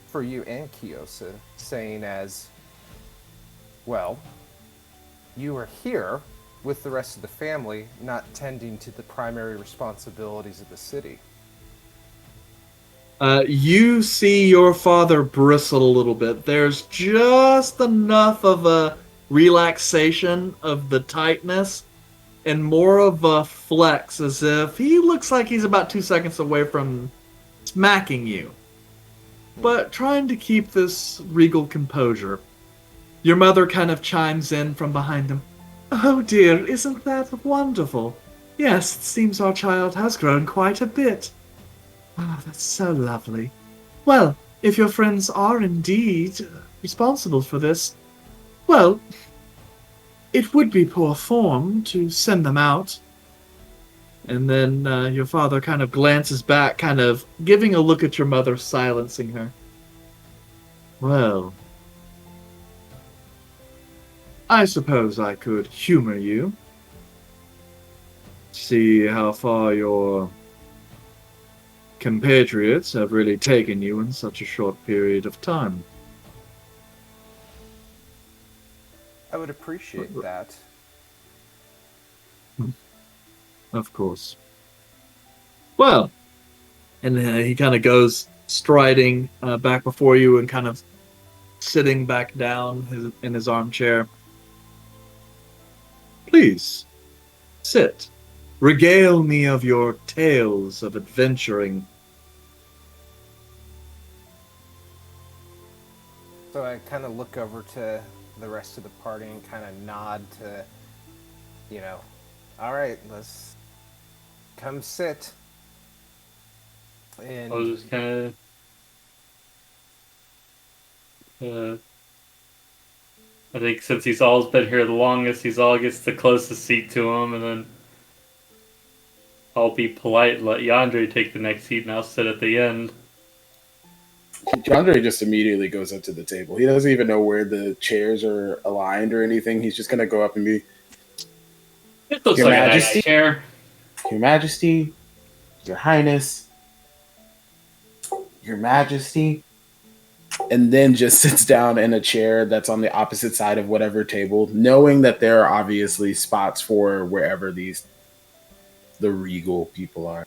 for you and Kiyosa, saying as, well, you are here with the rest of the family, not tending to the primary responsibilities of the city. You see your father bristle a little bit. There's just enough of a relaxation of the tightness and more of a flex, as if he looks like he's about 2 seconds away from smacking you. But trying to keep this regal composure. Your mother kind of chimes in from behind him. Oh dear, isn't that wonderful? Yes, it seems our child has grown quite a bit. Ah, that's so lovely. Well, if your friends are indeed responsible for this, well, it would be poor form to send them out. And then your father kind of glances back, kind of giving a look at your mother, silencing her. Well, I suppose I could humor you. See how far your compatriots have really taken you in such a short period of time. I would appreciate that. Of course. Well, and he kind of goes striding back before you and kind of sitting back down in his armchair. Please, sit. Regale me of your tales of adventuring. So I kind of look over to the rest of the party and kind of nod to, all right, let's come sit. And I was just kind of. I think since he's always been here the longest, he's all gets the closest seat to him, and then I'll be polite and let Yandere take the next seat, and I'll sit at the end. Andre just immediately goes up to the table. He doesn't even know where the chairs are aligned or anything. He's just going to go up and be, It looks Your like Majesty? a nice chair. Your Majesty, Your Highness, Your Majesty, and then just sits down in a chair that's on the opposite side of whatever table, knowing that there are obviously spots for wherever the regal people are.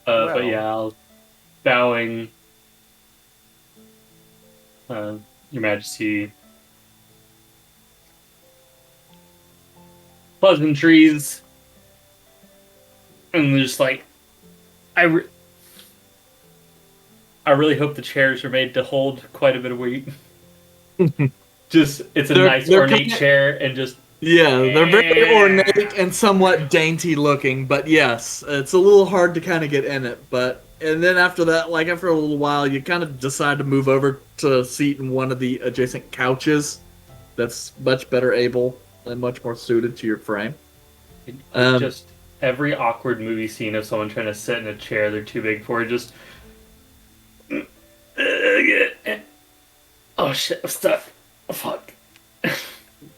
But yeah, I'll bowing, Your Majesty. Pleasantries, and just like, I really hope the chairs are made to hold quite a bit of weight. Just, it's a nice ornate chair, and just Yeah, they're very ornate and somewhat dainty looking, but yes, it's a little hard to kind of get in it. And then after that, like after a little while, you kind of decide to move over to a seat in one of the adjacent couches that's much better able and much more suited to your frame. just every awkward movie scene of someone trying to sit in a chair they're too big for, just oh shit, I'm stuck. Oh, fuck.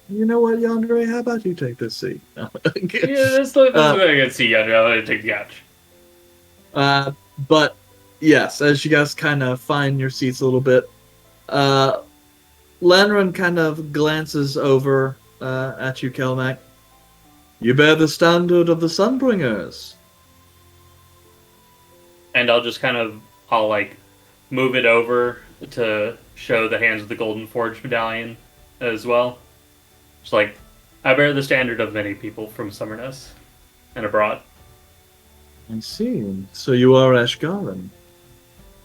You know what, Yandere? How about you take this seat? Yeah, this looks like a good seat, Yandere. I'll let you take the couch. But yes, as you guys kind of find your seats a little bit, Lanran kind of glances over at you, Kelmac. You bear the standard of the Sunbringers. And I'll like move it over to show the hands of the Golden Forge medallion as well. It's like, I bear the standard of many people from Summerness and abroad. I see. So you are Ashgaran.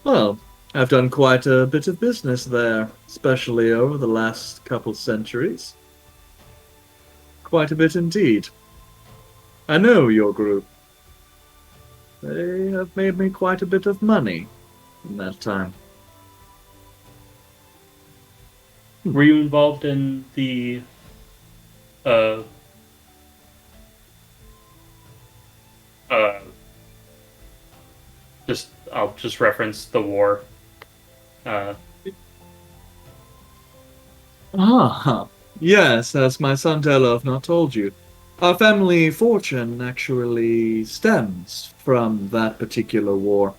Well, I've done quite a bit of business there, especially over the last couple centuries. Quite a bit indeed. I know your group. They have made me quite a bit of money in that time. Were you involved in the uh uh I'll just reference the war. Uh Ah, yes, as my son Delov not told you. Our family fortune actually stems from that particular war.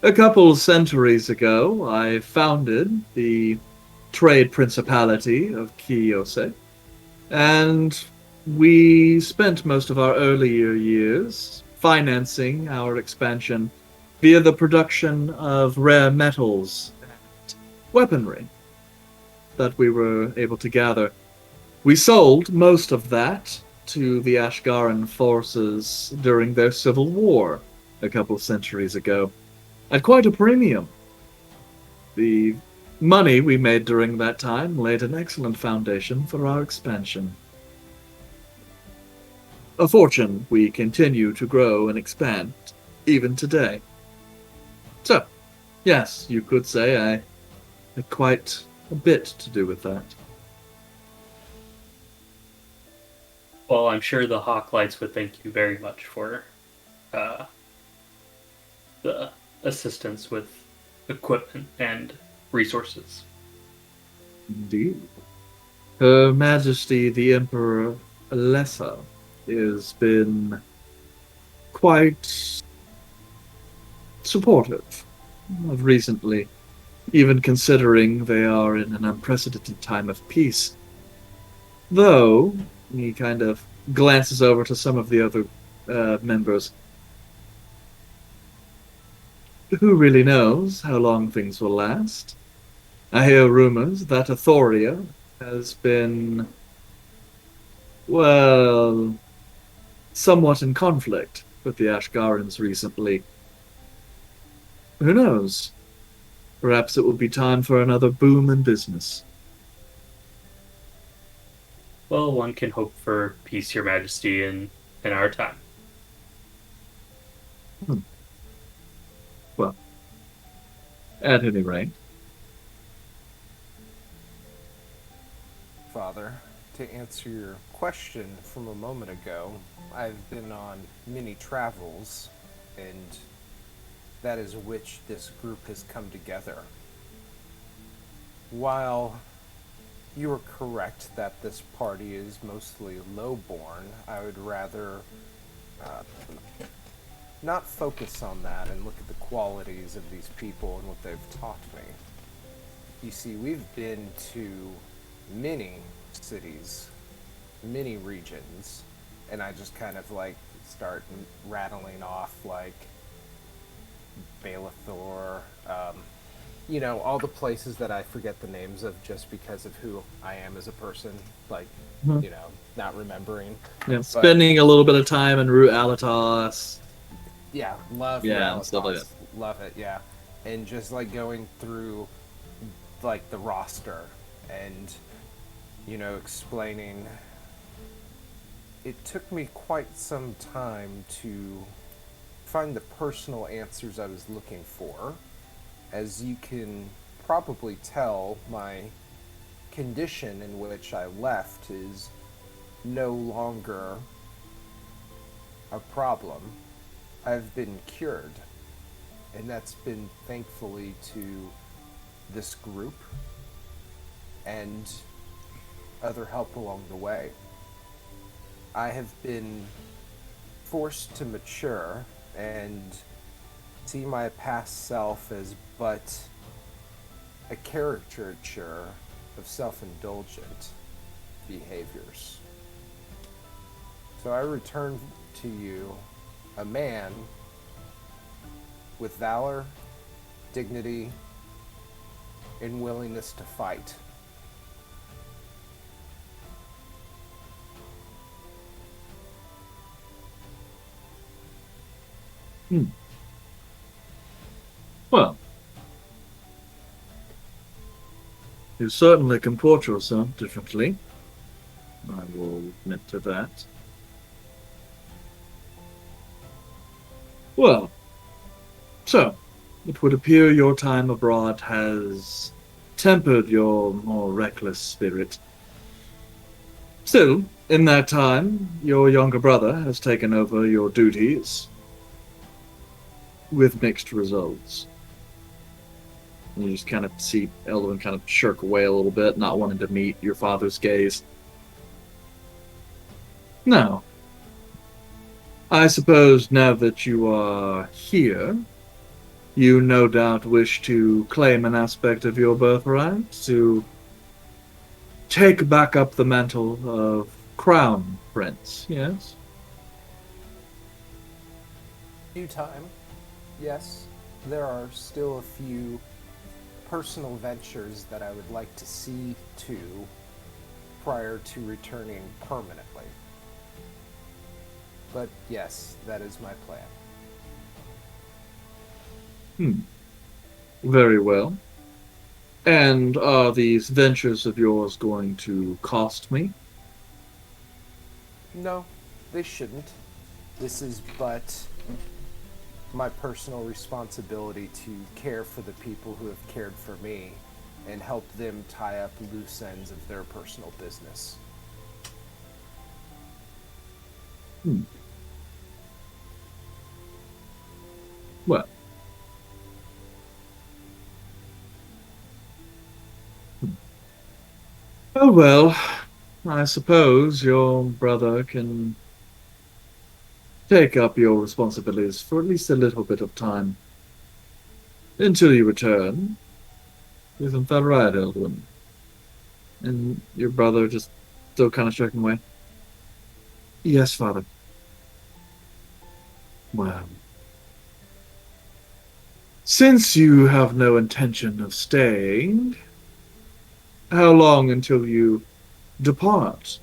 A couple centuries ago, I founded the Trade Principality of Kiyose, and we spent most of our earlier years financing our expansion via the production of rare metals and weaponry that we were able to gather. We sold most of that to the Ashgaran forces during their civil war a couple of centuries ago at quite a premium. The money we made during that time laid an excellent foundation for our expansion. A fortune we continue to grow and expand even today. So, yes, you could say I had quite a bit to do with that. well, I'm sure the Hawklights would thank you very much for uh the assistance with equipment and resources. Indeed. Her Majesty the Emperor Alessa has been quite supportive of recently, even considering they are in an unprecedented time of peace. Though, he kind of glances over to some of the other members. Who really knows how long things will last? I hear rumors that Athoria has been, well, somewhat in conflict with the Ashgarans recently. Who knows? Perhaps it will be time for another boom in business. Well, one can hope for peace, Your Majesty, in our time. Well, at any rate. Father, to answer your question from a moment ago, I've been on many travels, and that is which this group has come together. While you are correct that this party is mostly lowborn, I would rather uh, not focus on that and look at the qualities of these people and what they've taught me. You see, we've been to many cities, many regions, and I just kind of like start rattling off like Baelathor, all the places that I forget the names of just because of who I am as a person, like, Mhm. not remembering. Yeah, spending a little bit of time in Root Alatos. Yeah, love Yeah, stuff like Realitas. Love it, yeah. And just like going through like the roster and explaining. It took me quite some time to find the personal answers I was looking for. As you can probably tell, my condition in which I left is no longer a problem. I've been cured. And that's been thankfully to this group and other help along the way. I have been forced to mature and see my past self as but a caricature of self-indulgent behaviors. So I return to you a man with valor, dignity, and willingness to fight. Well, you certainly comport yourself differently. I will admit to that. Well, so, it would appear your time abroad has tempered your more reckless spirit. Still, in that time, your younger brother has taken over your duties with mixed results. And you just kind of see Eldwin kind of shirk away a little bit, not wanting to meet your father's gaze. Now, I suppose now that you are here, you no doubt wish to claim an aspect of your birthright, to take back up the mantle of Crown Prince, yes? Due time, yes. There are still a few personal ventures that I would like to see to prior to returning permanently. But yes, that is my plan. Very well. And are these ventures of yours going to cost me? No, they shouldn't. This is but my personal responsibility to care for the people who have cared for me and help them tie up loose ends of their personal business. Well. Oh well, I suppose your brother can take up your responsibilities for at least a little bit of time. Until you return. Isn't that right, Eldwin? And your brother just still kind of shaking away. Yes, father. Well, since you have no intention of staying, how long until you depart?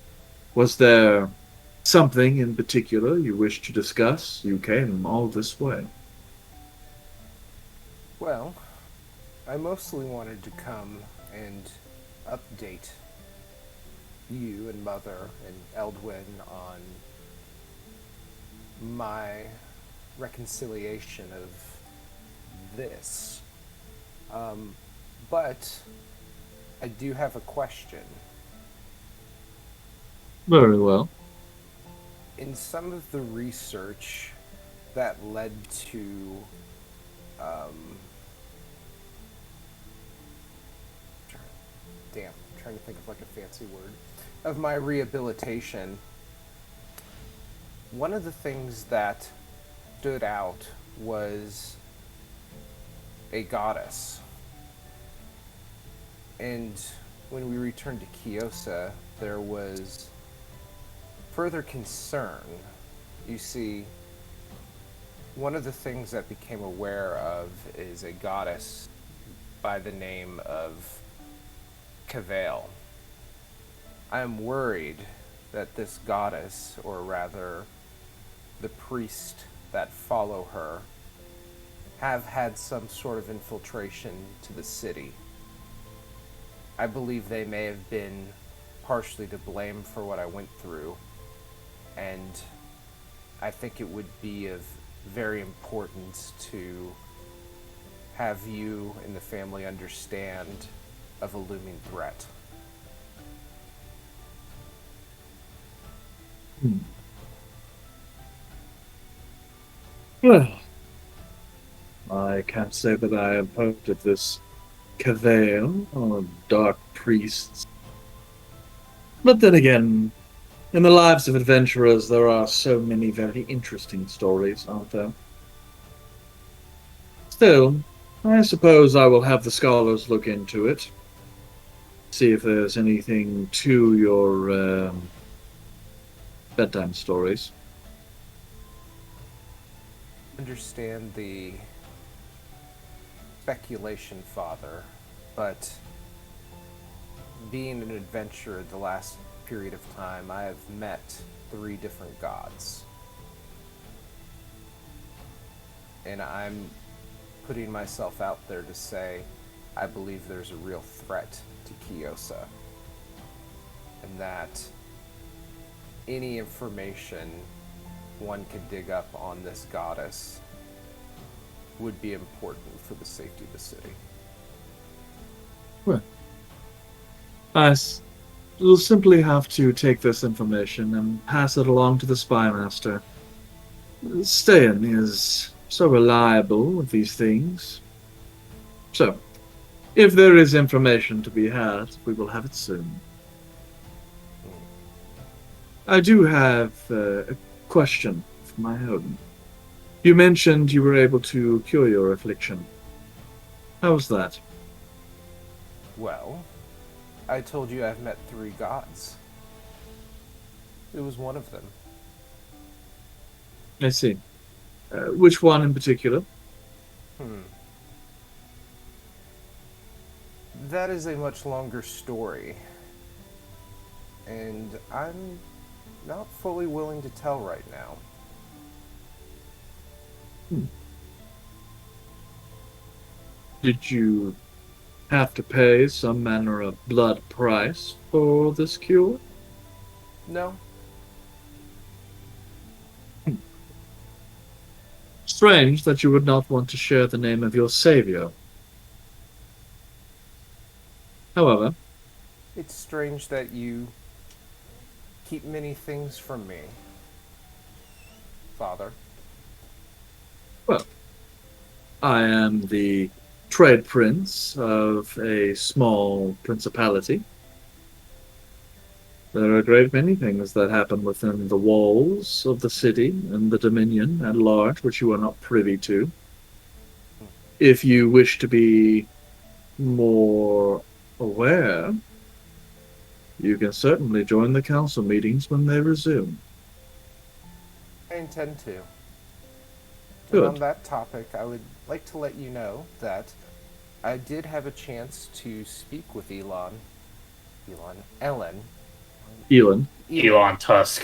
Was there something in particular you wish to discuss? You came all this way. Well, I mostly wanted to come and update you and Mother and Eldwin on my reconciliation of this. But I do have a question. Very well. In some of the research that led to I'm trying to think of like a fancy word of my rehabilitation, one of the things that stood out was a goddess. And when we returned to Kyosa, there was further concern. You see, one of the things that I became aware of is a goddess by the name of Cavale. I am worried that this goddess, or rather the priest that follow her, have had some sort of infiltration to the city. I believe they may have been partially to blame for what I went through, and I think it would be of very importance to have you and the family understand of a looming threat. Well, I can't say that I have heard of this Cavale or dark priests. But then again, in the lives of adventurers, there are so many very interesting stories, aren't there? Still, I suppose I will have the scholars look into it. See if there's anything to your bedtime stories. Understand the speculation, Father, but being an adventurer the last period of time, I have met 3 different gods. And I'm putting myself out there to say I believe there's a real threat to Kyosa. And that any information one could dig up on this goddess would be important for the safety of the city. Well, will simply have to take this information and pass it along to the spy master. Stan is so reliable with these things. So, if there is information to be had, we will have it soon. I do have a question of my own. You mentioned you were able to cure your affliction. How was that? Well, I told you I've met 3 gods. It was one of them. I see. Which one in particular? That is a much longer story. And I'm not fully willing to tell right now. Did you have to pay some manner of blood price for this cure? No. Strange that you would not want to share the name of your savior. However, It's strange that you keep many things from me, Father. well, I am the trade prince of a small principality. There are a great many things that happen within the walls of the city and the Dominion at large, which you are not privy to. If you wish to be more aware, you can certainly join the council meetings when they resume. I intend to. Good. And on that topic, I would like to let you know that I did have a chance to speak with Ellen. Elon Tusk.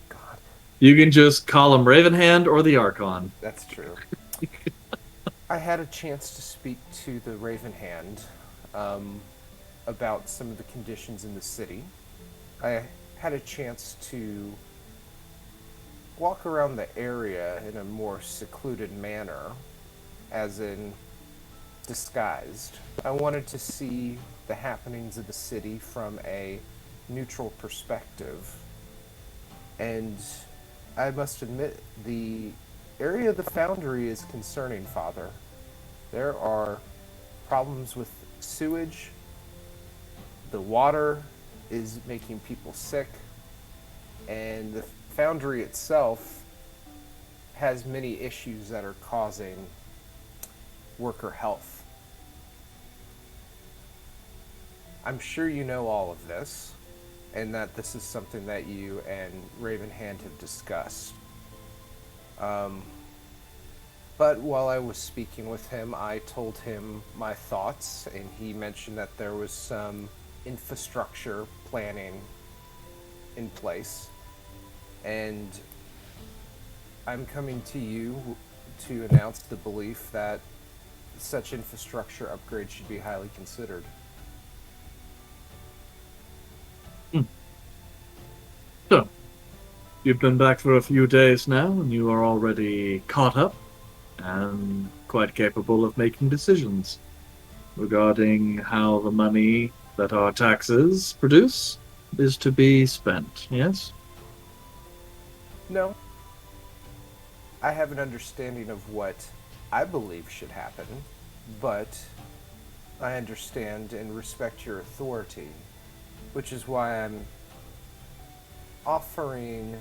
God, You can just call him Ravenhand or the Archon. that's true. I had a chance to speak to the Raven Hand about some of the conditions in the city. I had a chance to walk around the area in a more secluded manner, as in disguised. I wanted to see the happenings of the city from a neutral perspective. And I must admit, the area of the foundry is concerning, Father. There are problems with sewage. The water is making people sick. And the foundry itself has many issues that are causing worker health. I'm sure you know all of this, and that this is something that you and Ravenhand have discussed. But while I was speaking with him, I told him my thoughts, and he mentioned that there was some infrastructure planning in place. And I'm coming to you to announce the belief that such infrastructure upgrades should be highly considered. So, you've been back for a few days now, and you are already caught up and quite capable of making decisions regarding how the money that our taxes produce is to be spent, yes? No. I have an understanding of what I believe should happen, but I understand and respect your authority, which is why I'm offering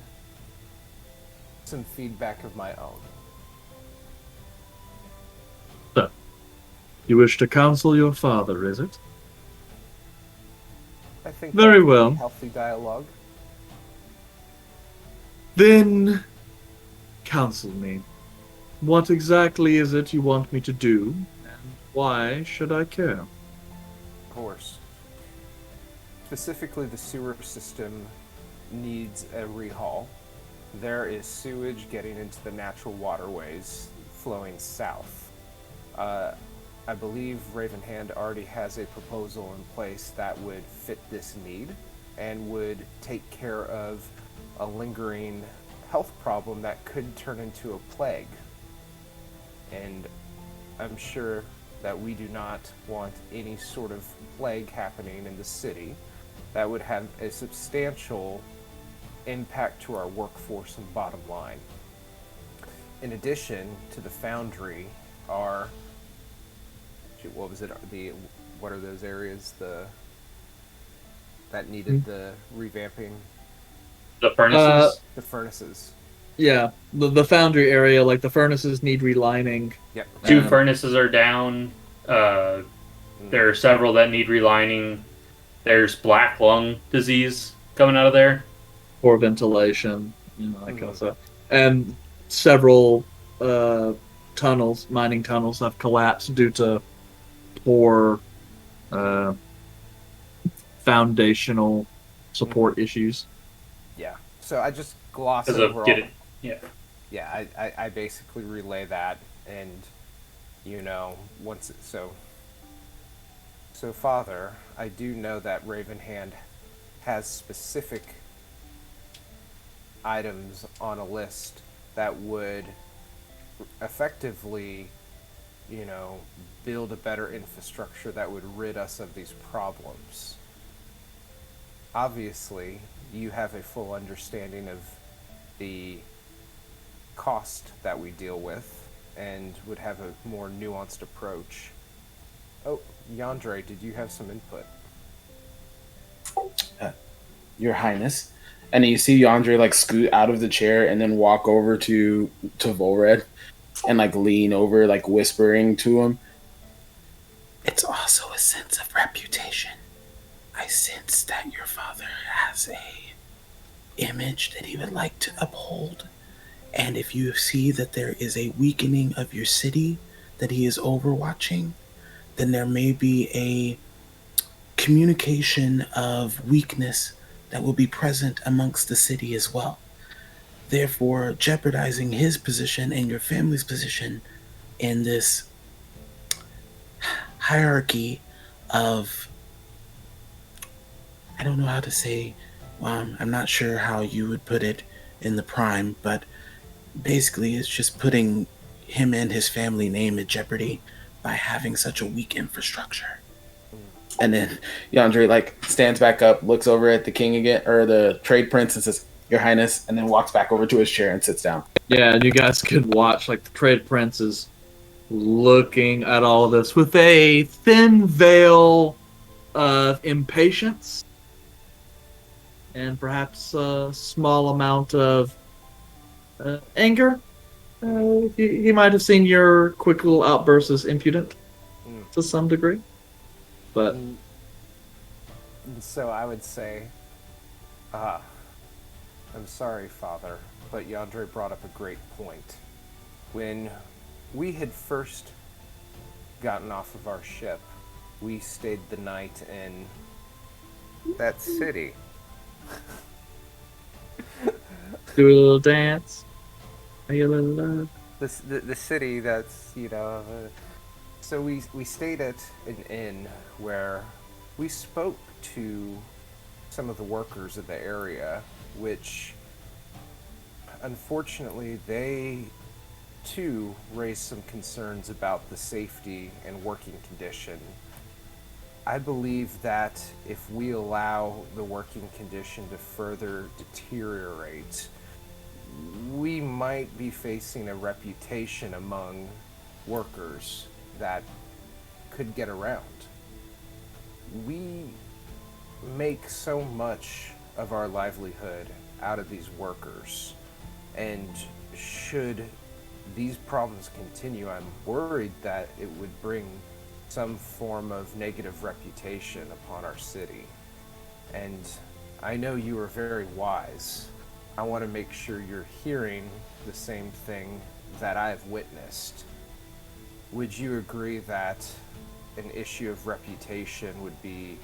some feedback of my own. So, you wish to counsel your father, is it? I think Very that would be well. healthy dialogue. Then, counsel me. What exactly is it you want me to do, and why should I care? Of course. Specifically, the sewer system needs a rehaul. There is sewage getting into the natural waterways flowing south. I believe Ravenhand already has a proposal in place that would fit this need and would take care of a lingering health problem that could turn into a plague. And I'm sure that we do not want any sort of plague happening in the city that would have a substantial impact to our workforce and bottom line. In addition to the foundry, are what was it? What are those areas that needed the revamping? The furnaces. The furnaces. Yeah, the foundry area, like the furnaces need relining. Yep. Two furnaces are down. There are several that need relining. There's black lung disease coming out of there. Poor ventilation, that kind of stuff. And several tunnels, mining tunnels, have collapsed due to poor foundational support issues. Yeah. So I just gloss Because over of all. yeah. Yeah, I basically relay that, and once it, so Father, I do know that Ravenhand has specific items on a list that would effectively, build a better infrastructure that would rid us of these problems. Obviously, you have a full understanding of the cost that we deal with and would have a more nuanced approach. Oh, Yandere, did you have some input? Your Highness. And then you see Yandere like scoot out of the chair and then walk over to Volred and like lean over, like whispering to him. It's also a sense of reputation. I sense that your father has a image that he would like to uphold. And if you see that there is a weakening of your city that he is overwatching, then there may be a communication of weakness that will be present amongst the city as well. Therefore, jeopardizing his position and your family's position in this hierarchy of, I don't know how to say, I'm not sure how you would put it in the prime, but basically it's just putting him and his family name at jeopardy by having such a weak infrastructure. And then Yandere like stands back up, looks over at the king again, or the trade prince, and says, Your Highness, and then walks back over to his chair and sits down. Yeah, and you guys could watch, like, the trade prince is looking at all of this with a thin veil of impatience and perhaps a small amount of anger. He might have seen your quick little outbursts as impudent to some degree. But so I would say, I'm sorry, Father, but Yandere brought up a great point. When we had first gotten off of our ship, we stayed the night in that city. do a little dance. Are you a little The city that's, so we stayed at an inn where we spoke to some of the workers of the area, which unfortunately they too raised some concerns about the safety and working condition. I believe that if we allow the working condition to further deteriorate, we might be facing a reputation among workers that could get around. We make so much of our livelihood out of these workers, and should these problems continue, I'm worried that it would bring some form of negative reputation upon our city. And I know you are very wise. I want to make sure you're hearing the same thing that I've witnessed. Would you agree that an issue of reputation would be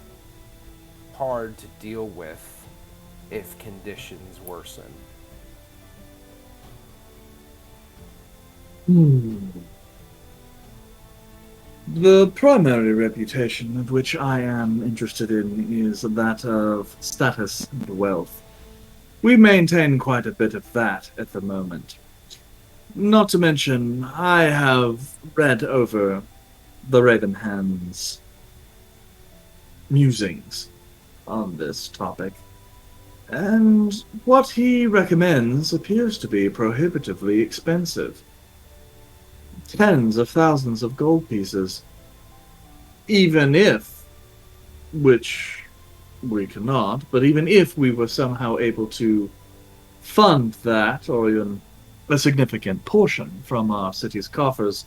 hard to deal with if conditions worsen? The primary reputation of which I am interested in is that of status and wealth. We maintain quite a bit of that at the moment. Not to mention, I have read over the Ravenhand's musings on this topic, and what he recommends appears to be prohibitively expensive. Tens of thousands of gold pieces. Even if, which we cannot, but even if we were somehow able to fund that, or even a significant portion from our city's coffers,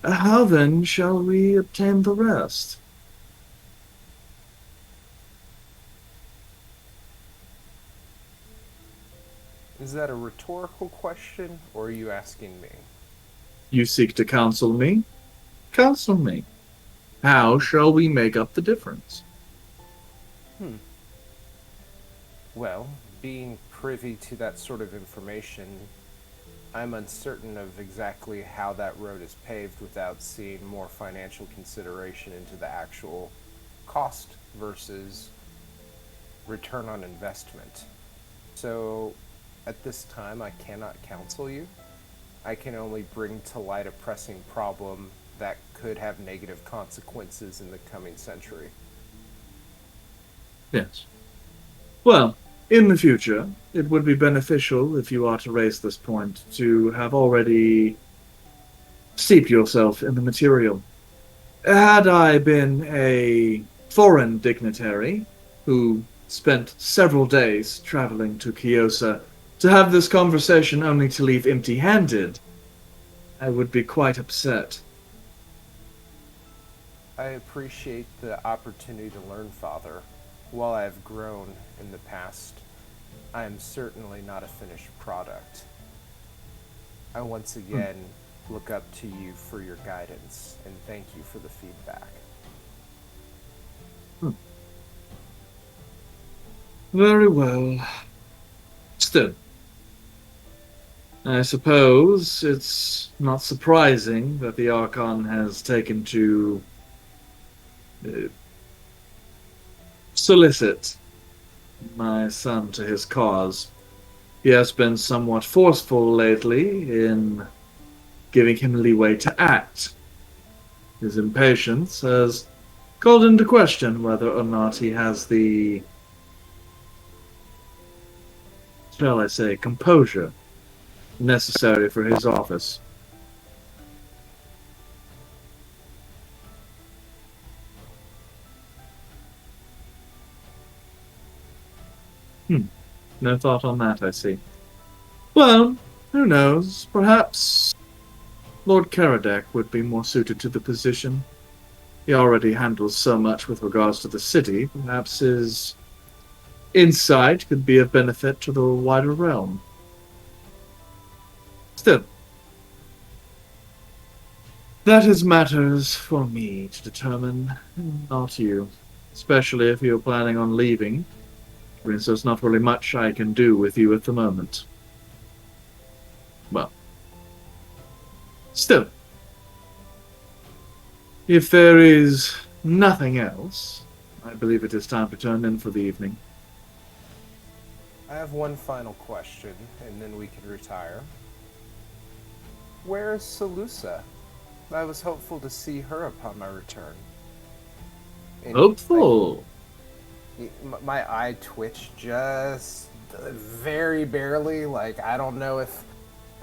how then shall we obtain the rest? Is that a rhetorical question, or are you asking me? You seek to counsel me? Counsel me. How shall we make up the difference? Well, being privy to that sort of information, I'm uncertain of exactly how that road is paved without seeing more financial consideration into the actual cost versus return on investment. So, at this time, I cannot counsel you. I can only bring to light a pressing problem that could have negative consequences in the coming century. Yes. Well, in the future, it would be beneficial, if you are to raise this point, to have already steeped yourself in the material. Had I been a foreign dignitary who spent several days traveling to Kyosa to have this conversation only to leave empty-handed, I would be quite upset. I appreciate the opportunity to learn, Father. While I have grown in the past, I am certainly not a finished product. I once again look up to you for your guidance, and thank you for the feedback. Very well. Still, I suppose it's not surprising that the Archon has taken to solicit my son to his cause. He has been somewhat forceful lately in giving him leeway to act. His impatience has called into question whether or not he has the, shall I say, composure necessary for his office. No thought on that, I see. Well, who knows? Perhaps Lord Karadec would be more suited to the position. He already handles so much with regards to the city. Perhaps his insight could be of benefit to the wider realm. Still, that is matters for me to determine, not you. Especially if you're planning on leaving. Since there's not really much I can do with you at the moment. Well, still, if there is nothing else, I believe it is time to turn in for the evening. I have one final question, and then we can retire. Where is Salusa? I was hopeful to see her upon my return. And Hopeful. my eye twitched just very barely. Like, I don't know if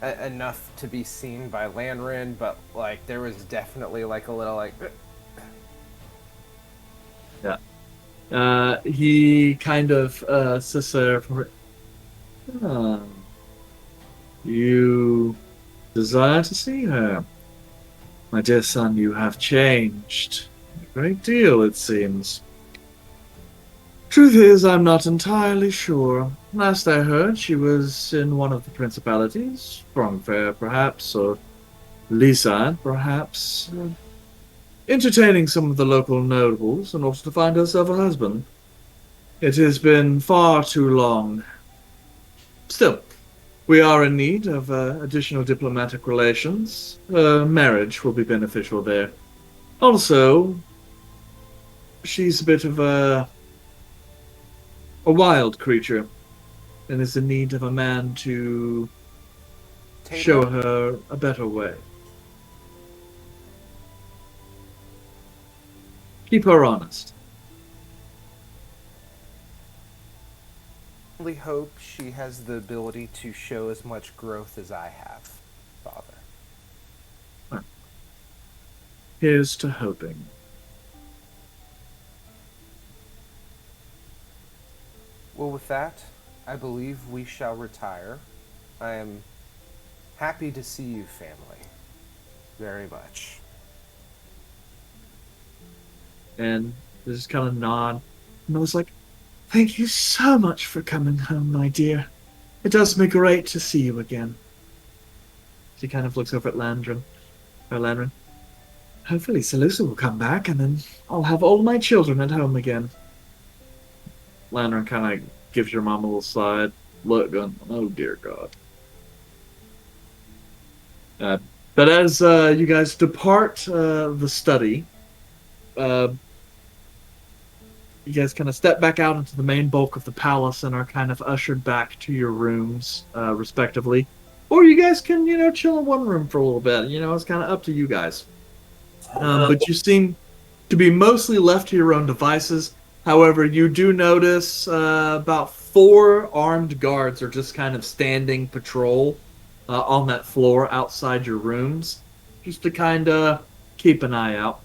enough to be seen by Landrin, but like there was definitely like a little like. Yeah. He kind of sits there for. You desire to see her, my dear son. You have changed a great deal, it seems. Truth is, I'm not entirely sure. Last I heard, she was in one of the principalities, Strongfair, perhaps, or Lisan, perhaps, entertaining some of the local nobles in order to find herself a husband. It has been far too long. Still, we are in need of additional diplomatic relations. Marriage will be beneficial there. Also, she's a bit of a wild creature. and is in need of a man to Taylor, show her a better way. Keep her honest. I only hope she has the ability to show as much growth as I have, Father. Here's to hoping. Well, with that, I believe we shall retire. I am happy to see you, family. Very much. And they just kind of nod. And I was like, thank you so much for coming home, my dear. It does me great to see you again. She kind of looks over at Landrin. Hopefully Seleucia will come back, and then I'll have all my children at home again. Landrin kind of gives your mom a little side look, going, oh dear God. But as you guys depart the study, you guys kind of step back out into the main bulk of the palace and are kind of ushered back to your rooms, respectively. Or you guys can, chill in one room for a little bit. It's kind of up to you guys. But you seem to be mostly left to your own devices. However, you do notice about 4 armed guards are just kind of standing patrol on that floor outside your rooms, just to kind of keep an eye out.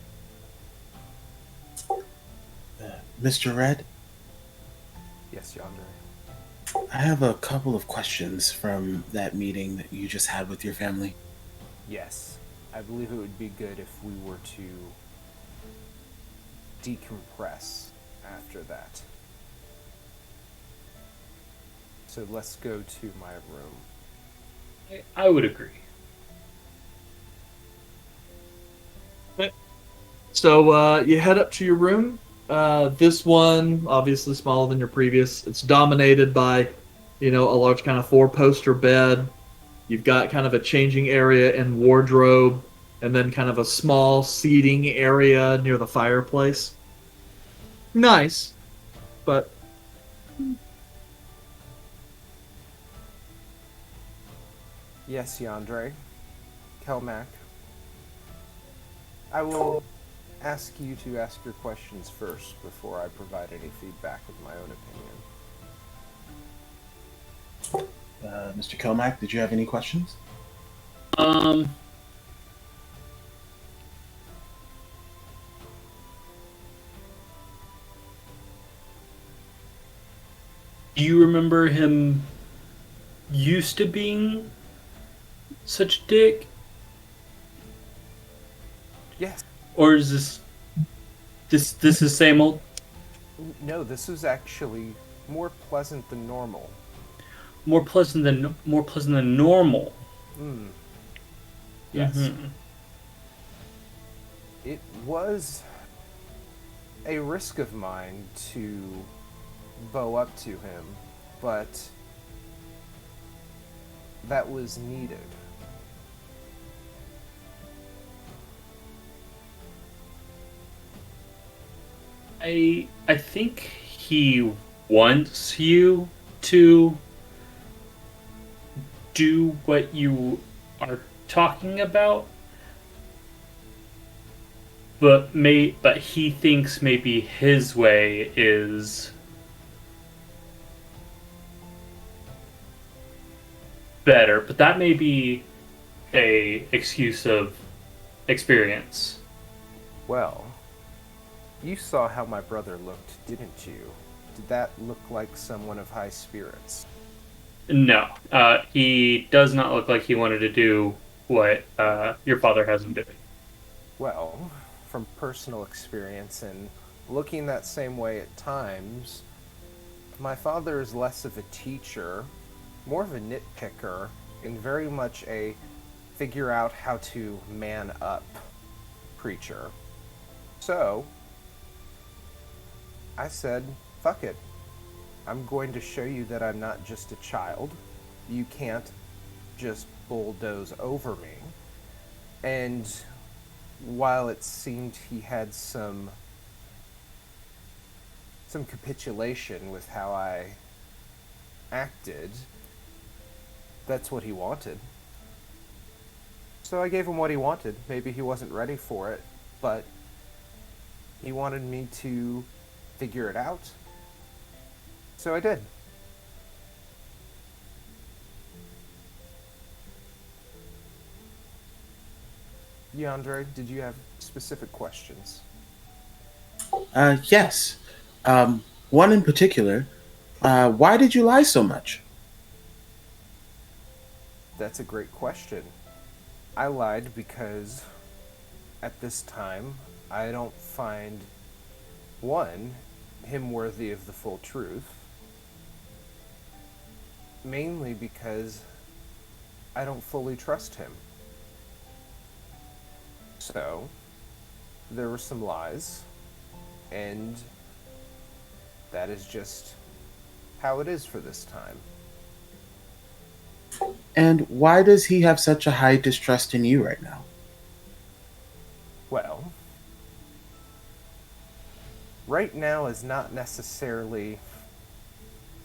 Mr. Red, Yes, Yonder. I have a couple of questions from that meeting that you just had with your family. Yes. I believe it would be good if we were to decompress after that. So let's go to my room. I would agree. So you head up to your room. This one, obviously smaller than your previous. It's dominated by, a large kind of 4-poster bed. You've got kind of a changing area and wardrobe, and then kind of a small seating area near the fireplace. Nice, but Yes, Yandere. Kelmac. I will ask you to ask your questions first before I provide any feedback of my own opinion. Mr. Kelmac, did you have any questions? Do you remember him used to being such a dick? Yes. Or is this is same old? No, this is actually more pleasant than normal. More pleasant than normal. Yes. Mhm. It was a risk of mine to bow up to him, but that was needed. I think he wants you to do what you are talking about, but he thinks maybe his way is better. But that may be a excuse of experience. Well, you saw how my brother looked, didn't you? Did that look like someone of high spirits? No, he does not look like he wanted to do what your father has him doing. Well, from personal experience and looking that same way at times, my father is less of a teacher, more of a nitpicker, and very much a figure out how to man up preacher. So, I said, fuck it. I'm going to show you that I'm not just a child. You can't just bulldoze over me. And while it seemed he had some capitulation with how I acted, that's what he wanted. So I gave him what he wanted. Maybe he wasn't ready for it, but he wanted me to figure it out. So I did. Yandere, did you have specific questions? Yes. One in particular. Why did you lie so much? That's a great question. I lied because at this time I don't find, one, him worthy of the full truth. Mainly because I don't fully trust him. So, there were some lies, and that is just how it is for this time. And why does he have such a high distrust in you right now? Well, right now is not necessarily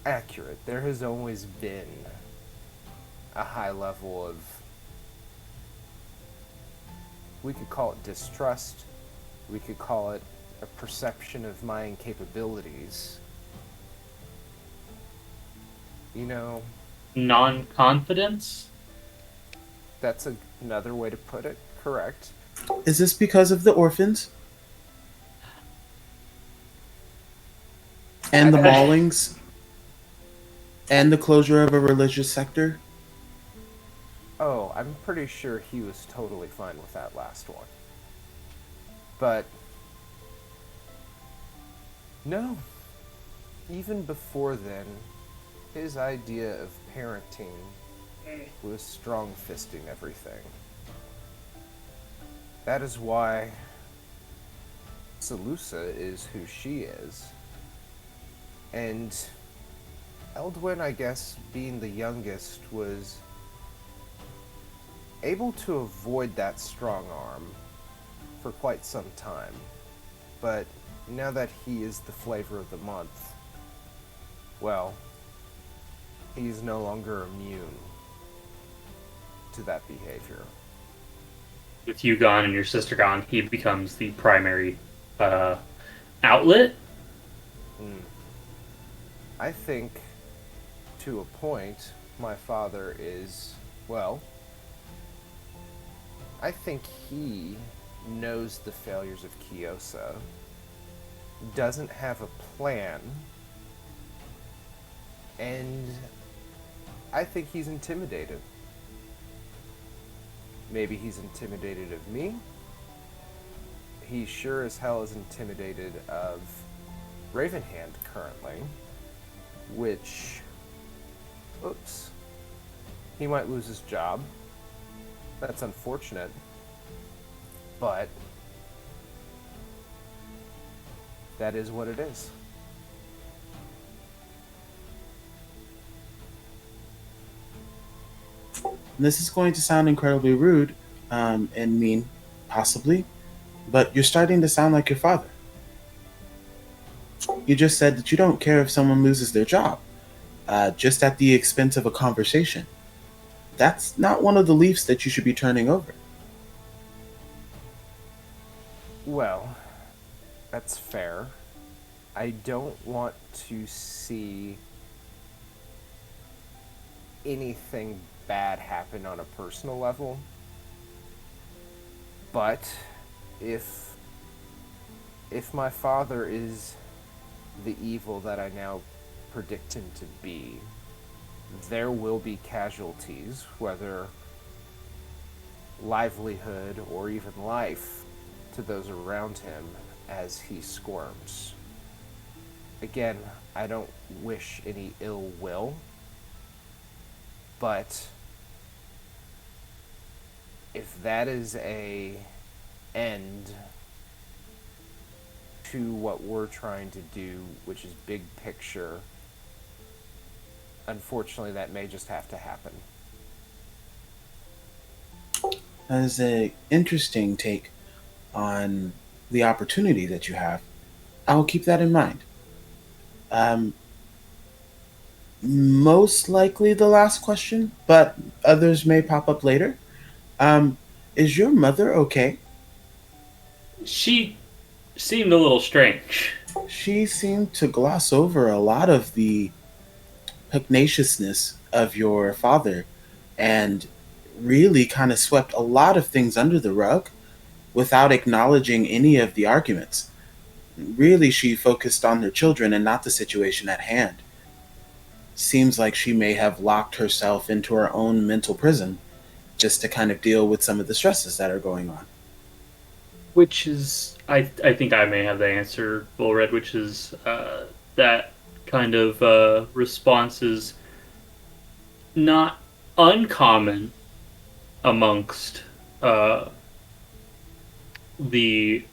accurate. There has always been a high level of, we could call it distrust, we could call it a perception of my incapabilities. You know, Non-confidence? that's another way to put it, correct. Is this because of the orphans? And the maulings? And the closure of a religious sector? Oh, I'm pretty sure he was totally fine with that last one. But, no. Even before then, his idea of parenting was strong-fisting everything. That is why Salusa is who she is. And Eldwin, I guess, being the youngest, was able to avoid that strong arm for quite some time. But now that he is the flavor of the month, well, he's no longer immune to that behavior. With you gone and your sister gone, he becomes the primary outlet. I think, to a point, my father is, well, I think he knows the failures of Kiyosa, doesn't have a plan, and I think he's intimidated. Maybe he's intimidated of me. He sure as hell is intimidated of Ravenhand currently, which, oops, he might lose his job. That's unfortunate, but that is what it is. This is going to sound incredibly rude, and mean, possibly, but you're starting to sound like your father. You just said that you don't care if someone loses their job, just at the expense of a conversation. That's not one of the leaves that you should be turning over. Well, that's fair. I don't want to see anything bad happen on a personal level. But if my father is the evil that I now predict him to be, there will be casualties, whether livelihood or even life, to those around him as he squirms. Again, I don't wish any ill will, but if that is a end to what we're trying to do, which is big picture, unfortunately that may just have to happen. That is an interesting take on the opportunity that you have. I will keep that in mind. most likely the last question, but others may pop up later. Um, is your mother okay? She seemed a little strange. She seemed to gloss over a lot of the pugnaciousness of your father and really kind of swept a lot of things under the rug without acknowledging any of the arguments. Really, she focused on her children and not the situation at hand. Seems like she may have locked herself into her own mental prison just to kind of deal with some of the stresses that are going on. Which is, I think I may have the answer, Bull Red, which is that kind of response is not uncommon amongst uh, the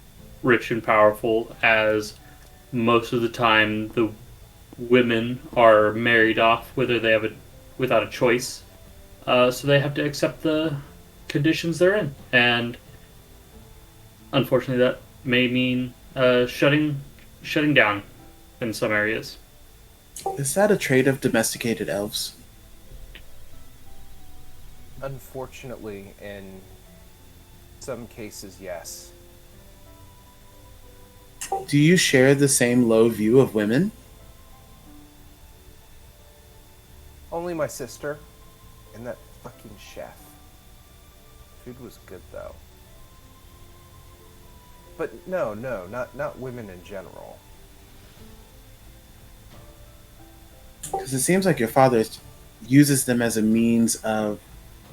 rich and powerful, as most of the time the women are married off whether they have a without a choice, so they have to accept the conditions they're in, and unfortunately that may mean shutting down in some areas. Is that a trait of domesticated elves? Unfortunately, in some cases, yes. Do you share the same low view of women? Only my sister and that fucking chef. Food was good though. But no, not women in general. Because it seems like your father uses them as a means of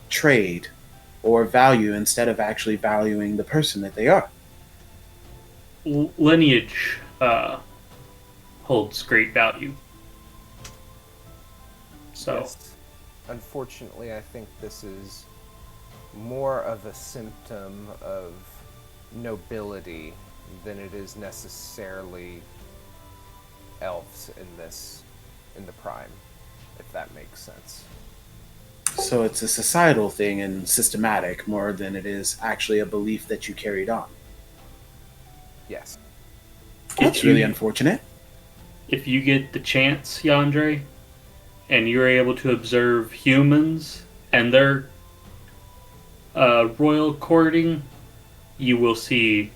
trade or value instead of actually valuing the person that they are. Lineage holds great value. So, Yes. Unfortunately, I think this is more of a symptom of nobility than it is necessarily elves in the prime, if that makes sense. So it's a societal thing and systematic more than it is actually a belief that you carried on. Yes. That's really unfortunate. if you get the chance, Yandre, and you're able to observe humans and their royal courting, you will see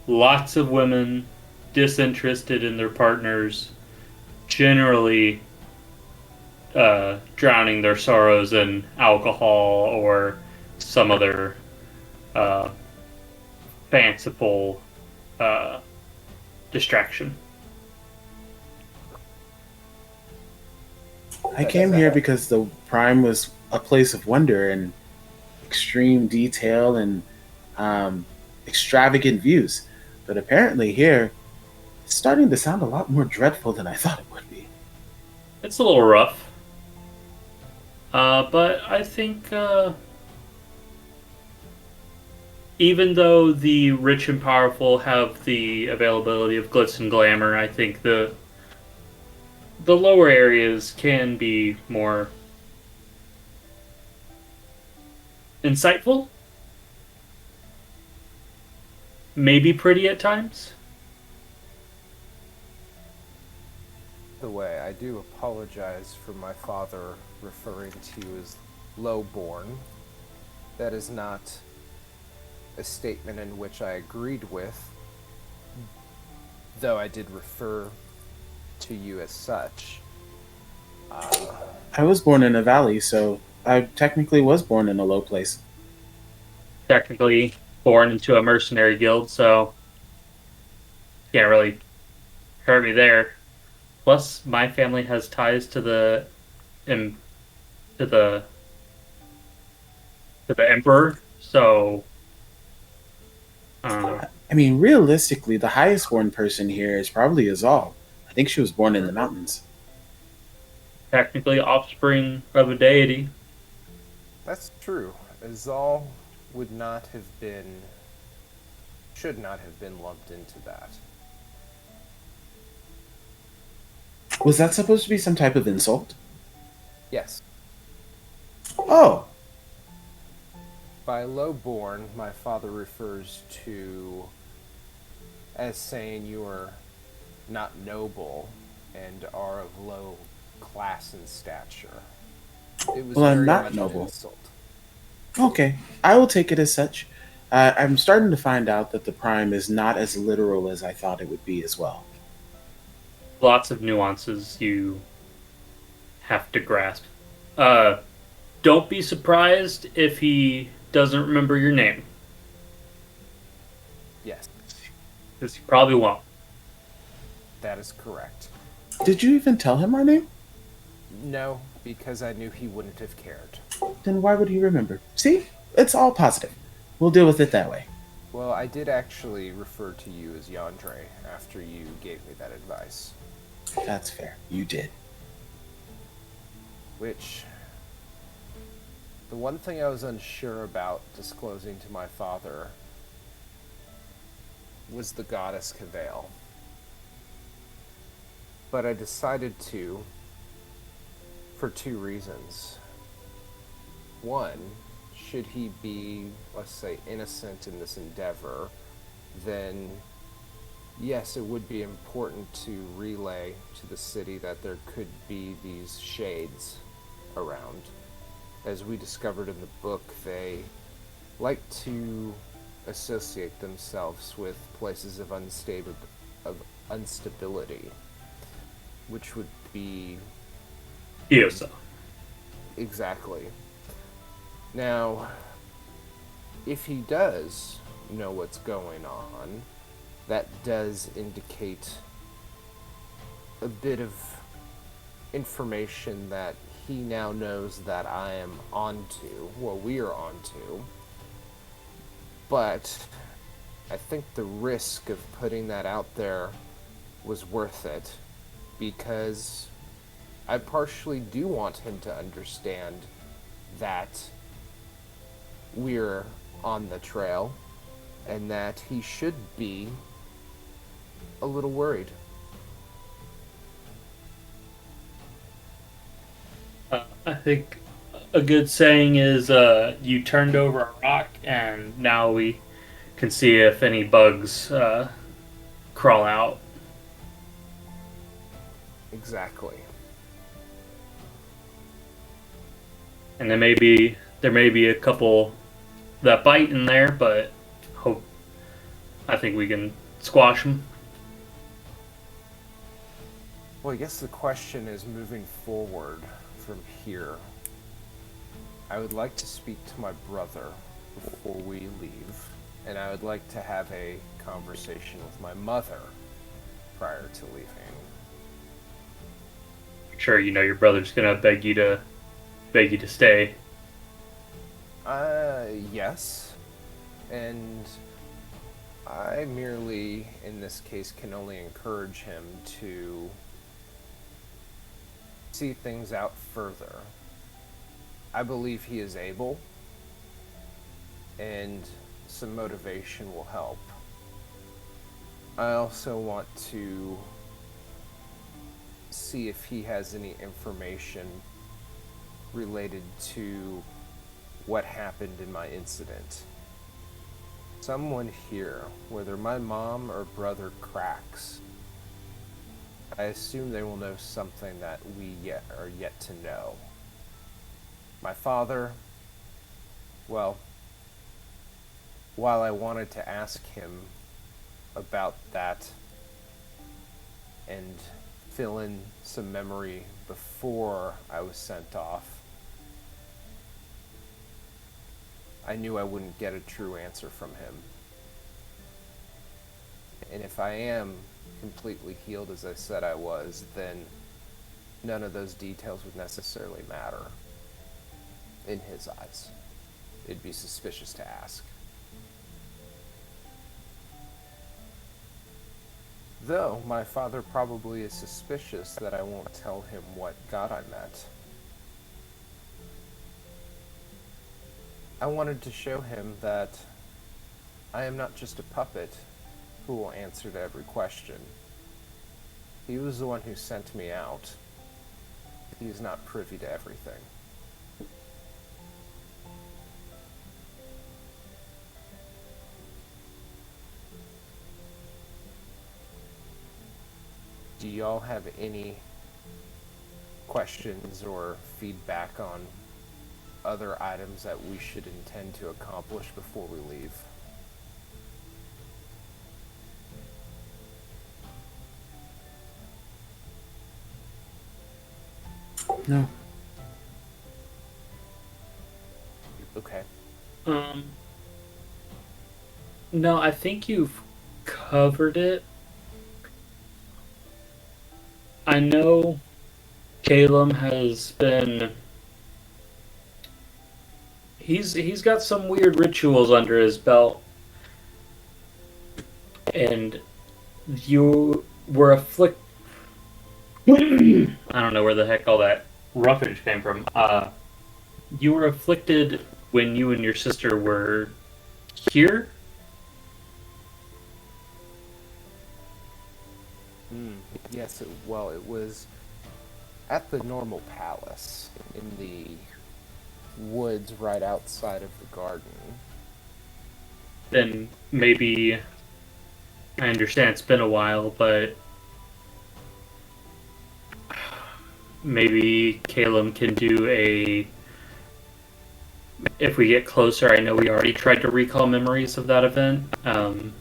lots of women disinterested in their partners, generally drowning their sorrows in alcohol or some other uh, fanciful uh, distraction. I came here because the Prime was a place of wonder and extreme detail and um, extravagant views. But apparently here, it's starting to sound a lot more dreadful than I thought it would be. It's a little rough, but I think even though the rich and powerful have the availability of glitz and glamour, I think the lower areas can be more insightful, maybe pretty at times. The way, I do apologize for my father referring to you as lowborn. That is not a statement in which I agreed with, though I did refer to you as such. I was born in a valley, so I technically was born in a low place. Technically born into a mercenary guild, so can't really hurt me there. Plus, my family has ties to em- to the to the emperor, so uh, I mean, realistically, the highest born person here is probably Azal. I think she was born in the mountains. technically offspring of a deity. That's true. Azal would not have been, should not have been lumped into that. Was that supposed to be some type of insult? Yes. Oh, By lowborn, my father refers to as saying you are not noble and are of low class and stature. It was Well, I'm very not much an noble. insult. Okay, I will take it as such. I'm starting to find out that the Prime is not as literal as I thought it would be as well. Lots of nuances you have to grasp. Uh, don't be surprised if he doesn't remember your name, Yes, because he probably won't. that is correct. Did you even tell him our name? No, because I knew he wouldn't have cared. Then why would he remember? See? It's all positive. We'll deal with it that way. Well, I did actually refer to you as Yandre after you gave me that advice. That's fair. You did. Which, the one thing I was unsure about disclosing to my father was the goddess Cavale. But I decided to, for two reasons. One, should he be, let's say, innocent in this endeavor, then yes, it would be important to relay to the city that there could be these shades around. As we discovered in the book, they like to associate themselves with places of instability, which would be Iosa. exactly. Now, if he does know what's going on, that does indicate a bit of information that he now knows that I am onto, well, we are onto. But I think the risk of putting that out there was worth it, because I partially do want him to understand that we're on the trail and that he should be a little worried. I think a good saying is you turned over a rock and now we can see if any bugs crawl out. Exactly. And there may be a couple that bite in there, but I think we can squash them. Well, I guess the question is moving forward from here. I would like to speak to my brother before we leave, and I would like to have a conversation with my mother prior to leaving. Sure, you know your brother's gonna beg you to stay. Yes. And I merely, in this case, can only encourage him to see things out further. I believe he is able, and some motivation will help. I also want to see if he has any information related to what happened in my incident. Someone here, whether my mom or brother, cracks, I assume they will know something that we are yet to know. My father, well, while I wanted to ask him about that and fill in some memory before I was sent off, I knew I wouldn't get a true answer from him. And if I am completely healed as I said I was, then none of those details would necessarily matter in his eyes. It'd be suspicious to ask. Though my father probably is suspicious that I won't tell him what god I met. I wanted to show him that I am not just a puppet who will answer to every question. He was the one who sent me out. He is not privy to everything. Do y'all have any questions or feedback on other items that we should intend to accomplish before we leave? No. Okay. No, I think you've covered it. I know Caleb has been. He's got some weird rituals under his belt, and you were afflicted. I don't know where the heck all that roughage came from. You were afflicted when you and your sister were here. Yes, it was at the normal palace in the woods right outside of the garden. Then maybe I understand it's been a while, but maybe Caleb can do a. If we get closer, I know we already tried to recall memories of that event. And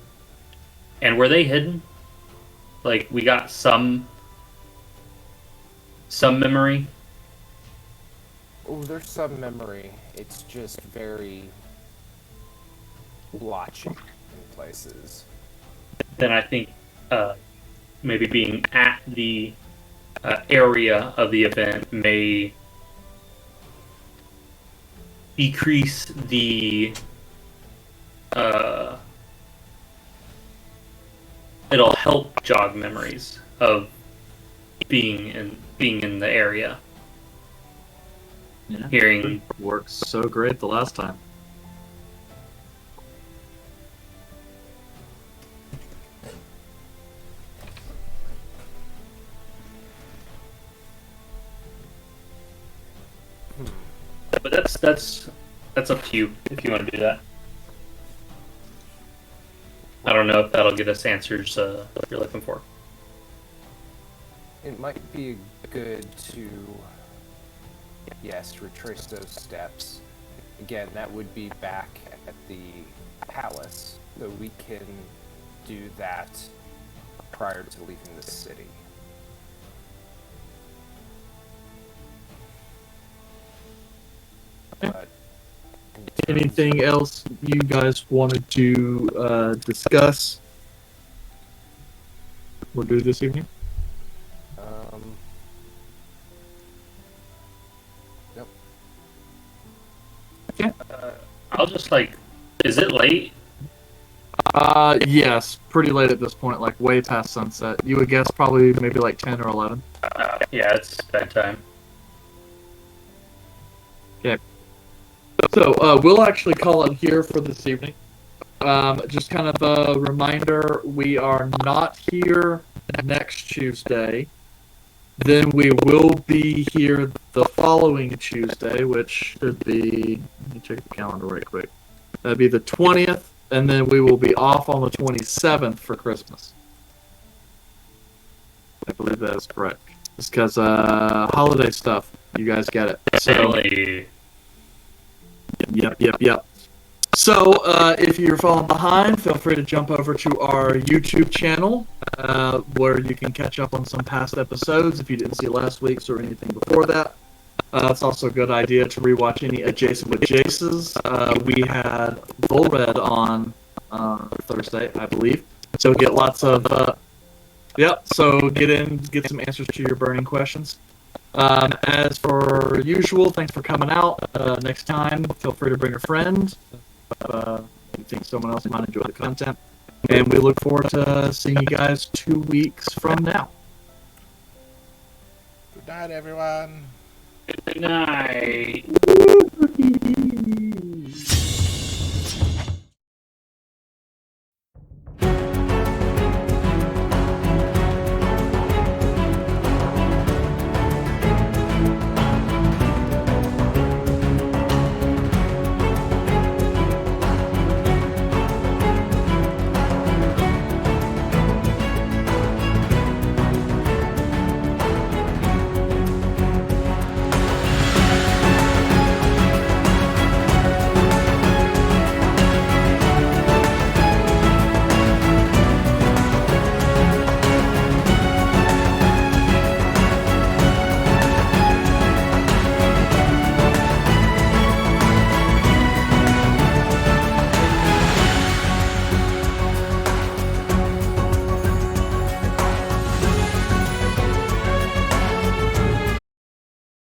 were they hidden? Like we got some memory. Oh, there's some memory. It's just very blotchy in places. Then I think maybe being at the area of the event may decrease the. It'll help jog memories of being in the area. Yeah. Hearing Worked so great the last time. but that's up to you if you want to do that. I don't know if that'll get us answers you're looking for. It might be good to, yes, retrace those steps. Again, that would be back at the palace, so we can do that prior to leaving the city. But Anything else you guys wanted to discuss or do this evening? Nope. Okay. I'll just is it late? Yes, pretty late at this point, like way past sunset. You would guess probably maybe like 10 or 11. Yeah, it's bedtime. Okay. So, we'll actually call it here for this evening. Just kind of a reminder, we are not here next Tuesday. Then we will be here the following Tuesday, which should be, let me check the calendar right quick. That'd be the 20th, and then we will be off on the 27th for Christmas. I believe that is correct. It's because holiday stuff. You guys get it. So, Yep. So, if you're falling behind, feel free to jump over to our YouTube channel, where you can catch up on some past episodes if you didn't see last week's or anything before that. It's also a good idea to rewatch any Adjacent with Jace's. We had Volred on Thursday, I believe. So get lots of, so get some answers to your burning questions. As for usual, thanks for coming out. Next time, feel free to bring a friend. You think someone else might enjoy the content. And we look forward to seeing you guys 2 weeks from now. Good night, everyone. Good night.